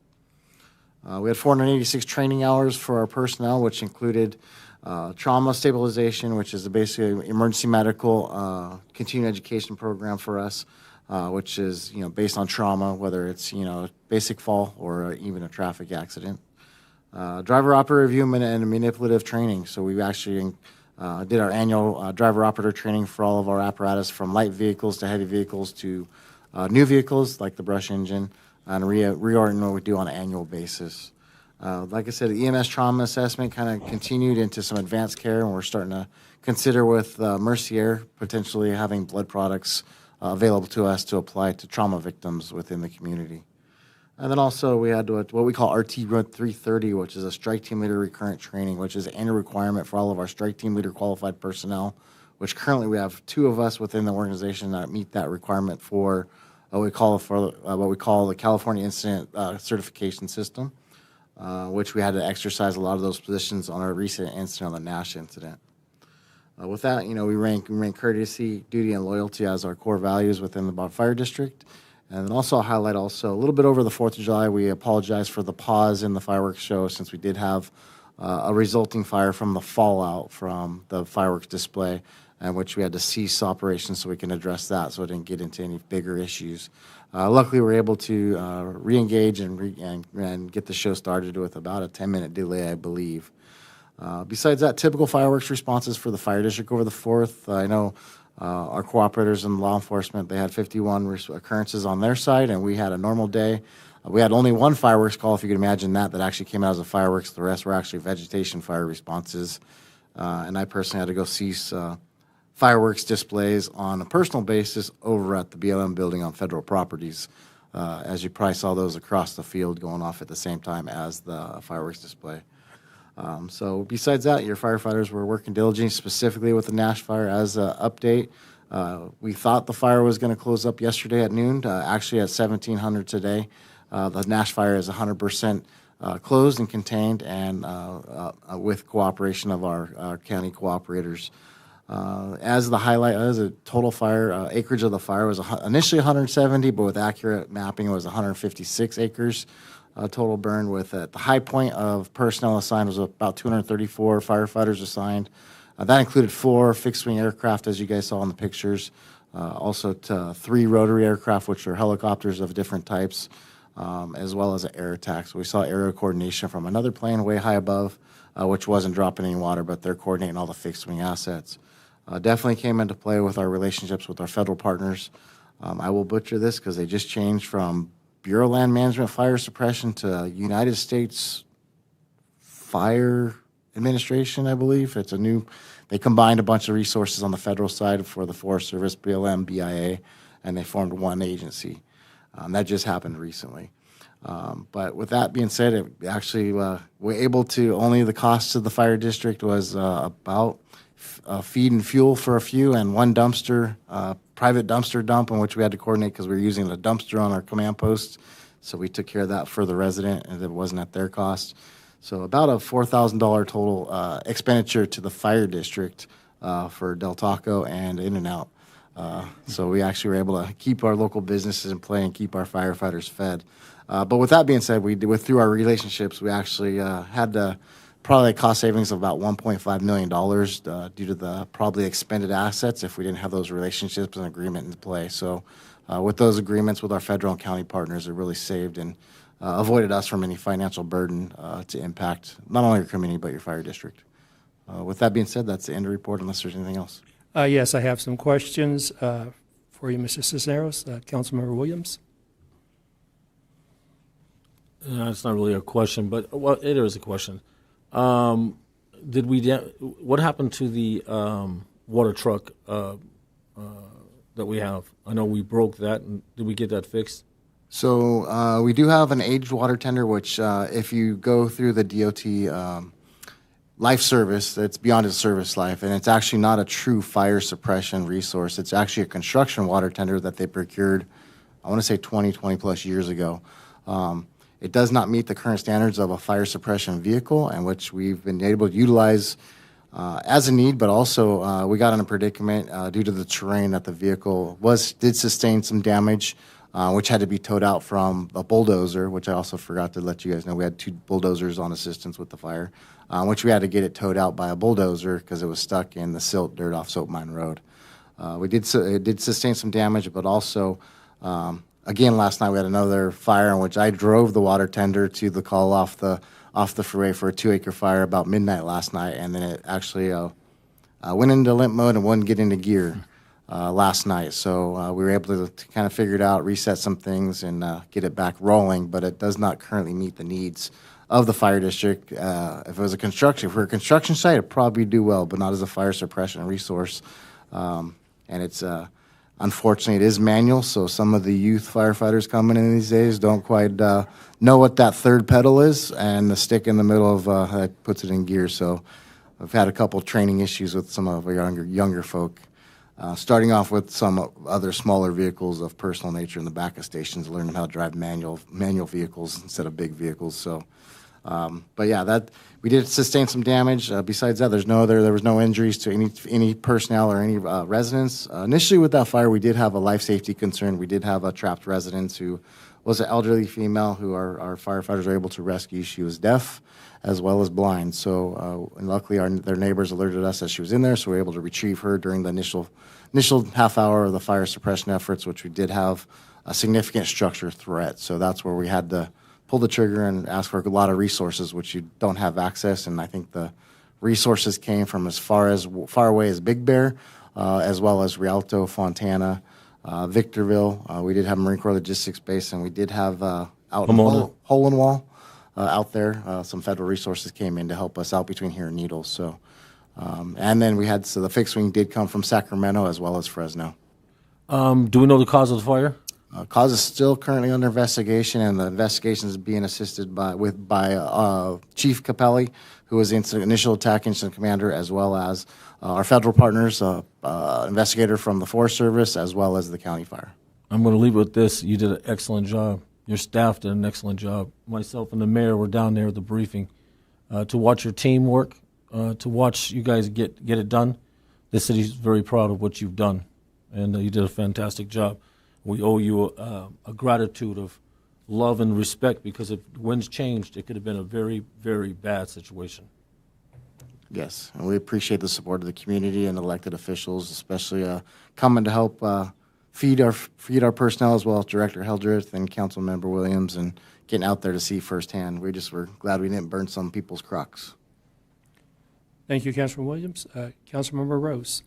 We had 486 training hours for our personnel, which included trauma stabilization, which is basically emergency medical continuing education program for us, which is based on trauma, whether it's a basic fall or even a traffic accident. Driver operator review and manipulative training. So we actually did our annual driver operator training for all of our apparatus, from light vehicles to heavy vehicles to new vehicles like the brush engine, and reordering what we do on an annual basis. Like I said, the EMS trauma assessment kind of continued into some advanced care, and we're starting to consider with Mercier potentially having blood products available to us to apply to trauma victims within the community. And then also we had what we call RT 330, which is a strike team leader recurrent training, which is an annual requirement for all of our strike team leader qualified personnel, which currently we have 2 of us within the organization that meet that requirement for what we call the California Incident Certification System, which we had to exercise a lot of those positions on our recent incident on the Nash incident. With that, we rank courtesy, duty, and loyalty as our core values within the Fire District. And then also I'll highlight a little bit over the 4th of July, we apologize for the pause in the fireworks show, since we did have a resulting fire from the fallout from the fireworks display, and which we had to cease operations so we can address that, so it didn't get into any bigger issues. Luckily, we were able to re-engage and get the show started with about a 10-minute delay, I believe. Besides that, typical fireworks responses for the fire district over the 4th. I know our cooperators in law enforcement, they had 51 occurrences on their side, and we had a normal day. We had only 1 fireworks call, if you can imagine that actually came out as a fireworks. The rest were actually vegetation fire responses. And I personally had to go cease fireworks displays on a personal basis over at the BLM building on federal properties. As you probably saw those across the field going off at the same time as the fireworks display. So besides that, your firefighters were working diligently, specifically with the Nash fire. As an update, we thought the fire was going to close up yesterday at noon, actually at 1700 today. The Nash fire is 100% closed and contained, and with cooperation of our county cooperators. As the highlight, as a total fire, acreage of the fire was initially 170, but with accurate mapping, it was 156 acres. Total burn, with the high point of personnel assigned was about 234 firefighters assigned. That included 4 fixed-wing aircraft, as you guys saw in the pictures, also 3 rotary aircraft, which are helicopters of different types, as well as an air attack. So we saw aerial coordination from another plane way high above, which wasn't dropping any water, but they're coordinating all the fixed-wing assets. Definitely came into play with our relationships with our federal partners. I will butcher this because they just changed from Bureau of Land Management Fire Suppression to United States Fire Administration, I believe. It's they combined a bunch of resources on the federal side for the Forest Service, BLM, BIA, and they formed one agency. That just happened recently. But with that being said, it actually we're able to, only the cost of the fire district was about feed and fuel for a few, and 1 dumpster, private dumpster dump, in which we had to coordinate because we were using the dumpster on our command post. So we took care of that for the resident, and it wasn't at their cost. So about a $4,000 total expenditure to the fire district for Del Taco and In-N-Out. So we actually were able to keep our local businesses in play and keep our firefighters fed. But with that being said, through our relationships, we actually had to probably cost savings of about $1.5 million due to the probably expended assets if we didn't have those relationships and agreement in play. So with those agreements with our federal and county partners, it really saved and avoided us from any financial burden to impact not only your community but your fire district. With that being said, that's the end of the report, unless there's anything else. Yes, I have some questions for you, Mr. Cisneros. Councilmember Williams. It's not really a question, but it is a question. what happened to the water truck that we have? I know we broke that, and did we get that fixed? So we do have an aged water tender, which if you go through the DOT life service, it's beyond its service life, and it's actually not a true fire suppression resource. It's actually a construction water tender that they procured, I want to say 20 plus years ago. It does not meet the current standards of a fire suppression vehicle, and which we've been able to utilize as a need, but also we got in a predicament due to the terrain that the vehicle did sustain some damage, which had to be towed out from a bulldozer, which I also forgot to let you guys know. We had 2 bulldozers on assistance with the fire, which we had to get it towed out by a bulldozer because it was stuck in the silt dirt off Soap Mine Road. It did sustain some damage, but also, again, last night we had another fire in which I drove the water tender to the call off the freeway for a 2-acre fire about midnight last night, and then it actually went into limp mode and wouldn't get into gear last night. So we were able to kind of figure it out, reset some things, and get it back rolling, but it does not currently meet the needs of the fire district. If it was a construction site, it'd probably do well, but not as a fire suppression resource. And it's unfortunately, it is manual, so some of the youth firefighters coming in these days don't quite know what that third pedal is, and the stick in the middle of that puts it in gear. So I've had a couple training issues with some of our younger folk, starting off with some other smaller vehicles of personal nature in the back of stations, learning how to drive manual vehicles instead of big vehicles. So, but yeah, we did sustain some damage. Besides that, there was no injuries to any personnel or any residents. Initially, with that fire, we did have a life safety concern. We did have a trapped resident who was an elderly female who our firefighters were able to rescue. She was deaf as well as blind. So, and luckily, their neighbors alerted us that she was in there, so we were able to retrieve her during the initial half hour of the fire suppression efforts, which we did have a significant structure threat. So that's where we had to pull the trigger and ask for a lot of resources, which you don't have access. And I think the resources came from as far away as Big Bear, as well as Rialto, Fontana, Victorville. We did have Marine Corps Logistics Base, and we did have out in Hole in Wall out there. Some federal resources came in to help us out between here and Needles. So, and then the fixed wing did come from Sacramento as well as Fresno. Do we know the cause of the fire? Cause is still currently under investigation, and the investigation is being assisted by Chief Capelli, who was the initial attack incident commander, as well as our federal partners, investigator from the Forest Service, as well as the county fire. I'm going to leave it with this. You did an excellent job. Your staff did an excellent job. Myself and the mayor were down there at the briefing to watch your team work, to watch you guys get it done. The city's very proud of what you've done, and you did a fantastic job. We owe you a gratitude of love and respect, because if winds changed, it could have been a very, very bad situation. Yes, and we appreciate the support of the community and elected officials, especially coming to help feed our personnel, as well as Director Hildreth and Councilmember Williams, and getting out there to see firsthand. We're glad we didn't burn some people's crocs. Thank you, Councilman Williams. Councilmember Rose.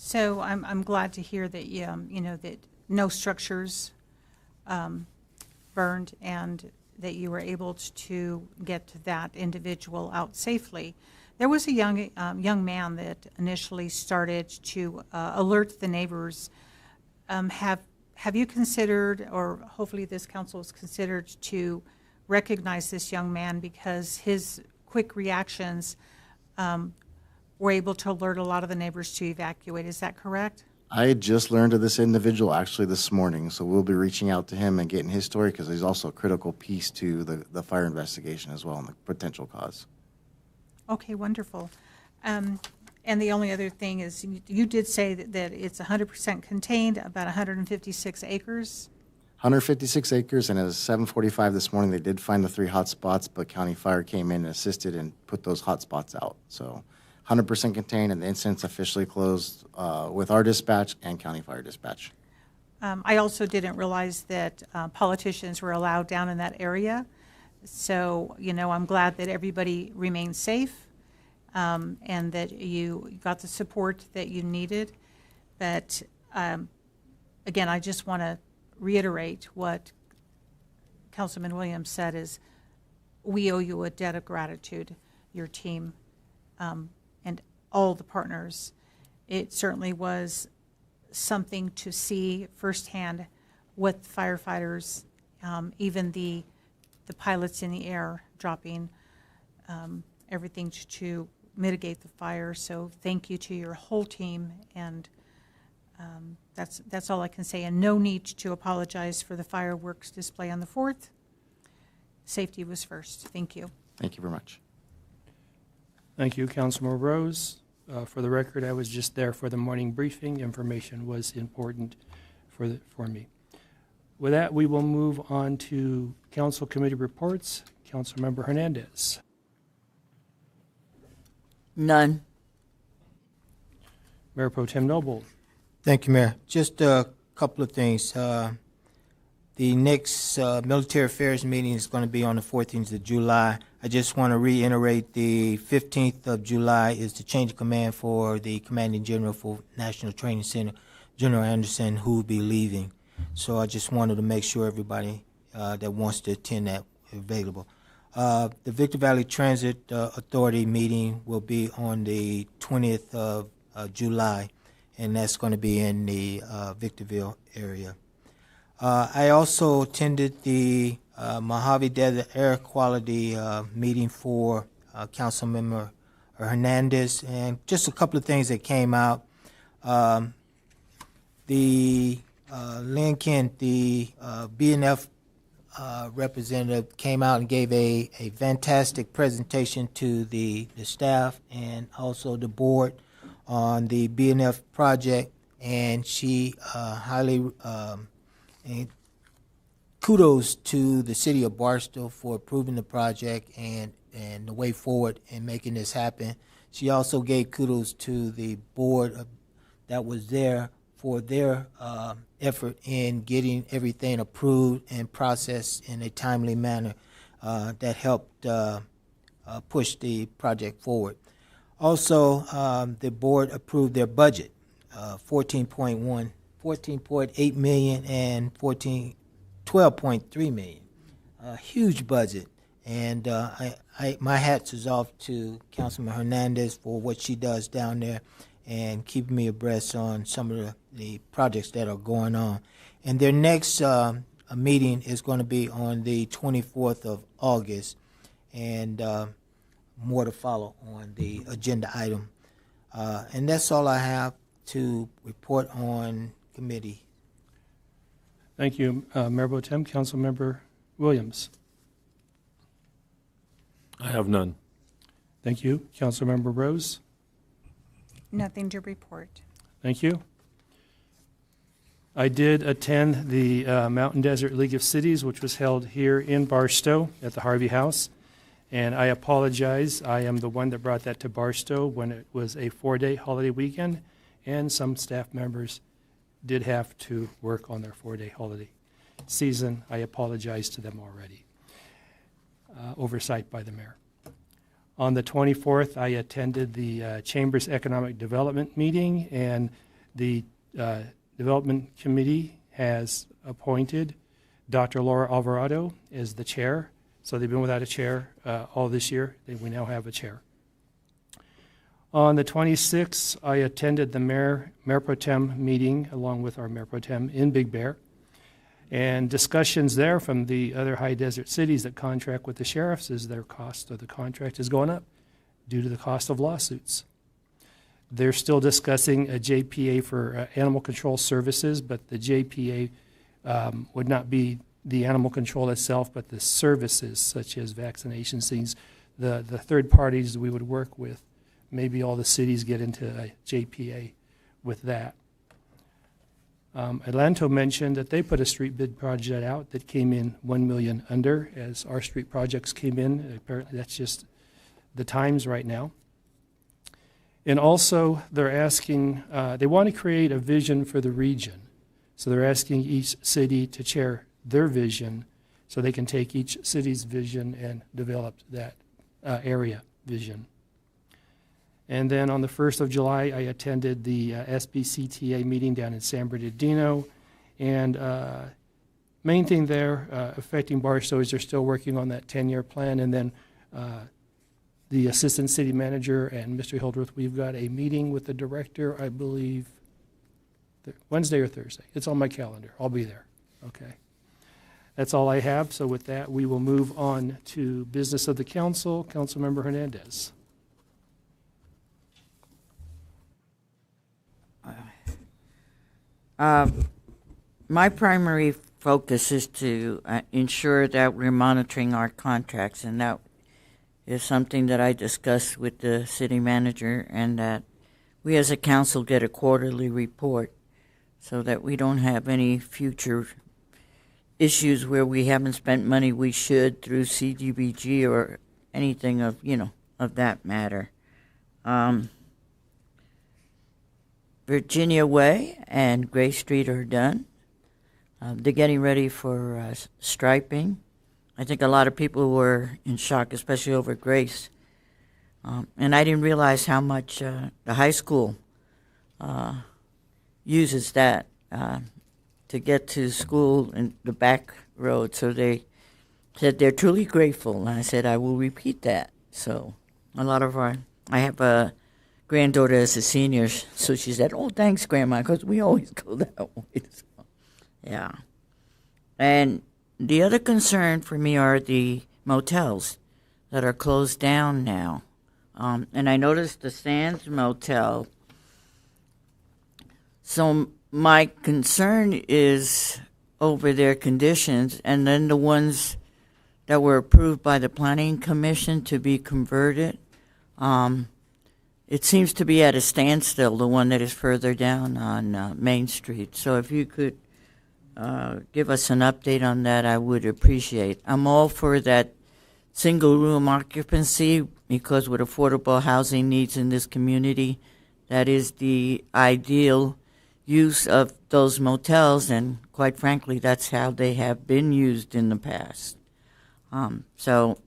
So I'm glad to hear that that no structures burned, and that you were able to get that individual out safely. There was a young man that initially started to alert the neighbors. Have you considered, or hopefully this council has considered, to recognize this young man, because his quick reactions were able to alert a lot of the neighbors to evacuate? Is that correct? I had just learned of this individual actually this morning, so we'll be reaching out to him and getting his story, because he's also a critical piece to the fire investigation as well, and the potential cause. Okay, wonderful. And the only other thing is, you did say that it's 100% contained, about 156 acres. 156 acres, and at 7:45 this morning, they did find the 3 hot spots, but County Fire came in and assisted and put those hot spots out. So 100% contained, and the incident's officially closed with our dispatch and County Fire dispatch. I also didn't realize that politicians were allowed down in that area. So, I'm glad that everybody remained safe, and that you got the support that you needed. But again, I just want to reiterate what Councilman Williams said, is we owe you a debt of gratitude. your team, and all the partners. It certainly was something to see firsthand what firefighters, even the pilots in the air, dropping everything to mitigate the fire. So thank you to your whole team, and that's all I can say. And no need to apologize for the fireworks display on the 4th. Safety was first. Thank you. Thank you very much. Thank you, Councilmember Rose. For the record, I was just there for the morning briefing. Information was important for me. With that, we will move on to council committee reports. Councilmember Hernandez. None. Mayor Pro Tem Noble. Thank you, Mayor. Just a couple of things. The next military affairs meeting is going to be on the 14th of July. I just want to reiterate the 15th of July is the change of command for the Commanding General for National Training Center, General Anderson, who will be leaving. So I just wanted to make sure everybody that wants to attend that is available. The Victor Valley Transit Authority meeting will be on the 20th of July, and that's going to be in the Victorville area. I also attended the Mojave Desert Air Quality meeting for Councilmember Hernandez, and just a couple of things that came out. The Lynn Kent, the BNF representative, came out and gave a fantastic presentation to the staff and also the board on the BNF project, and she highly and kudos to the city of Barstow for approving the project and the way forward in making this happen. She also gave kudos to the board that was there for their effort in getting everything approved and processed in a timely manner that helped push the project forward. Also, the board approved their budget, 14.8 million and 12.3 million. A huge budget. And my hats is off to Councilman Hernandez for what she does down there and keeping me abreast on some of the projects that are going on. And their next meeting is going to be on the 24th of August, and more to follow on the agenda item. And that's all I have to report on committee. Thank you, Mayor Pro Tem. Councilmember Williams. I have none. Thank you. Councilmember Rose. Nothing to report. Thank you. I did attend the Mountain Desert League of Cities, which was held here in Barstow at the Harvey House. And I apologize. I am the one that brought that to Barstow when it was a 4-day holiday weekend, and some staff members did have to work on their 4-day holiday season. I apologize to them already. Oversight by the mayor. On the 24th, I attended the Chamber's Economic Development meeting, and the Development Committee has appointed Dr. Laura Alvarado as the chair. So they've been without a chair all this year. We now have a chair. On the 26th, I attended the Mayor Pro Tem meeting along with our Mayor Pro Tem in Big Bear, and discussions there from the other high desert cities that contract with the sheriffs is their cost of the contract is going up due to the cost of lawsuits. They're still discussing a JPA for animal control services, but the JPA would not be the animal control itself, but the services such as vaccinations, things, the third parties we would work with. Maybe all the cities get into a JPA with that. Atlanto mentioned that they put a street bid project out that came in $1 million under as our street projects came in. Apparently that's just the times right now. And also they're asking, they want to create a vision for the region. So they're asking each city to chair their vision so they can take each city's vision and develop that area vision. And then on the 1st of July, I attended the SBCTA meeting down in San Bernardino. And main thing there affecting Barstow is they're still working on that 10-year plan. And then the assistant city manager and Mr. Hildreth, we've got a meeting with the director, I believe, Wednesday or Thursday. It's on my calendar. I'll be there. Okay. That's all I have. So with that, we will move on to business of the council. Councilmember Hernandez. My primary focus is to ensure that we're monitoring our contracts, and that is something that I discussed with the city manager, and that we as a council get a quarterly report so that we don't have any future issues where we haven't spent money we should through CDBG or anything of, of that matter. Virginia Way and Gray Street are done. They're getting ready for striping. I think a lot of people were in shock, especially over Grace. And I didn't realize how much the high school uses that to get to school in the back road. So they said they're truly grateful. And I said, I will repeat that. So a lot of I have a granddaughter as a senior, so she said, oh, thanks, Grandma, because we always go that way. So, yeah. And the other concern for me are the motels that are closed down now. And I noticed the Sands Motel. So my concern is over their conditions, and then the ones that were approved by the Planning Commission to be converted. It seems to be at a standstill, the one that is further down on Main Street. So if you could give us an update on that, I would appreciate. I'm all for that single-room occupancy, because with affordable housing needs in this community, that is the ideal use of those motels, and quite frankly, that's how they have been used in the past. So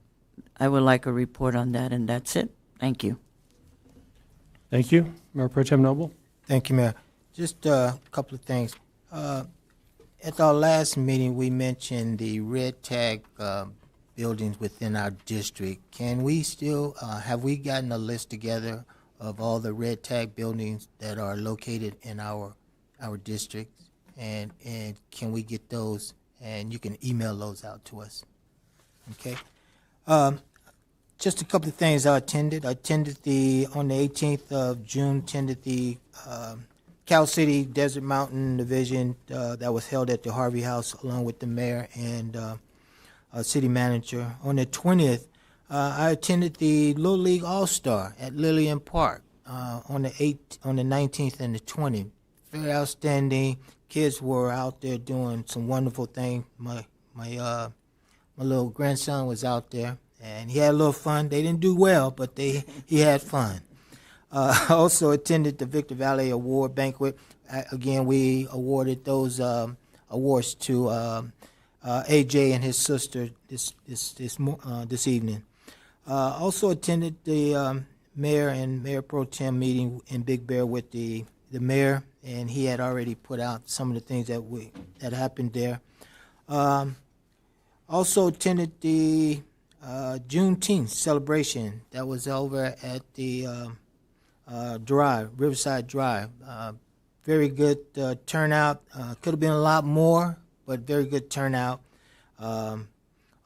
I would like a report on that, and that's it. Thank you. Thank you. Mayor Pro Tem Noble. Thank you, Mayor. Just a couple of things. At our last meeting, we mentioned the red tag buildings within our district. Can we still, have we gotten a list together of all the red tag buildings that are located in our district? And can we get those, and you can email those out to us? Okay. Just a couple of things I attended. On the 18th of June, attended the Cal City Desert Mountain Division that was held at the Harvey House along with the mayor and city manager. On the 20th, I attended the Little League All-Star at Lillian Park on the 19th and the 20th. Very outstanding. Kids were out there doing some wonderful things. My little grandson was out there, and he had a little fun. They didn't do well, but he had fun. I also attended the Victor Valley Award Banquet. Again, we awarded those awards to AJ and his sister this evening. Also attended the mayor and Mayor Pro Tem meeting in Big Bear with the mayor, and he had already put out some of the things that happened there. Also attended the Juneteenth celebration that was over at the Riverside Drive. Very good turnout. Could have been a lot more, but very good turnout.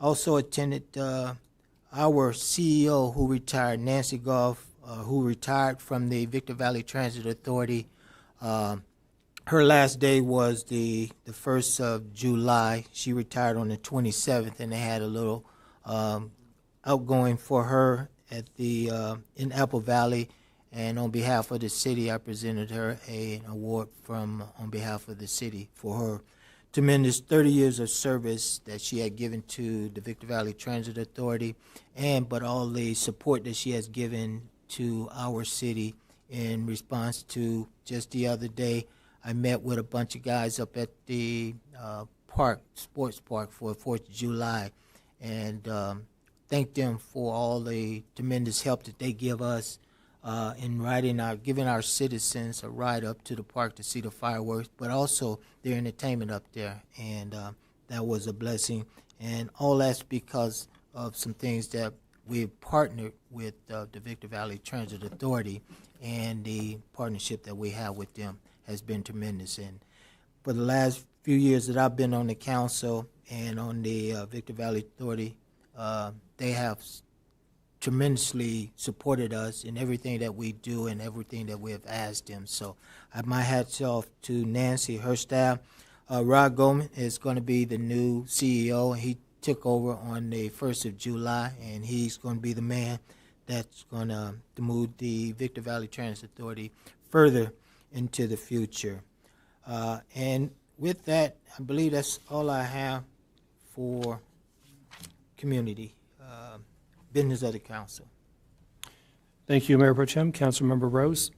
Also attended our CEO who retired, Nancy Goff, who retired from the Victor Valley Transit Authority. Her last day was the 1st of July. She retired on the 27th, and they had a little outgoing for her at the in Apple Valley. And on behalf of the city, I presented her an award on behalf of the city for her tremendous 30 years of service that she had given to the Victor Valley Transit Authority, but all the support that she has given to our city in response to just the other day. I met with a bunch of guys up at the sports park for 4th of July, and thanked them for all the tremendous help that they give us in giving our citizens a ride up to the park to see the fireworks, but also their entertainment up there, and that was a blessing. And all that's because of some things that we've partnered with the Victor Valley Transit Authority, and the partnership that we have with them has been tremendous. And for the last few years that I've been on the council and on the Victor Valley Authority, they have tremendously supported us in everything that we do and everything that we have asked them. So my hats off to Nancy, her staff. Rod Goldman is going to be the new CEO, and he took over on the 1st of July, and he's going to be the man that's going to move the Victor Valley Transit Authority further into the future. And with that, I believe that's all I have for community business of the council. Thank you, Mayor Pro Tem. Councilmember Rose.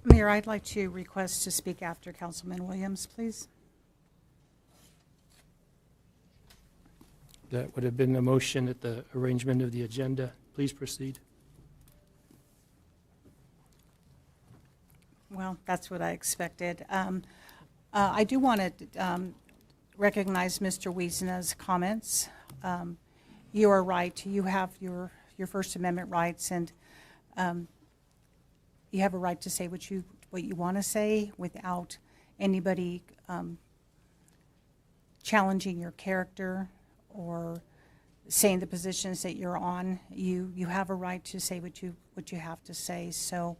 Mayor, I'd like to request to speak after Councilman Williams, please. That would have been a motion at the arrangement of the agenda. Please proceed. Well, that's what I expected. I do want to recognize Mr. Wiesna's comments. You are right. You have your First Amendment rights, and you have a right to say what you want to say without anybody challenging your character or saying the positions that you're on. You have a right to say what you have to say. So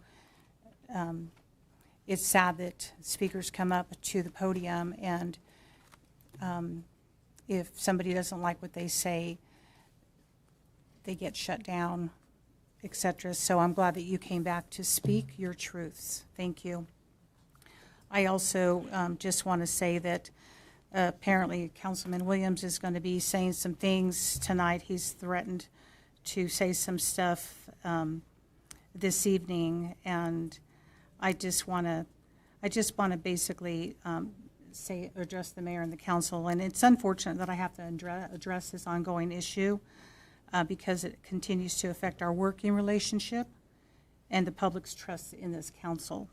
it's sad that speakers come up to the podium and if somebody doesn't like what they say, they get shut down, etc. So I'm glad that you came back to speak your truths. Thank you. I also just want to say that apparently Councilman Williams is going to be saying some things tonight. He's threatened to say some stuff this evening, and I just want to basically address the mayor and the council. And it's unfortunate that I have to address this ongoing issue because it continues to affect our working relationship and the public's trust in this council.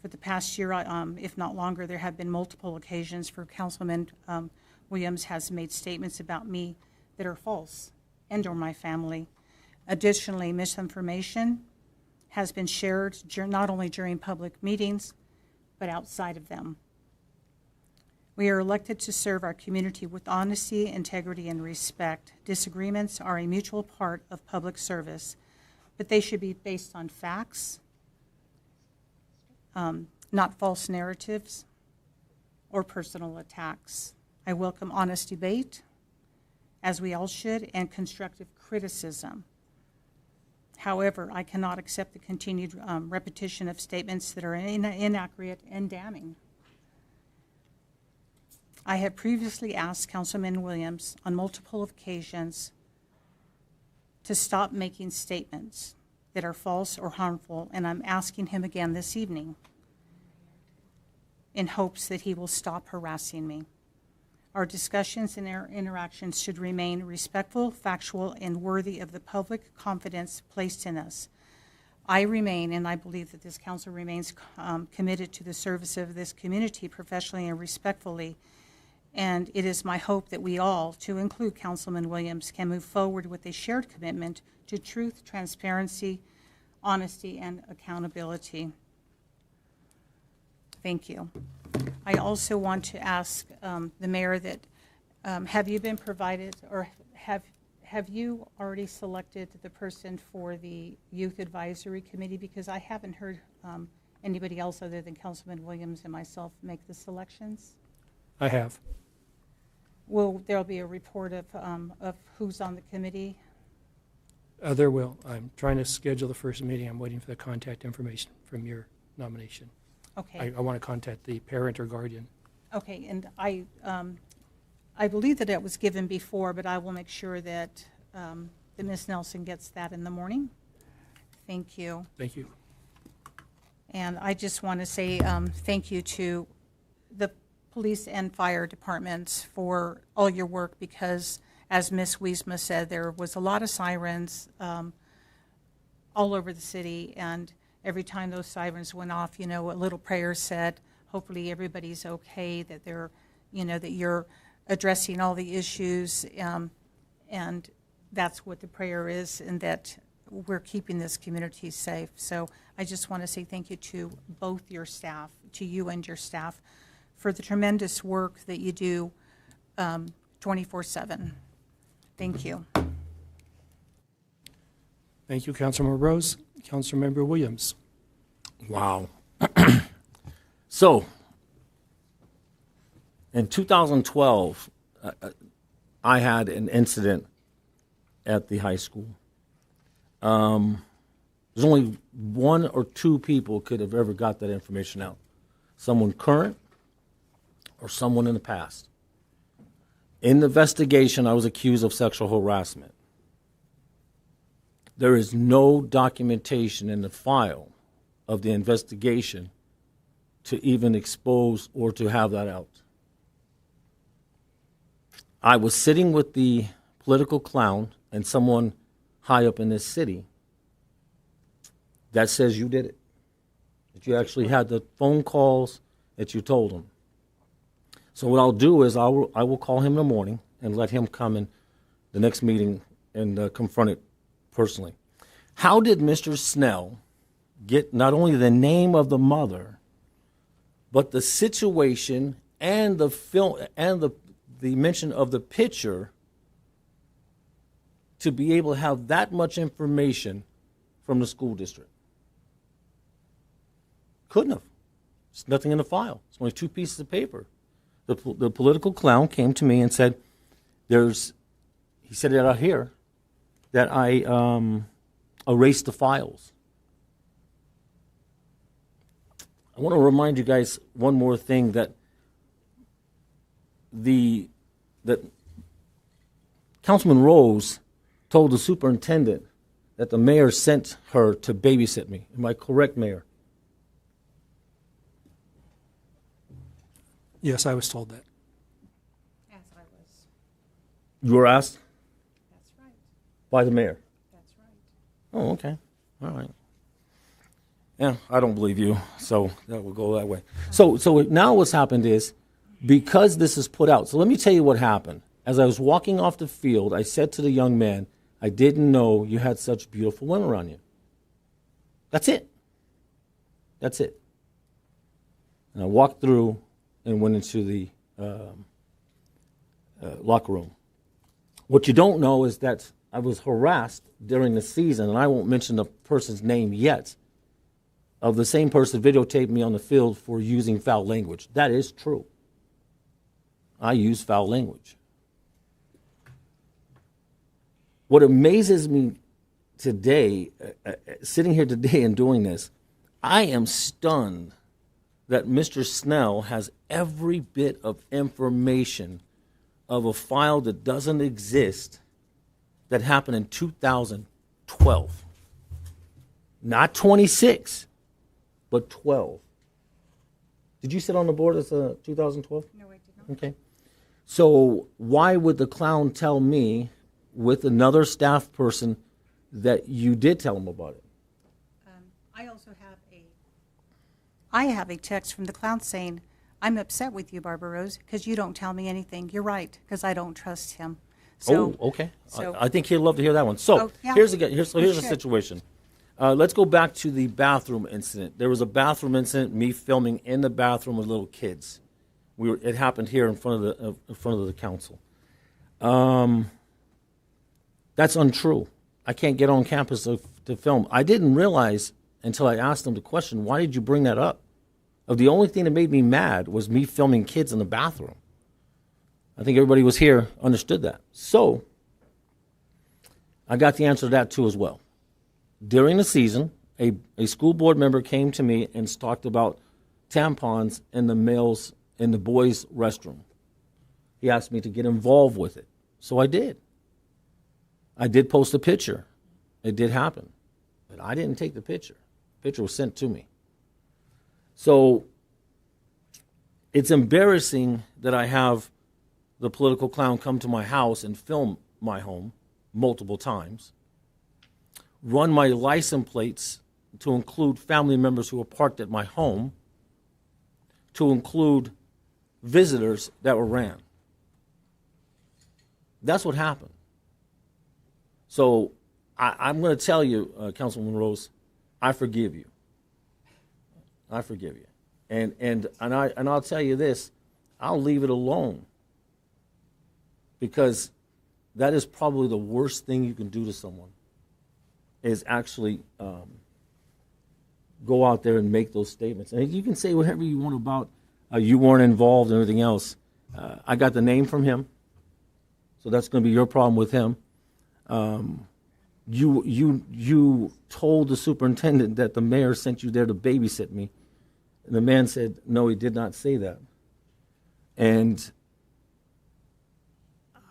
For the past year, if not longer, there have been multiple occasions for Councilman Williams has made statements about me that are false and or my family. Additionally, misinformation has been shared not only during public meetings, but outside of them. We are elected to serve our community with honesty, integrity, and respect. Disagreements are a mutual part of public service, but they should be based on facts, not false narratives or personal attacks. I welcome honest debate, as we all should, and constructive criticism. However, I cannot accept the continued repetition of statements that are inaccurate and damning. I have previously asked Councilman Williams on multiple occasions to stop making statements that are false or harmful, and I'm asking him again this evening in hopes that he will stop harassing me. Our discussions and our interactions should remain respectful, factual, and worthy of the public confidence placed in us. I remain, and I believe that this council remains committed to the service of this community professionally and respectfully. And it is my hope that we all, to include Councilman Williams, can move forward with a shared commitment to truth, transparency, honesty, and accountability. Thank you. I also want to ask the mayor that have you been provided, or have you already selected the person for the Youth Advisory Committee? Because I haven't heard anybody else other than Councilman Williams and myself make the selections. I have. Will there be a report of who's on the committee? There will. I'm trying to schedule the first meeting. I'm waiting for the contact information from your nomination. Okay. I want to contact the parent or guardian. Okay, and I believe that it was given before, but I will make sure that Ms. Nelson gets that in the morning. Thank you. Thank you. And I just want to say thank you to the police and fire departments for all your work, because as Ms. Wiesma said, there was a lot of sirens all over the city, and every time those sirens went off, you know, a little prayer said, hopefully everybody's okay, that they're, you know, that you're addressing all the issues And that's what the prayer is, and that we're keeping this community safe. So I just want to say thank you to both your staff, to you and your staff, for the tremendous work that you do 24/7. Thank you. Thank you, Councilmember Rose. Councilmember Williams. Wow. So, in 2012, I had an incident at the high school. There's only one or two people could have ever got that information out. Someone current or someone in the past. In the investigation, I was accused of sexual harassment. There is no documentation in the file of the investigation to even expose or to have that out. I was sitting with the political clown and someone high up in this city that says you did it. That you actually had the phone calls that you told him. So what I'll do is I will call him in the morning and let him come in the next meeting and confront it personally. How did Mr. Snell get not only the name of the mother, but the situation and the film and the mention of the picture to be able to have that much information from the school district? Couldn't have. There's nothing in the file. It's only two pieces of paper. The political clown came to me and said, he said it out here, that I erased the files. I want to remind you guys one more thing, that Councilman Rose told the superintendent that the mayor sent her to babysit me. Am I correct, Mayor? Yes, I was told that. As I was. You were asked? That's right. By the mayor? That's right. Oh, okay. All right. Yeah, I don't believe you, so that will go that way. So now what's happened is, because this is put out, so let me tell you what happened. As I was walking off the field, I said to the young man, I didn't know you had such beautiful women around you. That's it. That's it. And I walked through and went into the locker room. What you don't know is that I was harassed during the season, and I won't mention the person's name yet, of the same person videotaped me on the field for using foul language. That is true. I use foul language. What amazes me today, sitting here today and doing this, I am stunned that Mr. Snell has every bit of information of a file that doesn't exist that happened in 2012. Not 26, but 12. Did you sit on the board as 2012? No, I did not. Okay. So why would the clown tell me with another staff person that you did tell him about it? I also have a text from the clown saying, I'm upset with you, Barbara Rose, because you don't tell me anything. You're right, because I don't trust him. So, okay. So, I think he'd love to hear that one. So yeah, here's the should. situation. Let's go back to the bathroom incident. There was a bathroom incident, me filming in the bathroom with little kids. It happened here in front of the council. That's untrue. I can't get on campus to film. I didn't realize until I asked them the question, why did you bring that up? The only thing that made me mad was me filming kids in the bathroom. I think everybody was here understood that. So I got the answer to that too as well. During the season, a school board member came to me and talked about tampons in the boys' restroom. He asked me to get involved with it. So I did. I did post a picture. It did happen. But I didn't take the picture. The picture was sent to me. So it's embarrassing that I have the political clown come to my house and film my home multiple times, run my license plates to include family members who were parked at my home, to include visitors that were ran. That's what happened. So I'm going to tell you, Councilwoman Rose, I forgive you. I forgive you. And I'll tell you this, I'll leave it alone, because that is probably the worst thing you can do to someone, is actually go out there and make those statements. And you can say whatever you want about you weren't involved and everything else. I got the name from him, so that's going to be your problem with him. You told the superintendent that the mayor sent you there to babysit me. And the man said, no, he did not say that. And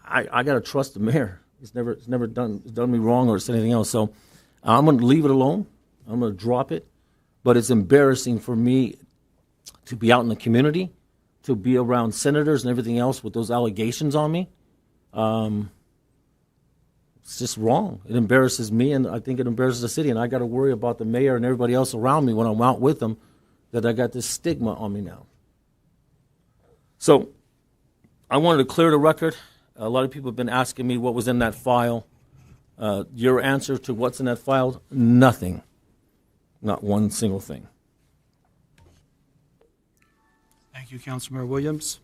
I got to trust the mayor. He's never done me wrong or said anything else. So I'm going to leave it alone. I'm going to drop it. But it's embarrassing for me to be out in the community, to be around senators and everything else with those allegations on me. It's just wrong. It embarrasses me, and I think it embarrasses the city. And I got to worry about the mayor and everybody else around me when I'm out with them, that I got this stigma on me now. So I wanted to clear the record. A lot of people have been asking me what was in that file. Your answer to what's in that file? Nothing. Not one single thing. Thank you, Councilmember Williams.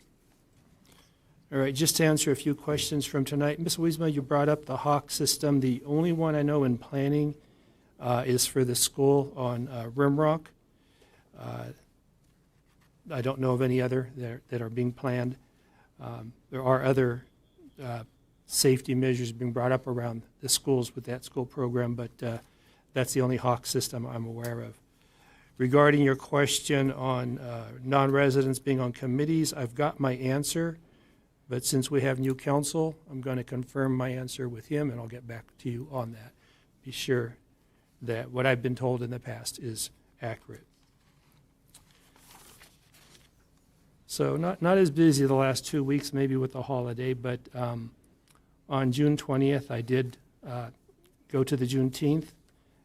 All right, just to answer a few questions from tonight. Ms. Wiesma, you brought up the Hawk system. The only one I know in planning is for the school on Rimrock. I don't know of any other that are being planned. There are other safety measures being brought up around the schools with that school program, but that's the only Hawk system I'm aware of. Regarding your question on non-residents being on committees, I've got my answer, but since we have new counsel, I'm going to confirm my answer with him, and I'll get back to you on that. Be sure that what I've been told in the past is accurate. So not as busy the last 2 weeks, maybe with the holiday, but on June 20th, I did go to the Juneteenth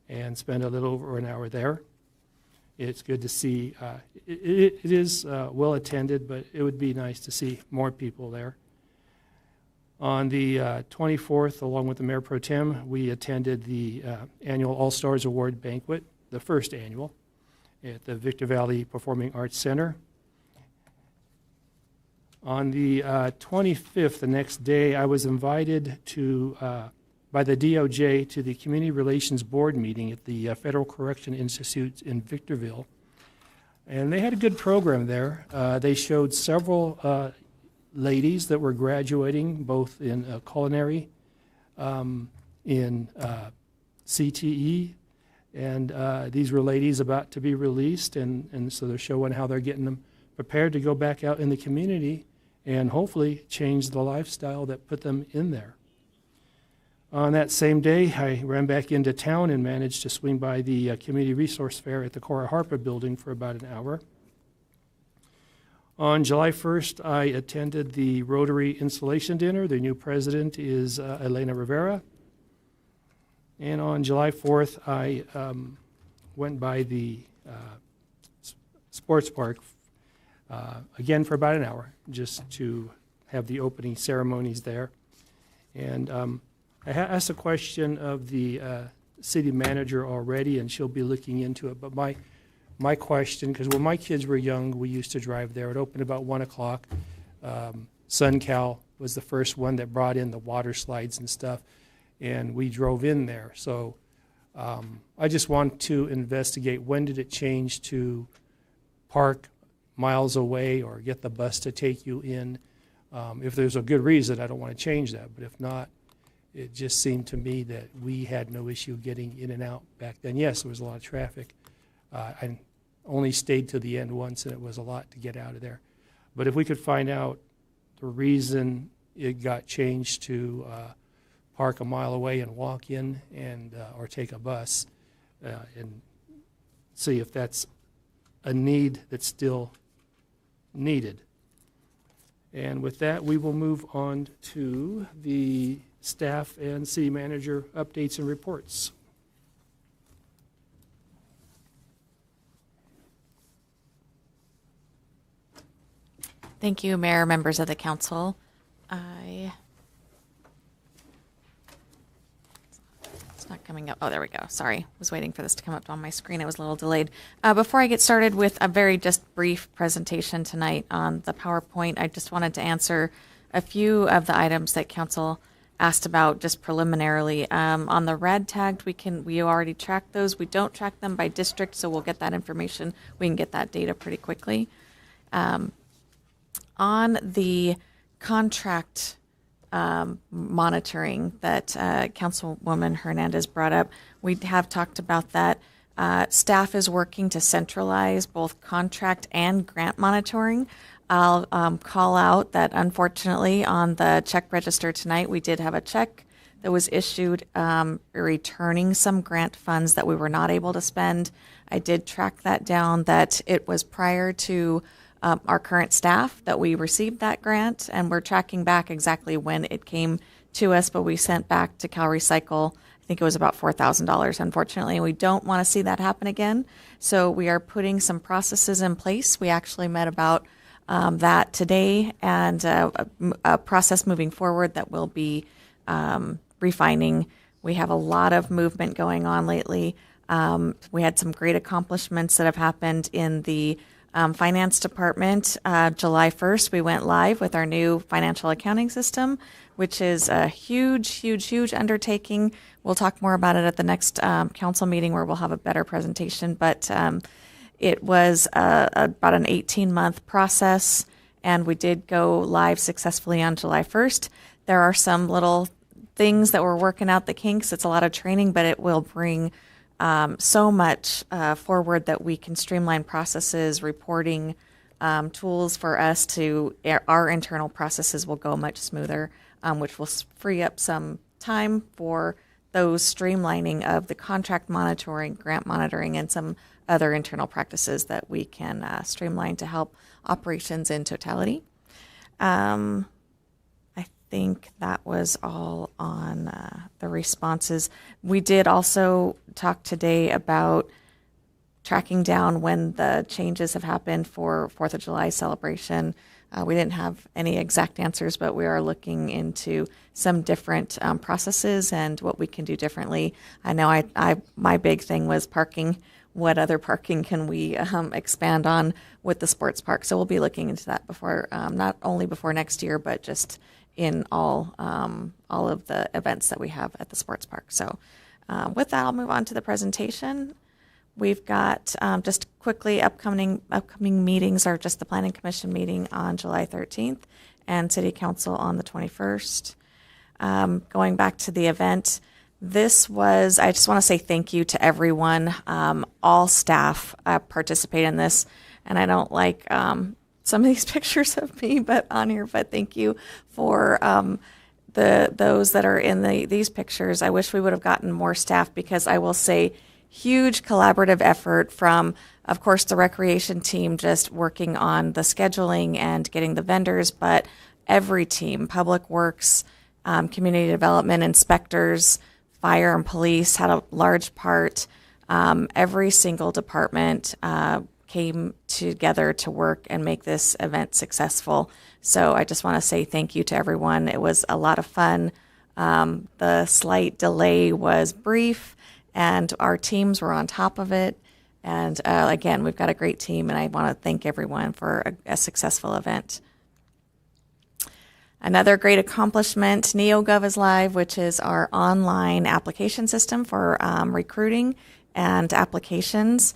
and spend a little over an hour there. It's good to see. It is well attended, but it would be nice to see more people there. On the 24th, along with the Mayor Pro Tem, we attended the annual All-Stars Award Banquet, the first annual, at the Victor Valley Performing Arts Center. On the 25th, the next day, I was invited to by the DOJ to the Community Relations Board meeting at the Federal Correction Institute in Victorville. And they had a good program there. They showed several ladies that were graduating, both in culinary, in CTE, and these were ladies about to be released, and so they're showing how they're getting them prepared to go back out in the community and hopefully change the lifestyle that put them in there. On that same day, I ran back into town and managed to swing by the Community Resource Fair at the Cora Harper building for about an hour. On July 1st, I attended the Rotary Installation Dinner. The new president is Elena Rivera. And on July 4th, I went by the sports park again for about an hour, just to have the opening ceremonies there. And I asked a question of the city manager already, and she'll be looking into it. But my question, because when my kids were young, we used to drive there. It opened about 1 o'clock. SunCal was the first one that brought in the water slides and stuff, and we drove in there. So I just want to investigate, when did it change to park miles away or get the bus to take you in? If there's a good reason, I don't want to change that. But if not, it just seemed to me that we had no issue getting in and out back then. Yes, there was a lot of traffic. I only stayed to the end once, and it was a lot to get out of there. But if we could find out the reason it got changed to park a mile away and walk in, and or take a bus, and see if that's a need that's still needed. And with that, we will move on to the staff and city manager updates and reports. Thank you, Mayor, members of the council. coming up. Oh, there we go. Sorry. Was waiting for this to come up on my screen. It was a little delayed. Before I get started with a very just brief presentation tonight on the PowerPoint, I just wanted to answer a few of the items that council asked about just preliminarily. On the red tagged, we already track those. We don't track them by district, so we'll get that information. We can get that data pretty quickly. On the contract monitoring that Councilwoman Hernandez brought up, we have talked about that. Staff is working to centralize both contract and grant monitoring. I'll call out that unfortunately on the check register tonight, we did have a check that was issued returning some grant funds that we were not able to spend. I did track that down, that it was prior to our current staff that we received that grant, and we're tracking back exactly when it came to us, but we sent back to Cal Recycle, I think it was about $4,000, unfortunately. We don't want to see that happen again, so we are putting some processes in place. We actually met about that today, and a process moving forward that we'll be refining. We have a lot of movement going on lately. We had some great accomplishments that have happened in the finance department. July 1st, we went live with our new financial accounting system, which is a huge undertaking. We'll talk more about it at the next council meeting where we'll have a better presentation. But it was about an 18-month process, and we did go live successfully on July 1st. There are some little things that we're working out the kinks. It's a lot of training, but it will bring so much forward that we can streamline processes, reporting tools for us to, our internal processes will go much smoother, which will free up some time for those streamlining of the contract monitoring, grant monitoring, and some other internal practices that we can streamline to help operations in totality. I think that was all on the responses. We did also talk today about tracking down when the changes have happened for 4th of July celebration. We didn't have any exact answers, but we are looking into some different processes and what we can do differently. I know my big thing was parking. What other parking can we expand on with the sports park? So we'll be looking into that before, not only before next year, but just in all of the events that we have at the sports park. So with that, I'll move on to the presentation. We've got just quickly upcoming meetings are just the Planning Commission meeting on July 13th and City Council on the 21st. Going back to the event, I just want to say thank you to everyone. All staff participate in this, and I don't like some of these pictures of me but thank you for those that are in these pictures. I wish we would have gotten more staff, because I will say huge collaborative effort from, of course, the recreation team just working on the scheduling and getting the vendors, but every team, Public Works, community development, inspectors, fire and police had a large part. Every single department came together to work and make this event successful. So I just want to say thank you to everyone. It was a lot of fun. The slight delay was brief, and our teams were on top of it. And again, we've got a great team, and I want to thank everyone for a successful event. Another great accomplishment, NeoGov is live, which is our online application system for recruiting and applications.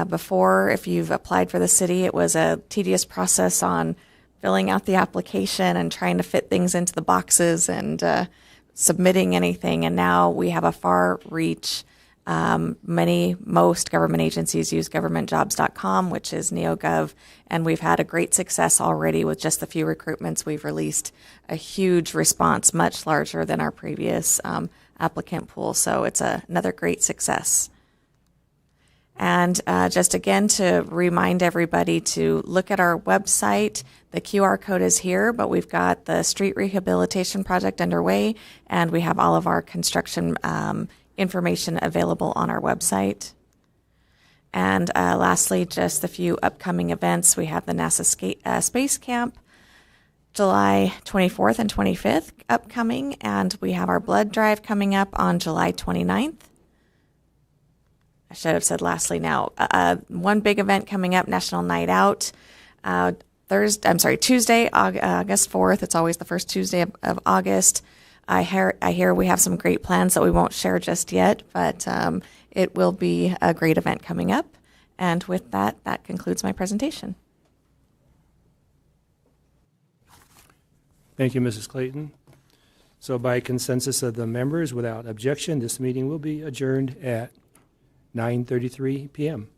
Before, if you've applied for the city, it was a tedious process on filling out the application and trying to fit things into the boxes and submitting anything. And now we have a far reach. Most government agencies use governmentjobs.com, which is NeoGov, and we've had a great success already with just the few recruitments we've released. A huge response, much larger than our previous applicant pool. So it's another great success. And just again to remind everybody to look at our website. The QR code is here, but we've got the street rehabilitation project underway, and we have all of our construction information available on our website. And lastly, just a few upcoming events. We have the NASA Space Camp, July 24th and 25th upcoming, and we have our blood drive coming up on July 29th. I should have said lastly now. One big event coming up, National Night Out. Tuesday, August 4th. It's always the first Tuesday of August. I hear we have some great plans that we won't share just yet, but it will be a great event coming up. And with that, that concludes my presentation. Thank you, Mrs. Clayton. So by consensus of the members, without objection, this meeting will be adjourned at 9:33 p.m.